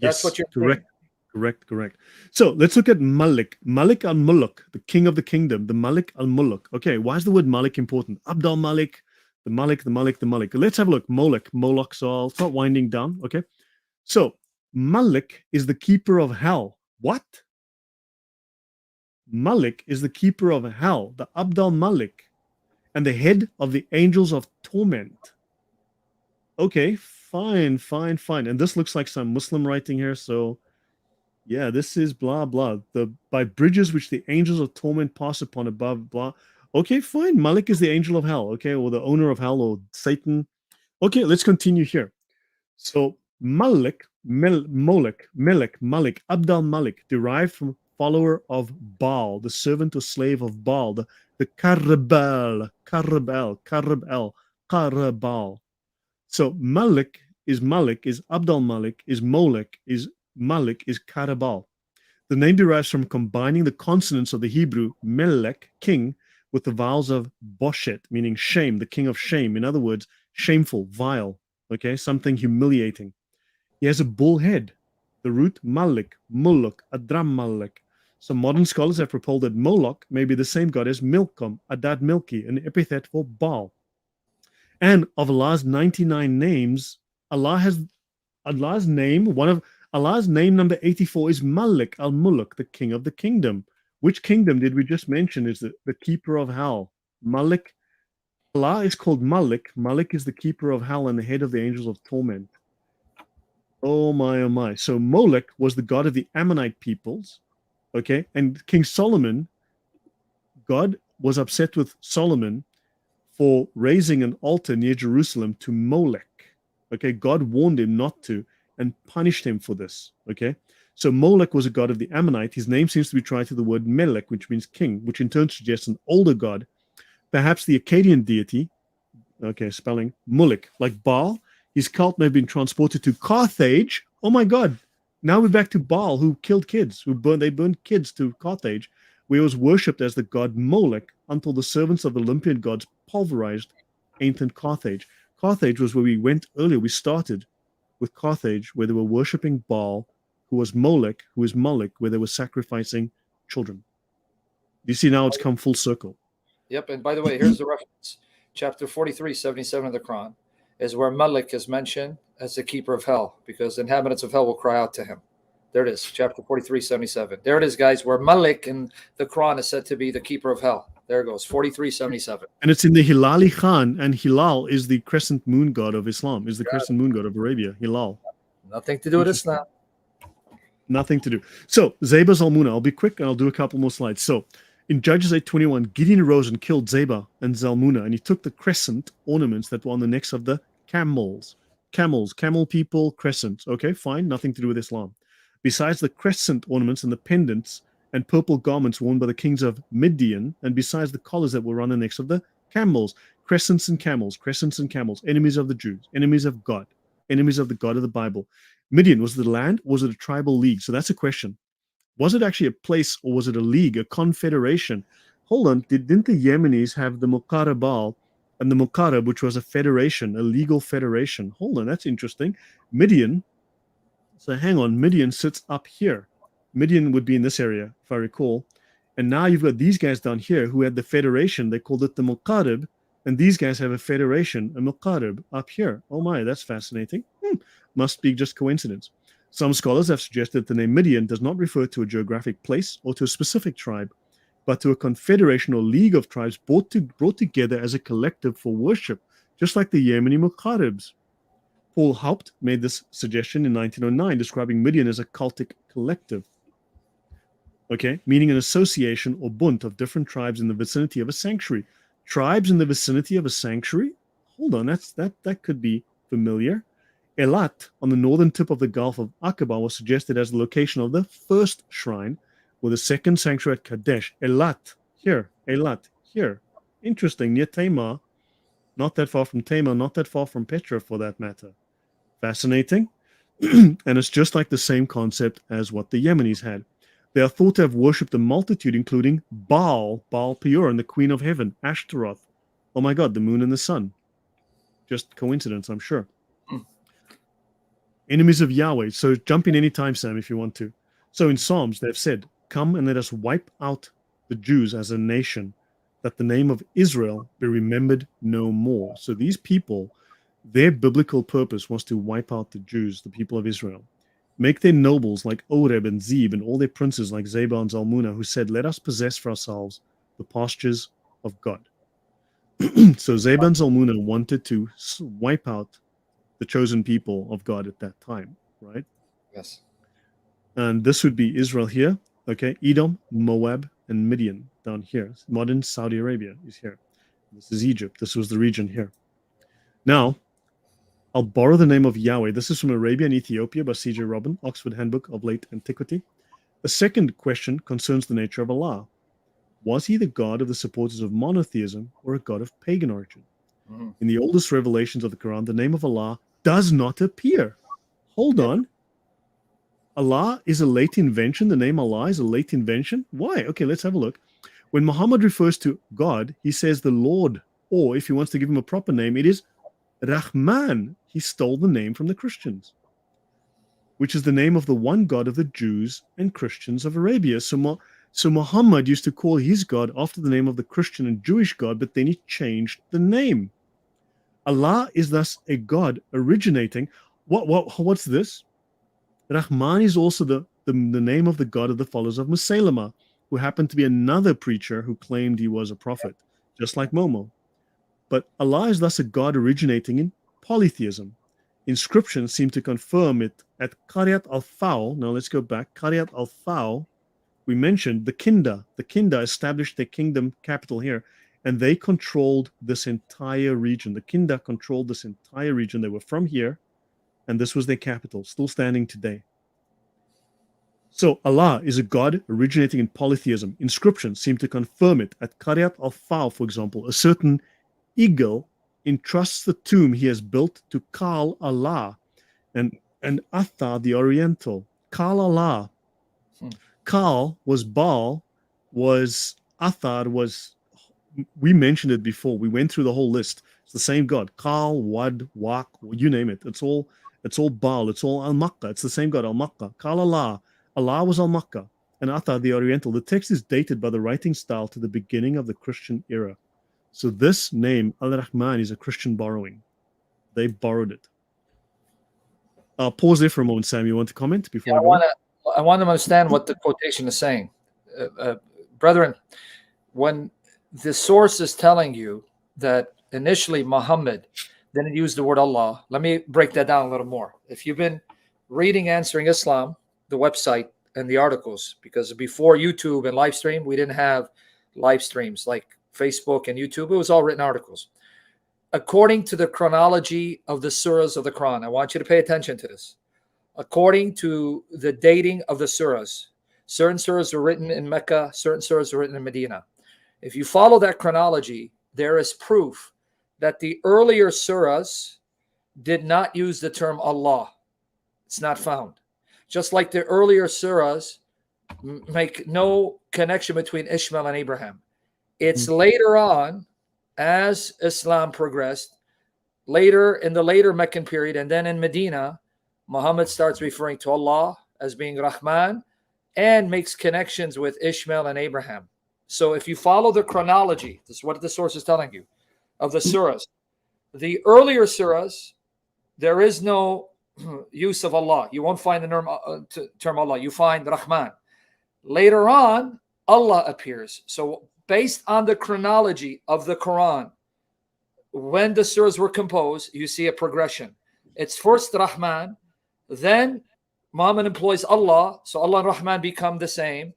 That's Yes, what you're correct. saying. Correct. So let's look at Malik. Malik al-Muluk, the king of the kingdom, the Malik al-Muluk. Okay, why is the word Malik important? Abdul Malik, the Malik. Let's have a look. Moloch. So I'll start winding down. Okay. So Malik is the keeper of hell. What? Malik is the keeper of hell, the Abdul Malik, and the head of the angels of torment. Okay, fine. And this looks like some Muslim writing here, so yeah, this is blah blah. By bridges which the angels of torment pass upon above, blah. Okay, fine. Malik is the angel of hell, okay, or the owner of hell, or Satan. Okay, let's continue here. So Malik, Malik, Abdul Malik, derived from follower of Baal, the servant or slave of Baal, the Karabal. So Malik is Abdul Malik, is Molek, is Malik, is Karabal. The name derives from combining the consonants of the Hebrew Melech, king, with the vowels of Boshet, meaning shame, the king of shame. In other words, shameful, vile, okay, something humiliating. He has a bull head. The root Malik, Muluk, Adram Malik. Some modern scholars have proposed that Moloch may be the same god as Milcom, Adad Milki, an epithet for Baal. And of Allah's 99 names, Allah's name number 84 is Malik al-Muluk, the king of the kingdom. Which kingdom did we just mention is the keeper of hell? Malik. Allah is called Malik. Malik is the keeper of hell and the head of the angels of torment. Oh my. So Molech was the god of the Ammonite peoples. Okay, and King Solomon, God was upset with Solomon for raising an altar near Jerusalem to Molech. Okay, God warned him not to and punished him for this. Okay, so Molech was a god of the Ammonite. His name seems to be tied to the word Melech, which means king, which in turn suggests an older god, perhaps the Akkadian deity. Okay, spelling Mulek, like Baal. His cult may have been transported to Carthage. Oh my God. Now we're back to Baal, who killed kids, they burned kids to Carthage, where he was worshipped as the god Molech until the servants of the Olympian gods pulverized ancient Carthage. Carthage was where we went earlier. We started with Carthage, where they were worshipping Baal, who was Molech, who is Moloch, where they were sacrificing children. You see, now it's come full circle. Yep, and by the way, here's the reference. Chapter 43, 77 of the Quran is where Malik is mentioned as the keeper of hell, because the inhabitants of hell will cry out to him. There it is, chapter 43, 77. There it is, guys, where Malik in the Quran is said to be the keeper of hell. There it goes, 43, 77. And it's in the Hilali Khan, and Hilal is the crescent moon god of Islam, is the crescent moon god of Arabia, Hilal. Nothing to do with Islam. Nothing to do. So, Zeba Zalmunna, I'll be quick and I'll do a couple more slides. So, in Judges 8:21, Gideon arose and killed Zeba and Zalmunna, and he took the crescent ornaments that were on the necks of the camels. Camel people, crescents. Okay, fine, nothing to do with Islam. Besides the crescent ornaments and the pendants and purple garments worn by the kings of Midian, and besides the collars that were on the necks of the camels, crescents and camels, enemies of the Jews, enemies of God. enemies of the God of the Bible. Midian, was it the land or was it a tribal league? So that's a question. Was it actually a place or was it a league, a confederation? Hold on, didn't the Yemenis have the Muqarrabal and the Muqarrab, which was a federation, a legal federation? Hold on, that's interesting. Midian, so hang on, Midian sits up here. Midian would be in this area, if I recall. And now you've got these guys down here who had the federation. They called it the Muqarrab. And these guys have a federation, a Muqarrab, up here. Oh my, that's fascinating. Must be just coincidence. Some scholars have suggested the name Midian does not refer to a geographic place or to a specific tribe, but to a confederation or league of tribes brought together as a collective for worship, just like the Yemeni Muqarrabs. Paul Haupt made this suggestion in 1909, describing Midian as a cultic collective. Okay, meaning an association or bunt of different tribes in the vicinity of a sanctuary. Tribes in the vicinity of a sanctuary? Hold on, that could be familiar. Elat, on the northern tip of the Gulf of Aqaba, was suggested as the location of the first shrine, with the second sanctuary at Kadesh. Elat, here. Interesting, near Tamar. Not that far from Tamar, not that far from Petra, for that matter. Fascinating. And it's just like the same concept as what the Yemenis had. They are thought to have worshipped a multitude, including Baal Peor, and the Queen of Heaven, Ashtaroth. Oh my God, the moon and the sun. Just coincidence, I'm sure. Enemies of Yahweh. So jump in anytime, Sam, if you want to. So in Psalms, they've said, "Come and let us wipe out the Jews as a nation, that the name of Israel be remembered no more." So these people, their biblical purpose was to wipe out the Jews, the people of Israel. Make their nobles like Oreb and Zeb, and all their princes like Zebah and Zalmunna, who said, "Let us possess for ourselves the pastures of God." So Zebah and Zalmunna wanted to wipe out the chosen people of God at that time, right? Yes. And this would be Israel here, okay? Edom, Moab, and Midian down here. Modern Saudi Arabia is here. This is Egypt. This was the region here. Now, I'll borrow the name of Yahweh. This is from Arabia and Ethiopia by C.J. Robin, Oxford Handbook of Late Antiquity. The second question concerns the nature of Allah. Was he the God of the supporters of monotheism or a God of pagan origin? Mm-hmm. In the oldest revelations of the Quran, the name of Allah does not appear. Hold on. Allah is a late invention. The name Allah is a late invention. Why? Okay, let's have a look. When Muhammad refers to God, he says the Lord, or if he wants to give him a proper name, it is Rahman. He stole the name from the Christians, which is the name of the one God of the Jews and Christians of Arabia. So Muhammad used to call his God after the name of the Christian and Jewish God, but then he changed the name. Allah is thus a God originating. What's this? Rahman is also the name of the God of the followers of Musaylama, who happened to be another preacher who claimed he was a prophet, just like Momo. But Allah is thus a God originating in polytheism. Inscriptions seem to confirm it at Qaryat al-Faw. Now let's go back. Qaryat al-Faw, we mentioned the Kinda. The Kinda established their kingdom capital here, and they controlled this entire region. The Kinda controlled this entire region. They were from here, and this was their capital, still standing today. So Allah is a God originating in polytheism. Inscriptions seem to confirm it. At Qaryat al-Faw, for example, a certain eagle entrusts the tomb he has built to Kal Allah and Athar the Oriental. Kal Allah. Kal was Baal, was Athar, was, we mentioned it before. We went through the whole list. It's the same God. Kal, Wad, Waq, you name it. It's all Baal. It's all Al-Makkah. It's the same God, Al-Makkah. Kal Allah. Allah was Al-Makkah. And Athar the Oriental. The text is dated by the writing style to the beginning of the Christian era. So this name, Al-Rahman, is a Christian borrowing. They borrowed it. I'll pause there for a moment, Sam. You want to comment before I want to understand what the quotation is saying. Brethren, when the source is telling you that initially Muhammad didn't use the word Allah, let me break that down a little more. If you've been reading Answering Islam, the website and the articles, because before YouTube and live stream, we didn't have live streams like Facebook and YouTube. It was all written articles. According to the chronology of the surahs of the Quran, I want you to pay attention to this. According to the dating of the surahs, certain surahs were written in Mecca, certain surahs were written in Medina. If you follow that chronology, there is proof that the earlier surahs did not use the term Allah. It's not found. Just like the earlier surahs make no connection between Ishmael and Abraham. It's later on, as Islam progressed, later in the later Meccan period, and then in Medina, Muhammad starts referring to Allah as being Rahman and makes connections with Ishmael and Abraham. So if you follow the chronology, this is what the source is telling you, of the surahs. The earlier surahs, there is no use of Allah. You won't find the term Allah. You find Rahman. Later on, Allah appears. So based on the chronology of the Quran, when the surahs were composed, you see a progression. It's first Rahman, then Muhammad employs Allah, so Allah and Rahman become the same.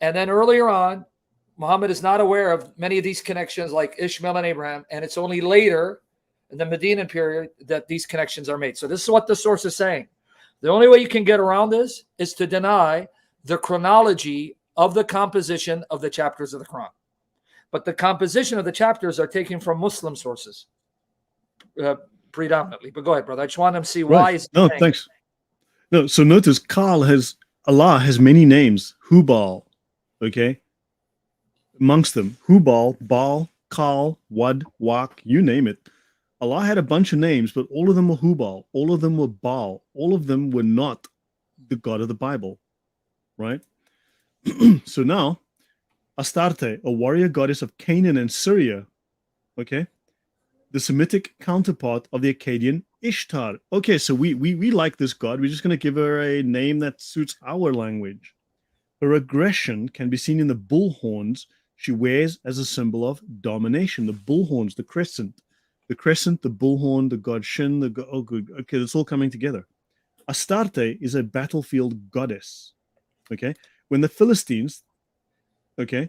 And then earlier on, Muhammad is not aware of many of these connections like Ishmael and Abraham, and it's only later in the Medinan period that these connections are made. So this is what the source is saying. The only way you can get around this is to deny the chronology of the composition of the chapters of the Quran. But the composition of the chapters are taken from Muslim sources predominantly. But go ahead, brother. I just want them to see why. Right. No, thanks. No, so notice Allah has many names. Hubal, okay? Amongst them, Hubal, Baal, Kal, Wad, Wak, you name it. Allah had a bunch of names, but all of them were Hubal. All of them were Baal. All of them were not the God of the Bible, right? So now, Astarte, a warrior goddess of Canaan and Syria, okay? The Semitic counterpart of the Akkadian Ishtar. Okay, so we like this god. We're just going to give her a name that suits our language. Her aggression can be seen in the bull horns she wears as a symbol of domination. The bull horns, the crescent, the bullhorn, the god Shin, okay, it's all coming together. Astarte is a battlefield goddess. Okay, when the Philistines, okay,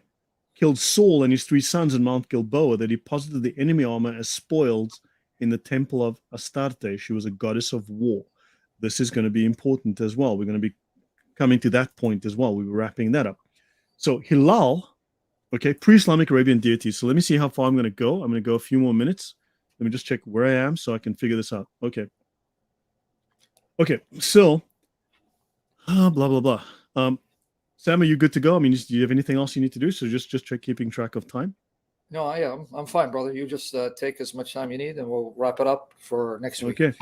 killed Saul and his 3 sons in Mount Gilboa, they deposited the enemy armor as spoils in the temple of Astarte. She was a goddess of war. This is going to be important as well. We're going to be coming to that point as well. We were wrapping that up. So Hilal, okay, pre-Islamic Arabian deities. So let me see how far I'm going to go. I'm going to go a few more minutes. Let me just check where I am so I can figure this out. Okay. Okay, so, blah, blah, blah. Sam, are you good to go? I mean, do you have anything else you need to do? So just try keeping track of time. No, I am. I'm fine, brother. You just take as much time you need, and we'll wrap it up for next week. Okay.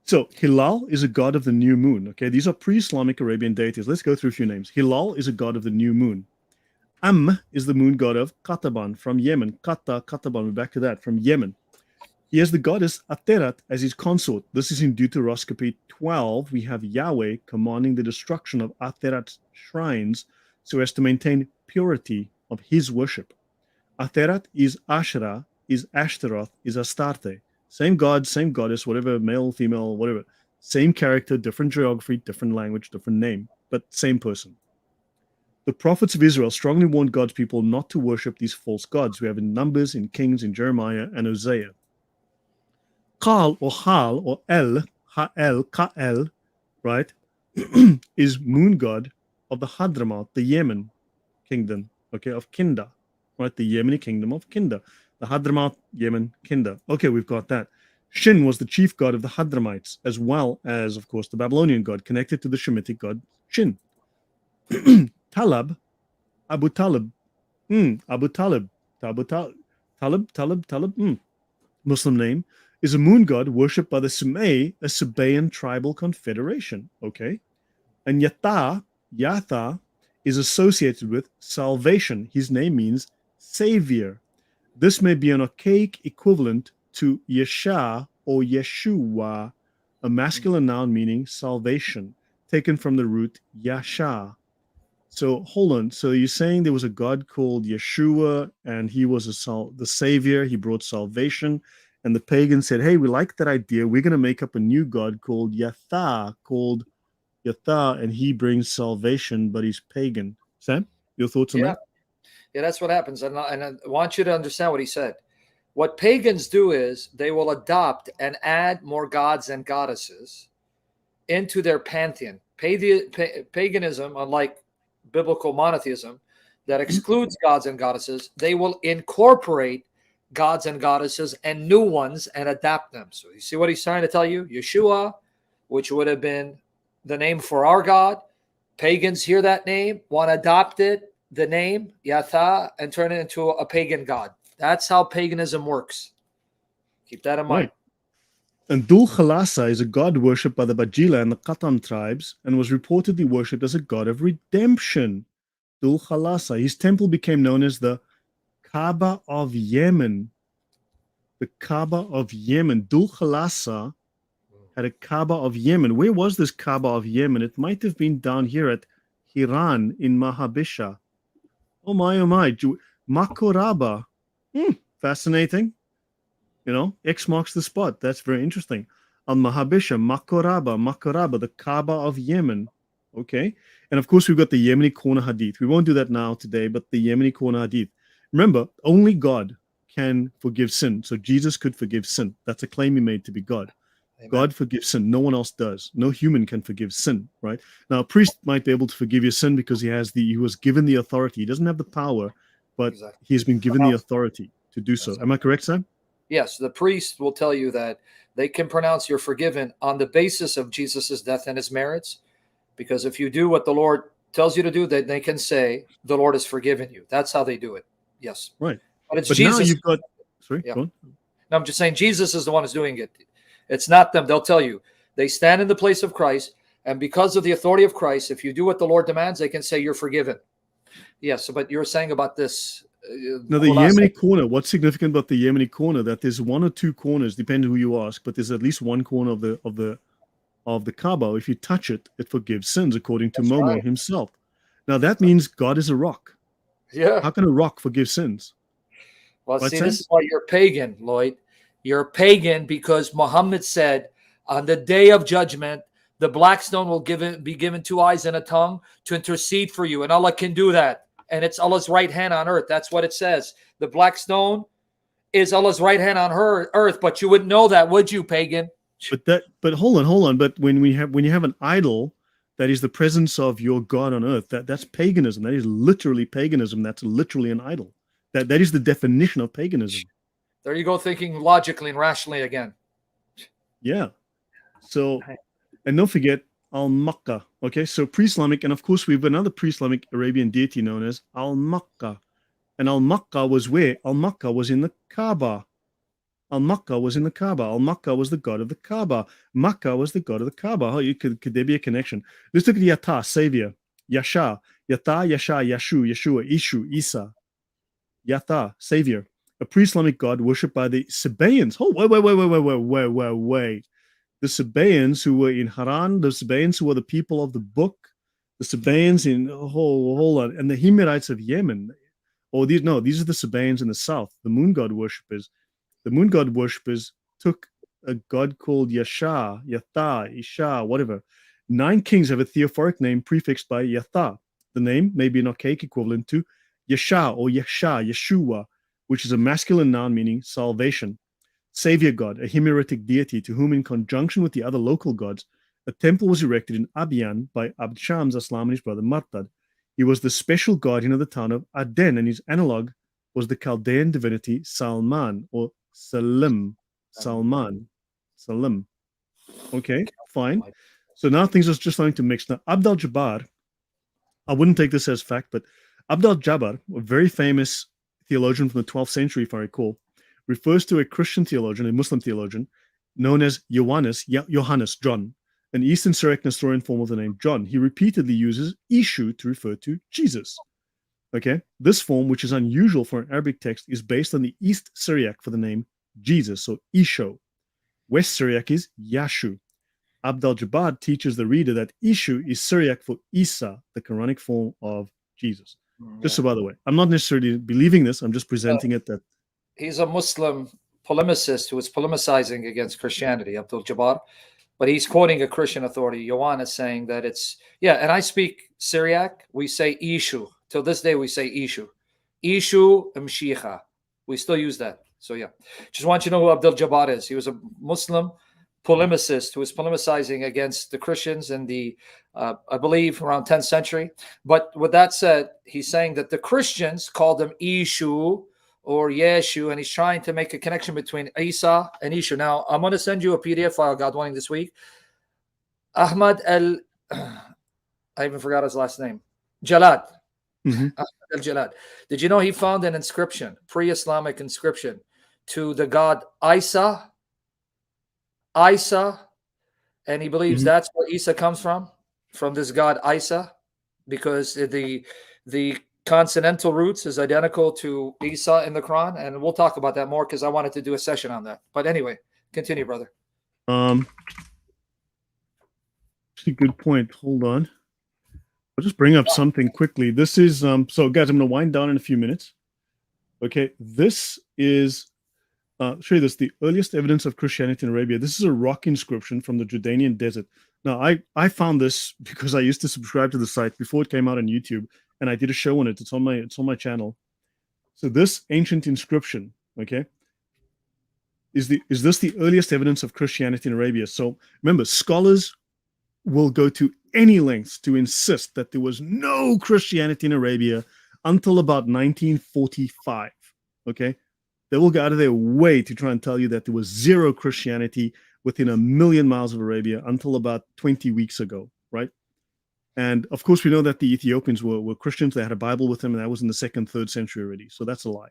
So Hilal is a god of the new moon. Okay, these are pre-Islamic Arabian deities. Let's go through a few names. Hilal is a god of the new moon. Is the moon god of Qataban from Yemen. Qataban, we're back to that, from Yemen. He has the goddess Aterat as his consort. This is in Deuteroscopy 12. We have Yahweh commanding the destruction of Aterat's shrines so as to maintain purity of his worship. Aterat is Asherah, is Ashtaroth, is Astarte. Same god, same goddess, whatever, male, female, whatever. Same character, different geography, different language, different name, but same person. The prophets of Israel strongly warned God's people not to worship these false gods. We have in Numbers, in Kings, in Jeremiah, and Hosea. Kal or Hal or El, Ha'el, Ka'el, right, is moon god of the Hadramaut, the Yemen kingdom, okay, of Kinda, right, the Yemeni kingdom of Kinda, the Hadramaut, Yemen, Kinda. Okay, we've got that. Shin was the chief god of the Hadramites, as well as, of course, the Babylonian god, connected to the Shemitic god Shin. Talab, Abu Talib, Muslim name, is a moon god worshipped by the Sumay, a Sabaean tribal confederation. Okay. And Yatha is associated with salvation. His name means savior. This may be an archaic equivalent to Yesha or Yeshua, a masculine noun meaning salvation, taken from the root Yasha. So hold on. So you're saying there was a god called Yeshua and he was the savior. He brought salvation. And the pagans said, hey, we like that idea. We're going to make up a new god called Yatha, and he brings salvation, but he's pagan. Sam, your thoughts on that? Yeah, that's what happens. And I want you to understand what he said. What pagans do is they will adopt and add more gods and goddesses into their pantheon. Paganism, unlike biblical monotheism, that excludes gods and goddesses, they will incorporate gods and goddesses and new ones and adapt them. So you see what he's trying to tell you? Yeshua, which would have been the name for our God. Pagans hear that name, want to adopt it, the name, Yatha, and turn it into a pagan god. That's how paganism works. Keep that in mind. Right. And Dul Khalasa is a god worshipped by the Bajila and the Qatam tribes and was reportedly worshipped as a god of redemption. Dul Khalasa. His temple became known as the Kaaba of Yemen. The Kaaba of Yemen. Dul Khalasa had a Kaaba of Yemen. Where was this Kaaba of Yemen? It might have been down here at Hiran in Mahabisha. Oh my, oh my. Makoraba. Fascinating. You know, X marks the spot. That's very interesting. Al-Mahabisha, Makoraba, the Kaaba of Yemen. Okay. And of course, we've got the Yemeni corner hadith. We won't do that now today, but the Yemeni corner hadith. Remember, only God can forgive sin. So Jesus could forgive sin. That's a claim he made to be God. Amen. God forgives sin. No one else does. No human can forgive sin, right? Now, a priest might be able to forgive your sin because he was given the authority. He doesn't have the power, but he has been given the authority to do so. Am I correct, Sam? Yes, the priest will tell you that they can pronounce you're forgiven on the basis of Jesus's death and his merits. Because if you do what the Lord tells you to do, then they can say the Lord has forgiven you. That's how they do it. Yes. Right. But it's Jesus. Now you've got, sorry, yeah. Go on. No, I'm just saying Jesus is the one who's doing it. It's not them. They'll tell you. They stand in the place of Christ. And because of the authority of Christ, if you do what the Lord demands, they can say you're forgiven. Yes. But you're saying about this. Now, the Yemeni corner, what's significant about the Yemeni corner, that there's one or two corners, depending who you ask, but there's at least one corner of the Kaaba. If you touch it, it forgives sins, according to Momo himself. Now, that means God is a rock. Yeah. How can a rock forgive sins? Well, see, this is why you're pagan, Lloyd. You're pagan because Muhammad said, on the day of judgment, the black stone will be given 2 eyes and a tongue to intercede for you, and Allah can do that. And it's Allah's right hand on earth. That's what it says. The black stone is Allah's right hand on earth, but you wouldn't know that, would you, pagan? But hold on. But when you have an idol that is the presence of your God on earth, that's paganism. That is literally paganism. That's literally an idol. That is the definition of paganism. There you go, thinking logically and rationally again. Yeah. So, and don't forget Al-Makkah. Okay, so pre-Islamic, and of course we have another pre-Islamic Arabian deity known as Al-Makkah. And Al-Makkah was where? Al-Makkah was in the Kaaba. Al-Makkah was in the Kaaba. Al-Makkah was the god of the Kaaba. Makkah was the god of the Kaaba. Oh, could there be a connection? Let's look at Yata, Savior. Yasha. Yata, Yasha, Yashu, Yeshua, Ishu, Isa. Yata, Savior. A pre-Islamic god worshipped by the Sabaeans. Oh, wait. The Sabaeans who were in Haran, the Sabaeans who were the people of the book, the Sabaeans in hold on, and the Himyarites of Yemen. These are the Sabaeans in the south, the moon god worshippers. The moon god worshippers took a god called Yasha, Yatha, Isha, whatever. 9 kings have a theophoric name prefixed by Yatha. The name may be an archaic equivalent to Yasha or Yasha, Yeshua, which is a masculine noun meaning salvation. Savior god, a Himyaritic deity to whom, in conjunction with the other local gods, a temple was erected in Abiyan by Abd Shams Aslam and his brother Martad. He was the special guardian of the town of Aden, and his analog was the Chaldean divinity Salman or Salim. Okay, fine. So now things are just starting to mix. Now, Abd al-Jabbar, I wouldn't take this as fact, but Abd al-Jabbar, a very famous theologian from the 12th century, if I recall, refers to a Christian theologian, a Muslim theologian, known as Johannes, John, an Eastern Syriac Nestorian form of the name John. He repeatedly uses Ishu to refer to Jesus. Okay, this form, which is unusual for an Arabic text, is based on the East Syriac for the name Jesus, so Isho. West Syriac is Yashu. Abd al-Jabbar teaches the reader that Ishu is Syriac for Isa, the Quranic form of Jesus. Just so by the way, I'm not necessarily believing this, I'm just presenting it that he's a Muslim polemicist who is polemicizing against Christianity, Abd al-Jabbar, but he's quoting a Christian authority. Yohan is saying that it's, and I speak Syriac. We say Ishu. Till this day, we say Ishu. Ishu Mshicha. We still use that. So, just want you to know who Abd al-Jabbar is. He was a Muslim polemicist who was polemicizing against the Christians in the, I believe, around 10th century. But with that said, he's saying that the Christians called him Ishu or Yeshu, and he's trying to make a connection between Isa and Isha. Now, I'm going to send you a PDF file, God willing, this week. Ahmad I even forgot his last name. Jalad. Mhm. Ahmad al-Jalad. Did you know he found an inscription, pre-Islamic inscription, to the god Isa? Isa. And he believes Mhm. that's where Isa comes from this god Isa, because the consonantal roots is identical to Isa in the Quran. And we'll talk about that more because I wanted to do a session on that. But anyway, continue, brother. Actually, good point. Hold on. I'll just bring up something quickly. This is so guys, I'm gonna wind down in a few minutes. Okay, this is show you this, the earliest evidence of Christianity in Arabia. This is a rock inscription from the Jordanian desert. Now, I found this because I used to subscribe to the site before it came out on YouTube, and I did a show on it. It's on my channel. So this ancient inscription, okay, is this the earliest evidence of Christianity in Arabia? So remember, scholars will go to any lengths to insist that there was no Christianity in Arabia until about 1945. Okay, they will go out of their way to try and tell you that there was zero Christianity within 1,000,000 miles of Arabia until about 20 weeks ago, right? And of course, we know that the Ethiopians were Christians. They had a Bible with them, and that was in the 2nd, 3rd century already. So that's a lie.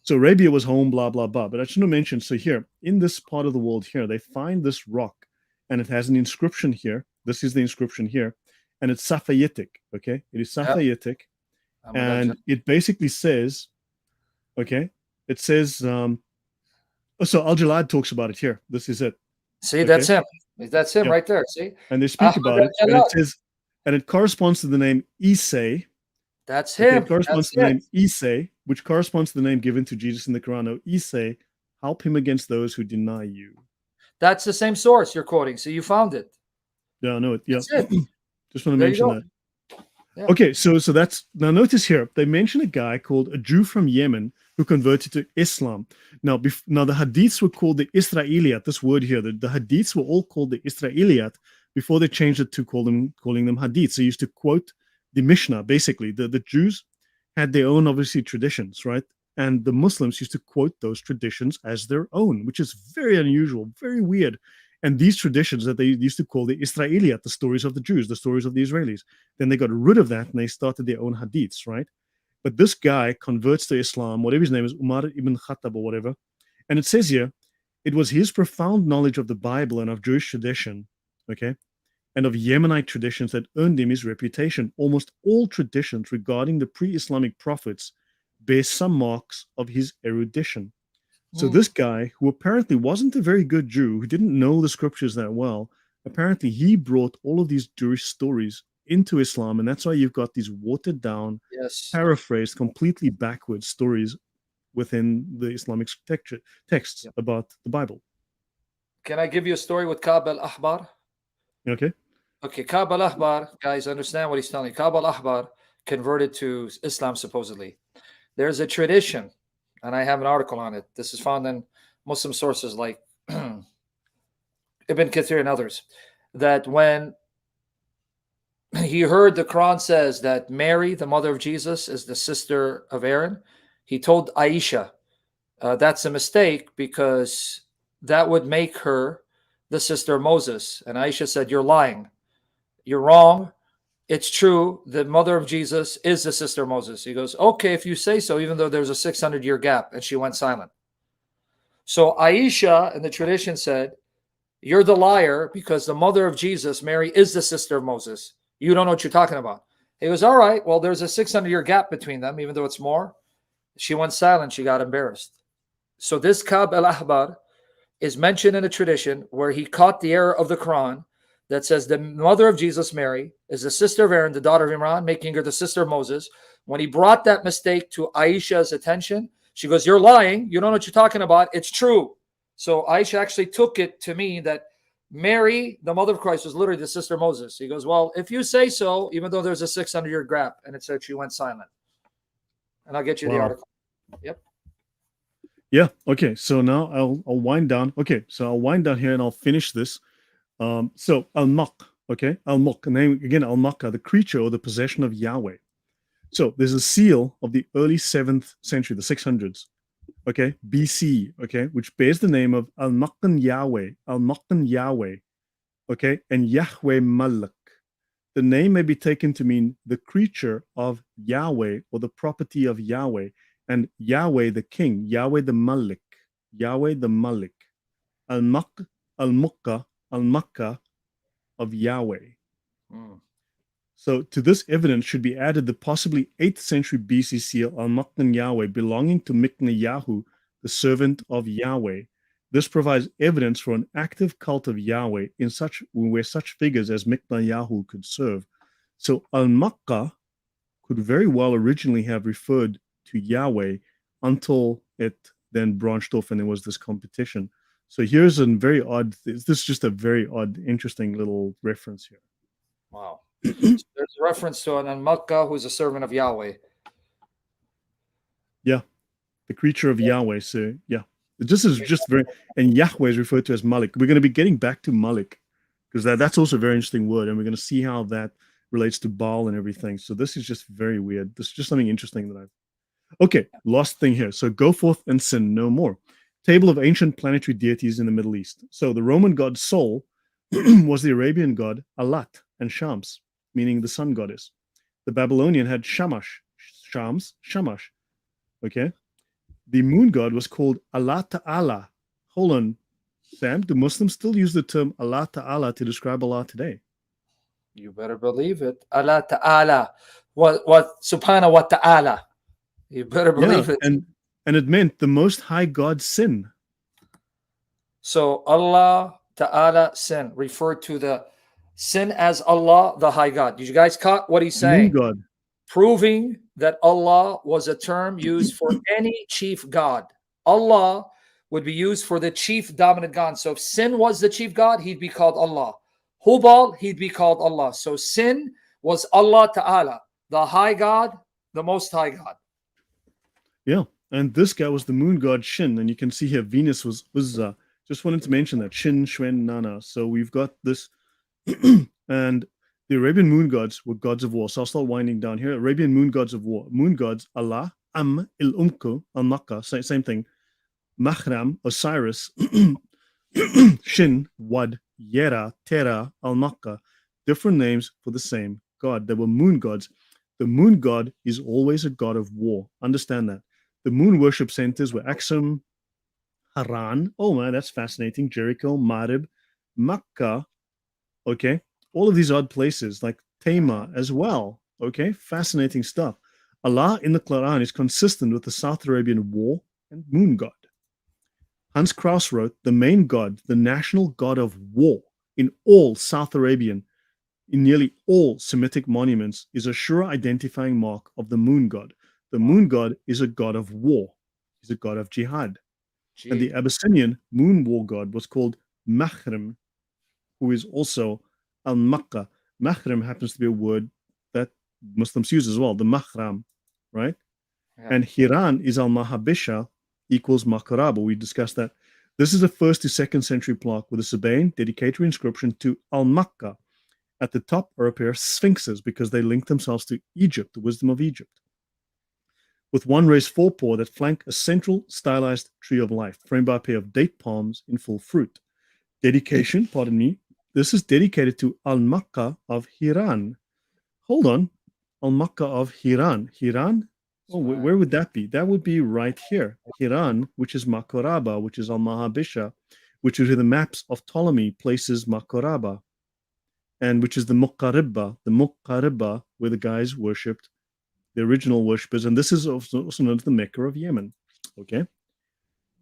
So Arabia was home, blah, blah, blah. But I should have mentioned, so here, in this part of the world here, they find this rock, and it has an inscription here. This is the inscription here. And it's Safayitic, okay? It is Safayitic. Yep. And it basically says, okay, it says, so Al-Jalad talks about it here. This is it. See, that's him. That's him right there. See? And they speak about it, and it says, and it corresponds to the name Isay. That's him. It corresponds to the name Isay, which corresponds to the name given to Jesus in the Quran. Oh, Isay, help him against those who deny you. That's the same source you're quoting. So you found it. Yeah, I know it. Yeah. That's it. Just want to mention that. Yeah. Okay, so that's, now notice here, they mention a guy called a Jew from Yemen who converted to Islam. Now, the Hadiths were called the Israeliyat. This word here, the Hadiths were all called the Israeliyat before they changed it to calling them Hadiths. They used to quote the Mishnah, basically. The Jews had their own, obviously, traditions, right? And the Muslims used to quote those traditions as their own, which is very unusual, very weird. And these traditions that they used to call the Israeliyat, the stories of the Jews, the stories of the Israelis, then they got rid of that and they started their own hadiths, right? But this guy converts to Islam, whatever his name is, Umar ibn Khattab or whatever. And it says here, it was his profound knowledge of the Bible and of Jewish tradition, okay, and of Yemenite traditions that earned him his reputation. Almost all traditions regarding the pre-Islamic prophets bear some marks of his erudition. So this guy, who apparently wasn't a very good Jew, who didn't know the scriptures that well, apparently he brought all of these Jewish stories into Islam, and that's why you've got these watered down, paraphrased, completely backwards stories within the Islamic texts about the Bible. Can I give you a story with Ka'b al-Ahbar? Okay. Okay, Ka'b al-Ahbar, guys, understand what he's telling you. Ka'b al-Ahbar converted to Islam, supposedly. There's a tradition, and I have an article on it. This is found in Muslim sources like Ibn Kathir and others, that when he heard the Quran says that Mary, the mother of Jesus, is the sister of Aaron, he told Aisha, that's a mistake because that would make her the sister of Moses. And Aisha said, you're lying. You're wrong. It's true. The mother of Jesus is the sister of Moses. He goes, okay, if you say so, even though there's a 600-year gap. And she went silent. So Aisha in the tradition said, you're the liar because the mother of Jesus, Mary, is the sister of Moses. You don't know what you're talking about. He goes, all right, well, there's a 600-year gap between them, even though it's more. She went silent. She got embarrassed. So this Ka'b al-Ahbar is mentioned in a tradition where he caught the error of the Quran that says the mother of Jesus, Mary, is the sister of Aaron, the daughter of Imran, making her the sister of Moses. When he brought that mistake to Aisha's attention, she goes, you're lying. You don't know what you're talking about. It's true. So Aisha actually took it to mean that Mary, the mother of Christ, was literally the sister of Moses. He goes, well, if you say so, even though there's a 600-year gap, and it said she went silent. And I'll get you the article. Yep. Yeah. Okay. So now I'll wind down. Okay. So I'll wind down here and I'll finish this. So Al-Maq. Okay. Al-Maq. Name again, Al-Makkah, the creature or the possession of Yahweh. So there's a seal of the early 7th century, the 600s. okay, BC, okay, which bears the name of Al-Makkan Yahweh, okay, and Yahweh Malak. The name may be taken to mean the creature of Yahweh or the property of Yahweh, and Yahweh the king, Yahweh the Malik, Al-Mak, Al-Makkah of Yahweh. Mm. So to this evidence should be added the possibly 8th century BC seal Al-Makkan Yahweh belonging to Miknayahu, the servant of Yahweh. This provides evidence for an active cult of Yahweh in such where such figures as Miknayahu could serve. So Al-Makkah could very well originally have referred to Yahweh until it then branched off and there was this competition. So here's a very odd, this is just a very odd, interesting little reference here. Wow. So there's a reference to an Makkah who's a servant of Yahweh. Yeah, the creature of Yahweh. So yeah, this is just very, and Yahweh is referred to as Malik. We're going to be getting back to Malik because that's also a very interesting word, and we're going to see how that relates to Baal and everything. So this is just very weird. This is just something interesting that I've. Okay, last thing here. So go forth and sin no more. Table of ancient planetary deities in the Middle East. So the Roman god Sol was the Arabian god Alat and Shams, meaning the sun goddess. The Babylonian had Shamash. Okay. The moon god was called Allah Ta'ala. Hold on, Sam. Do Muslims still use the term Allah Ta'ala to describe Allah today? You better believe it. Allah Ta'ala. What Subhanahu wa Ta'ala. You better believe it. And it meant the Most High God sin. So Allah Ta'ala sin referred to the sin as Allah, the High God. Did you guys caught what he's saying? Moon God. Proving that Allah was a term used for any chief god. Allah would be used for the chief dominant god. So if sin was the chief god, he'd be called Allah. Hubal, he'd be called Allah. So sin was Allah Ta'ala, the high God, the most high God. Yeah, and this guy was the moon god Shin, and you can see here Venus was Uzza. Just wanted to mention that Shin, Shwen, Nana. So we've got this, and the Arabian moon gods were gods of war. So I'll start winding down here. Arabian moon gods of war. Moon gods, Allah, Il-Umku, Al-Makkah, same thing. Mahram, Osiris, Shin, Wad, Yera, Terra, Al-Makkah. Different names for the same god. They were moon gods. The moon god is always a god of war. Understand that. The moon worship centers were Aksum, Haran. Oh man, that's fascinating. Jericho, Marib, Makkah. Okay. All of these odd places like Tema as well. Okay. Fascinating stuff. Allah in the Quran is consistent with the South Arabian war and moon god. Hans Kraus wrote, the main god, the national god of war in all South Arabian, in nearly all Semitic monuments, is a sure identifying mark of the moon god. The moon god is a god of war. He's a god of jihad. Gee. And the Abyssinian moon war god was called Mahrim, who is also Al-Makkah. Mahrim happens to be a word that Muslims use as well, the Mahram, right? Yeah. And Hiran is Al-Mahabisha equals Makaraba. We discussed that. This is a 1st to 2nd century plaque with a Sabaean dedicatory inscription to Al-Makkah. At the top are a pair of sphinxes because they link themselves to Egypt, the wisdom of Egypt, with one raised forepaw that flank a central stylized tree of life, framed by a pair of date palms in full fruit. Dedication, pardon me, this is dedicated to Al-Makkah of Hiran. Hold on, Al-Makkah of Hiran. Hiran? Oh, where would that be? That would be right here. Hiran, which is Makoraba, which is Al-Mahabisha, which is where the maps of Ptolemy places Makoraba, and which is the Muqarriba, where the guys worshipped, the original worshippers, and this is also known as the Mecca of Yemen. Okay,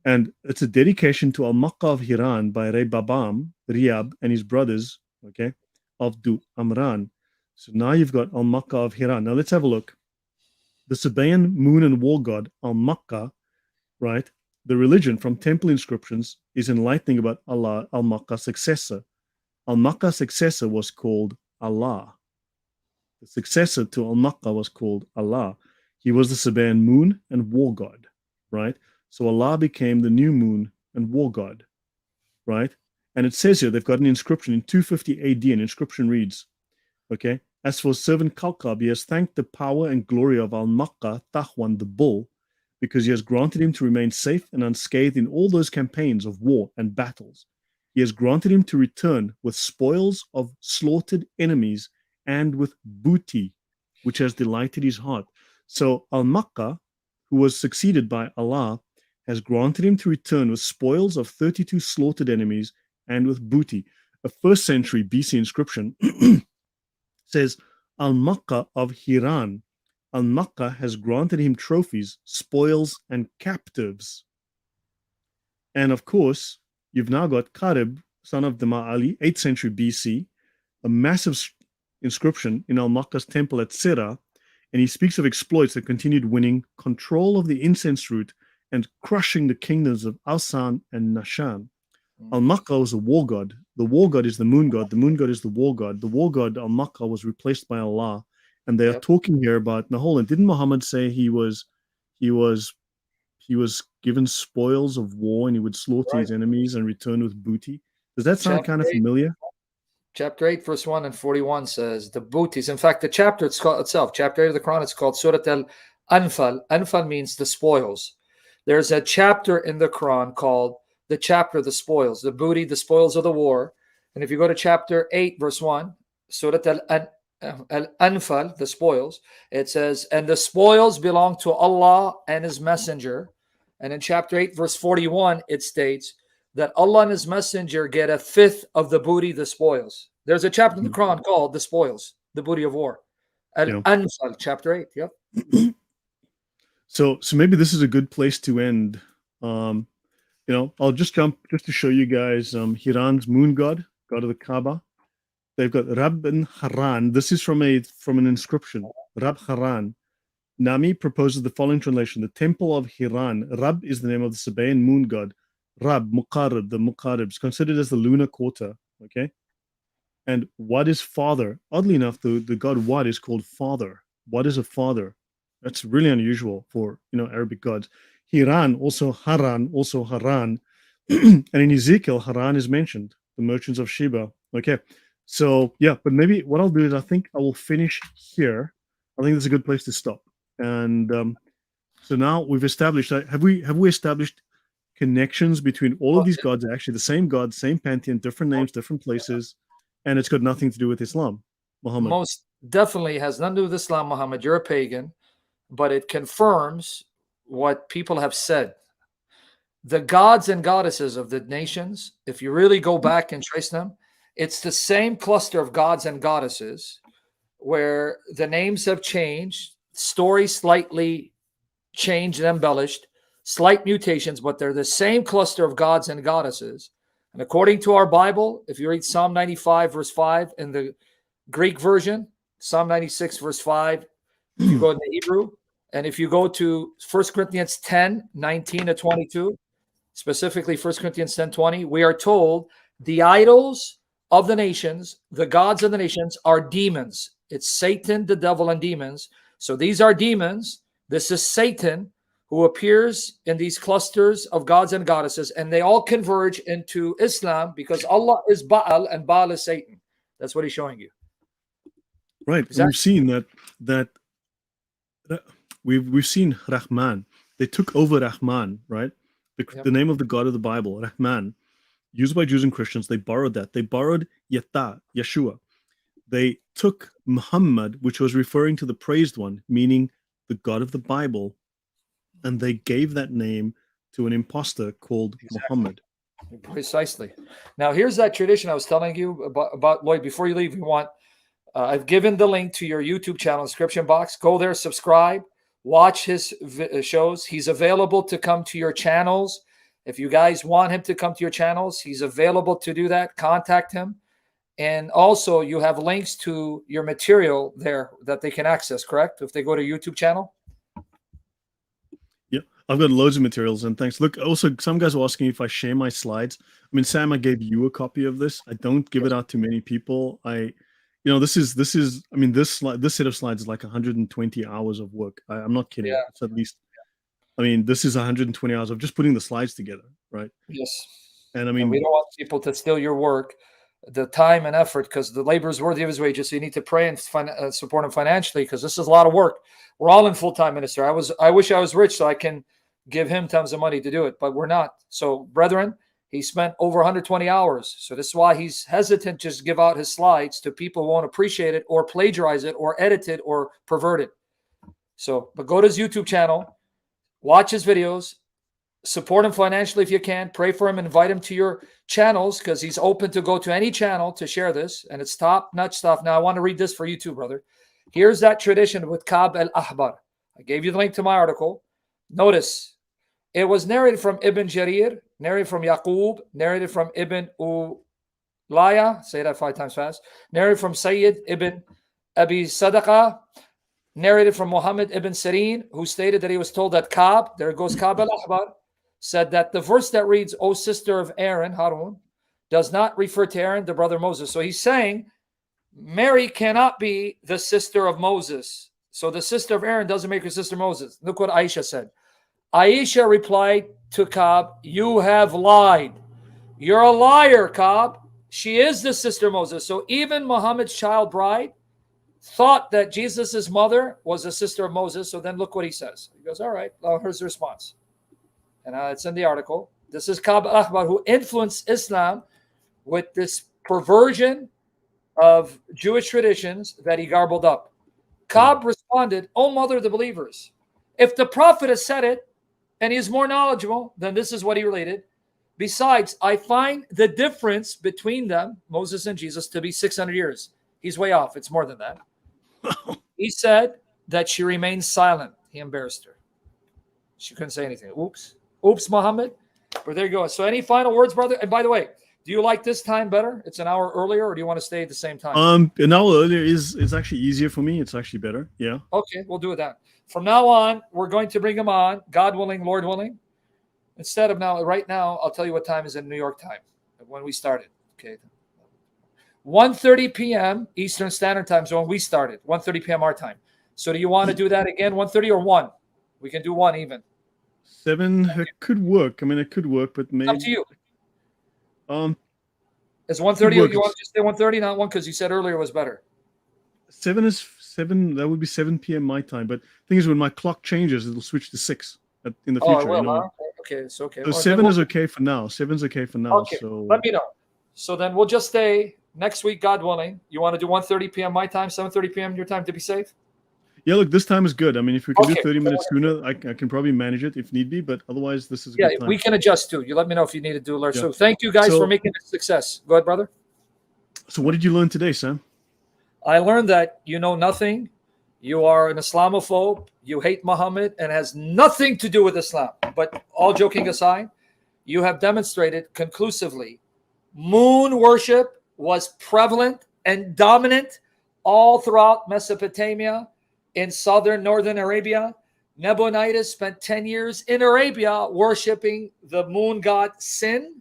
and it's a dedication to Al-Makkah of Hiran by Ray Babam, Riyab, and his brothers. Okay, of Du Amran. So now you've got Al-Makkah of Hiran. Now let's have a look. The Sabaean moon and war god Al-Makkah, right? The religion from temple inscriptions is enlightening about Allah, Al-Makkah's successor. Al-Makkah's successor was called Allah. The successor to Al-Makkah was called Allah. He was the Sabaean moon and war god, right? So Allah became the new moon and war god, right? And it says here, they've got an inscription in 250 AD, an inscription reads, okay, as for servant Kalkab, he has thanked the power and glory of Al-Makkah, Tahwan the bull, because he has granted him to remain safe and unscathed in all those campaigns of war and battles. He has granted him to return with spoils of slaughtered enemies and with booty, which has delighted his heart. So Al-Makkah, who was succeeded by Allah, has granted him to return with spoils of 32 slaughtered enemies and with booty. A 1st century BC inscription says, Al-Makkah of Hiran. Al-Makkah has granted him trophies, spoils, and captives. And of course, you've now got Qarib, son of Dama Ali, 8th century BC, a massive inscription in Al-Makkah's temple at Sirah, and he speaks of exploits that continued winning control of the incense route and crushing the kingdoms of Alsan and Nashan. Al-Makkah was a war god. The war god is the moon god. The moon god is the war god. The war god, Al-Makkah, was replaced by Allah. And they are talking here about Naholan. Didn't Muhammad say he was given spoils of war and he would slaughter his enemies and return with booty? Does that sound kind of familiar? Chapter 8, verse 1 and 41 says the booties. In fact, the chapter itself, chapter 8 of the Quran, it's called Surat al-Anfal. Anfal means the spoils. There's a chapter in the Quran called the chapter of the spoils, the booty, the spoils of the war. And if you go to chapter 8, verse 1, Surat al-Anfal, the spoils, it says, and the spoils belong to Allah and His Messenger. And in chapter 8, verse 41, it states that Allah and His Messenger get 1/5 of the booty, the spoils. There's a chapter in the Quran called the spoils, the booty of war. Al-Anfal, chapter 8. Yep. So maybe this is a good place to end. I'll just jump just to show you guys Hiran's moon god, god of the Kaaba. They've got Rab and Haran. This is from an inscription. Rab Haran. Nami proposes the following translation: the temple of Hiran. Rab is the name of the Sabaean moon god. Rab, Muqarrib, the Muqarribs, considered as the lunar quarter. Okay. And Wad is father. Oddly enough, the god Wad is called father. Wad is a father. That's really unusual for Arabic gods. Hiran, also Haran, also Haran. And in Ezekiel, Haran is mentioned, the merchants of Sheba. Okay. So yeah, but maybe what I'll do is I think I will finish here. I think that's a good place to stop. And so now we've established, have we established connections between all of these gods? Are actually the same god, same pantheon, different names, different places, and it's got nothing to do with Islam, Muhammad. Most definitely has nothing to do with Islam, Muhammad. You're a pagan, but it confirms what people have said. The gods and goddesses of the nations, if you really go back and trace them, it's the same cluster of gods and goddesses where the names have changed, stories slightly changed and embellished, slight mutations, but they're the same cluster of gods and goddesses. And according to our Bible, if you read Psalm 95, verse 5 in the Greek version, Psalm 96, verse 5, if you go in the Hebrew, and if you go to 1 Corinthians 10, 19 to 22, specifically 1 Corinthians 10, 20, we are told the idols of the nations, the gods of the nations are demons. It's Satan, the devil, and demons. So these are demons. This is Satan who appears in these clusters of gods and goddesses, and they all converge into Islam because Allah is Baal and Baal is Satan. That's what he's showing you. Right. We've seen that we've seen Rahman. They took over Rahman, right? The name of the God of the Bible, Rahman, used by Jews and Christians. They borrowed that. They borrowed Yatta, Yeshua. They took Muhammad, which was referring to the praised one, meaning the God of the Bible, and they gave that name to an imposter called Muhammad. Precisely. Now, here's that tradition I was telling you about Lloyd. Before you leave, you want I've given the link to your YouTube channel description box. Go there, subscribe, watch his shows. He's available to come to your channels. If you guys want him to come to your channels, he's available to do that. Contact him. And also, you have links to your material there that they can access, correct? If they go to YouTube channel? Yeah, I've got loads of materials, and thanks. Look, also, some guys were asking if I share my slides. I mean, Sam, I gave you a copy of this. I don't give it out to many people. This is. I mean, this set of slides is like 120 hours of work. I'm not kidding. Yeah. It's at least. I mean, this is 120 hours of just putting the slides together, right? Yes. And I mean, and we don't want people to steal your work. the time and effort, because the labor is worthy of his wages. So you need to pray and support him financially, because this is a lot of work. We're all in full-time ministry. I wish I was rich so I can give him tons of money to do it, but we're not. So, brethren, he spent over 120 hours. So this is why he's hesitant to just give out his slides to people who won't appreciate it or plagiarize it or edit it or pervert it. So, but go to his YouTube channel, watch his videos, support him financially if you can, pray for him, invite him to your channels, because he's open to go to any channel to share this, and it's top-notch stuff. Now, I want to read this for you too, brother. Here's that tradition with Ka'b al-Ahbar. I gave you the link to my article. Notice, it was narrated from Ibn Jarir, narrated from Yaqub, narrated from Ibn Ulaya, say that 5 times fast, narrated from Sayyid ibn Abi Sadaqah, narrated from Muhammad ibn Sirin, who stated that he was told that Ka'b, there goes Ka'b al-Ahbar, said that the verse that reads, "O sister of Aaron," Harun, does not refer to Aaron, the brother Moses. So he's saying Mary cannot be the sister of Moses. So the sister of Aaron doesn't make her sister Moses. Look what Aisha said. Aisha replied to Ka'b, "You have lied. You're a liar, Ka'b. She is the sister of Moses." So even Muhammad's child bride thought that Jesus' mother was a sister of Moses. So then look what he says. He goes, all right, well, here's the response. And it's in the article. This is Ka'b al-Ahbar, who influenced Islam with this perversion of Jewish traditions that he garbled up. Ka'b responded, "O mother of the believers, if the prophet has said it and he is more knowledgeable, then this is what he related. Besides, I find the difference between them, Moses and Jesus, to be 600 years. He's way off. It's more than that. He said that she remained silent. He embarrassed her. She couldn't say anything. Oops, Muhammad. But there you go. So any final words, brother? And by the way, do you like this time better? It's an hour earlier, or do you want to stay at the same time? An hour earlier is actually easier for me. It's actually better. Yeah. Okay, we'll do that. From now on, we're going to bring him on, God willing, Lord willing. Instead of now, right now, I'll tell you what time is in New York time when we started. Okay. 1:30 p.m. Eastern Standard Time Zone. We started 1:30 p.m. our time. So do you want to do that again? 1:30 or 1? We can do 1 even. 7 it could work. I mean, it could work, but maybe up to you. Is 1:30? You want to just say 1:30, not 1, because you said earlier was better. 7 is 7. That would be 7 p.m. my time. But the thing is, when my clock changes, it'll switch to 6 in the future. Oh, well, okay, it's okay. So 7 is okay for now. 7's okay for now. Okay, so let me know. So then we'll just stay next week, God willing. You want to do 1:30 p.m. my time, 7:30 p.m. your time to be safe? Yeah, look, this time is good. I mean, if we can do 30 minutes wonderful. sooner, I can probably manage it if need be. But otherwise, this is a Yeah, good time. we can adjust too. You let me know if you need to do alert. Yeah. So thank you guys So- for making it a success. Go ahead, brother. So what did you learn today, Sam? I learned that you know nothing. You are an Islamophobe. You hate Muhammad and has nothing to do with Islam. But all joking aside, you have demonstrated conclusively moon worship was prevalent and dominant all throughout Mesopotamia, in northern Arabia. Nabonidus spent 10 years in Arabia worshiping the moon god Sin,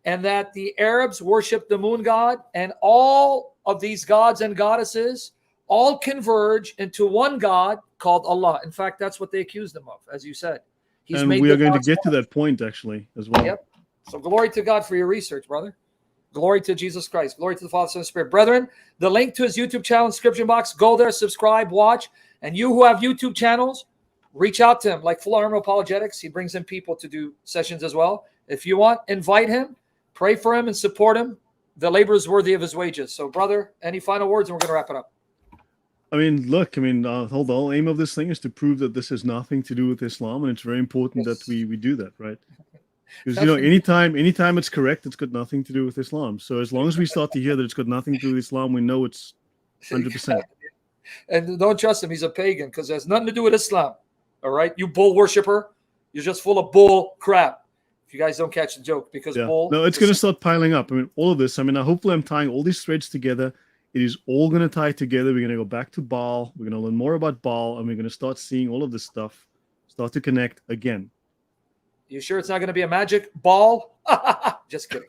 and that the Arabs worship the moon god, and all of these gods and goddesses all converge into one God called Allah. In fact, that's what they accused him of, as you said. And we are going to get to that point, actually, as well. Yep. So glory to God for your research, brother. Glory to Jesus Christ. Glory to the Father, Son, and Spirit. Brethren, the link to his YouTube channel in the description box. Go there, subscribe, watch. And you who have YouTube channels, reach out to him. Like Full Armor Apologetics, he brings in people to do sessions as well. If you want, invite him, pray for him, and support him. The labor is worthy of his wages. So, brother, any final words? And we're going to wrap it up. I mean, look, the whole aim of this thing is to prove that this has nothing to do with Islam, and it's very important that we do that, right? Because, anytime it's correct, it's got nothing to do with Islam. So as long as we start to hear that it's got nothing to do with Islam, we know it's 100%. And don't trust him. He's a pagan, because it has nothing to do with Islam. All right? You bull worshiper, you're just full of bull crap. If you guys don't catch the joke, because bull. No, it's going to start piling up. I mean, all of this, hopefully I'm tying all these threads together. It is all going to tie together. We're going to go back to Baal. We're going to learn more about Baal, and we're going to start seeing all of this stuff start to connect again. You sure it's not going to be a magic ball? Just kidding.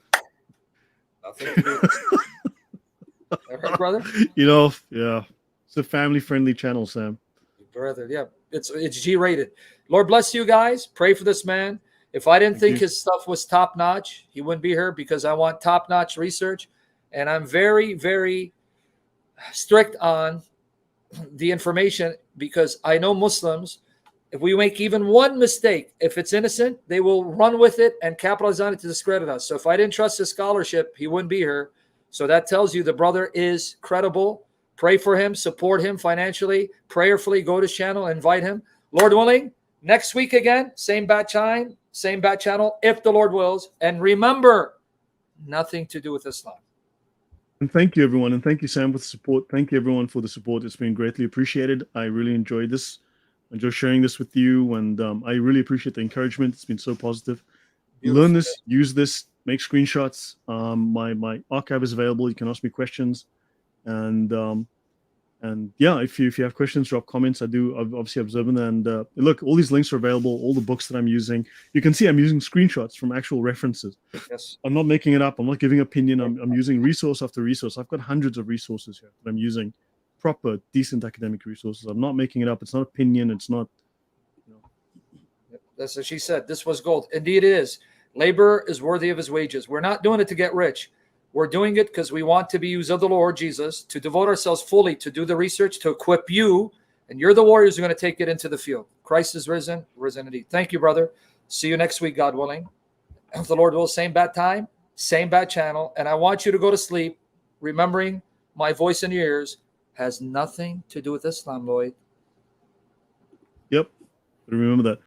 Nothing to do with it. All right, brother? Yeah. It's a family-friendly channel, Sam. Brother, yeah. It's G-rated. Lord bless you guys. Pray for this man. If I didn't think his stuff was top-notch, he wouldn't be here, because I want top-notch research. And I'm very, very strict on the information because I know Muslims, if we make even one mistake, if it's innocent, they will run with it and capitalize on it to discredit us. So if I didn't trust his scholarship, he wouldn't be here. So that tells you the brother is credible. Pray for him, support him financially, prayerfully, go to his channel, invite him. Lord willing, next week again, same bat time, same bat channel, if the Lord wills. And remember, nothing to do with Islam. And thank you, everyone. And thank you, Sam, for the support. Thank you, everyone, for the support. It's been greatly appreciated. I really enjoyed this. I enjoy sharing this with you. And I really appreciate the encouragement. It's been so positive. Beautiful. Learn this, use this, make screenshots. My archive is available. You can ask me questions. And yeah, if you have questions, drop comments. I've obviously observe them. And look, all these links are available, all the books that I'm using. You can see I'm using screenshots from actual references. Yes. I'm not making it up. I'm not giving opinion. I'm using resource after resource. I've got hundreds of resources here that I'm using, proper, decent academic resources. I'm not making it up. It's not opinion. It's not, you know. That's what she said. This was gold. Indeed it is. Labor is worthy of his wages. We're not doing it to get rich. We're doing it because we want to be used of the Lord Jesus, to devote ourselves fully, to do the research, to equip you. And you're the warriors who are going to take it into the field. Christ is risen, risen indeed. Thank you, brother. See you next week, God willing. If the Lord will, same bat time, same bat channel. And I want you to go to sleep remembering my voice in your ears has nothing to do with Islam, Lloyd. Yep. Remember that.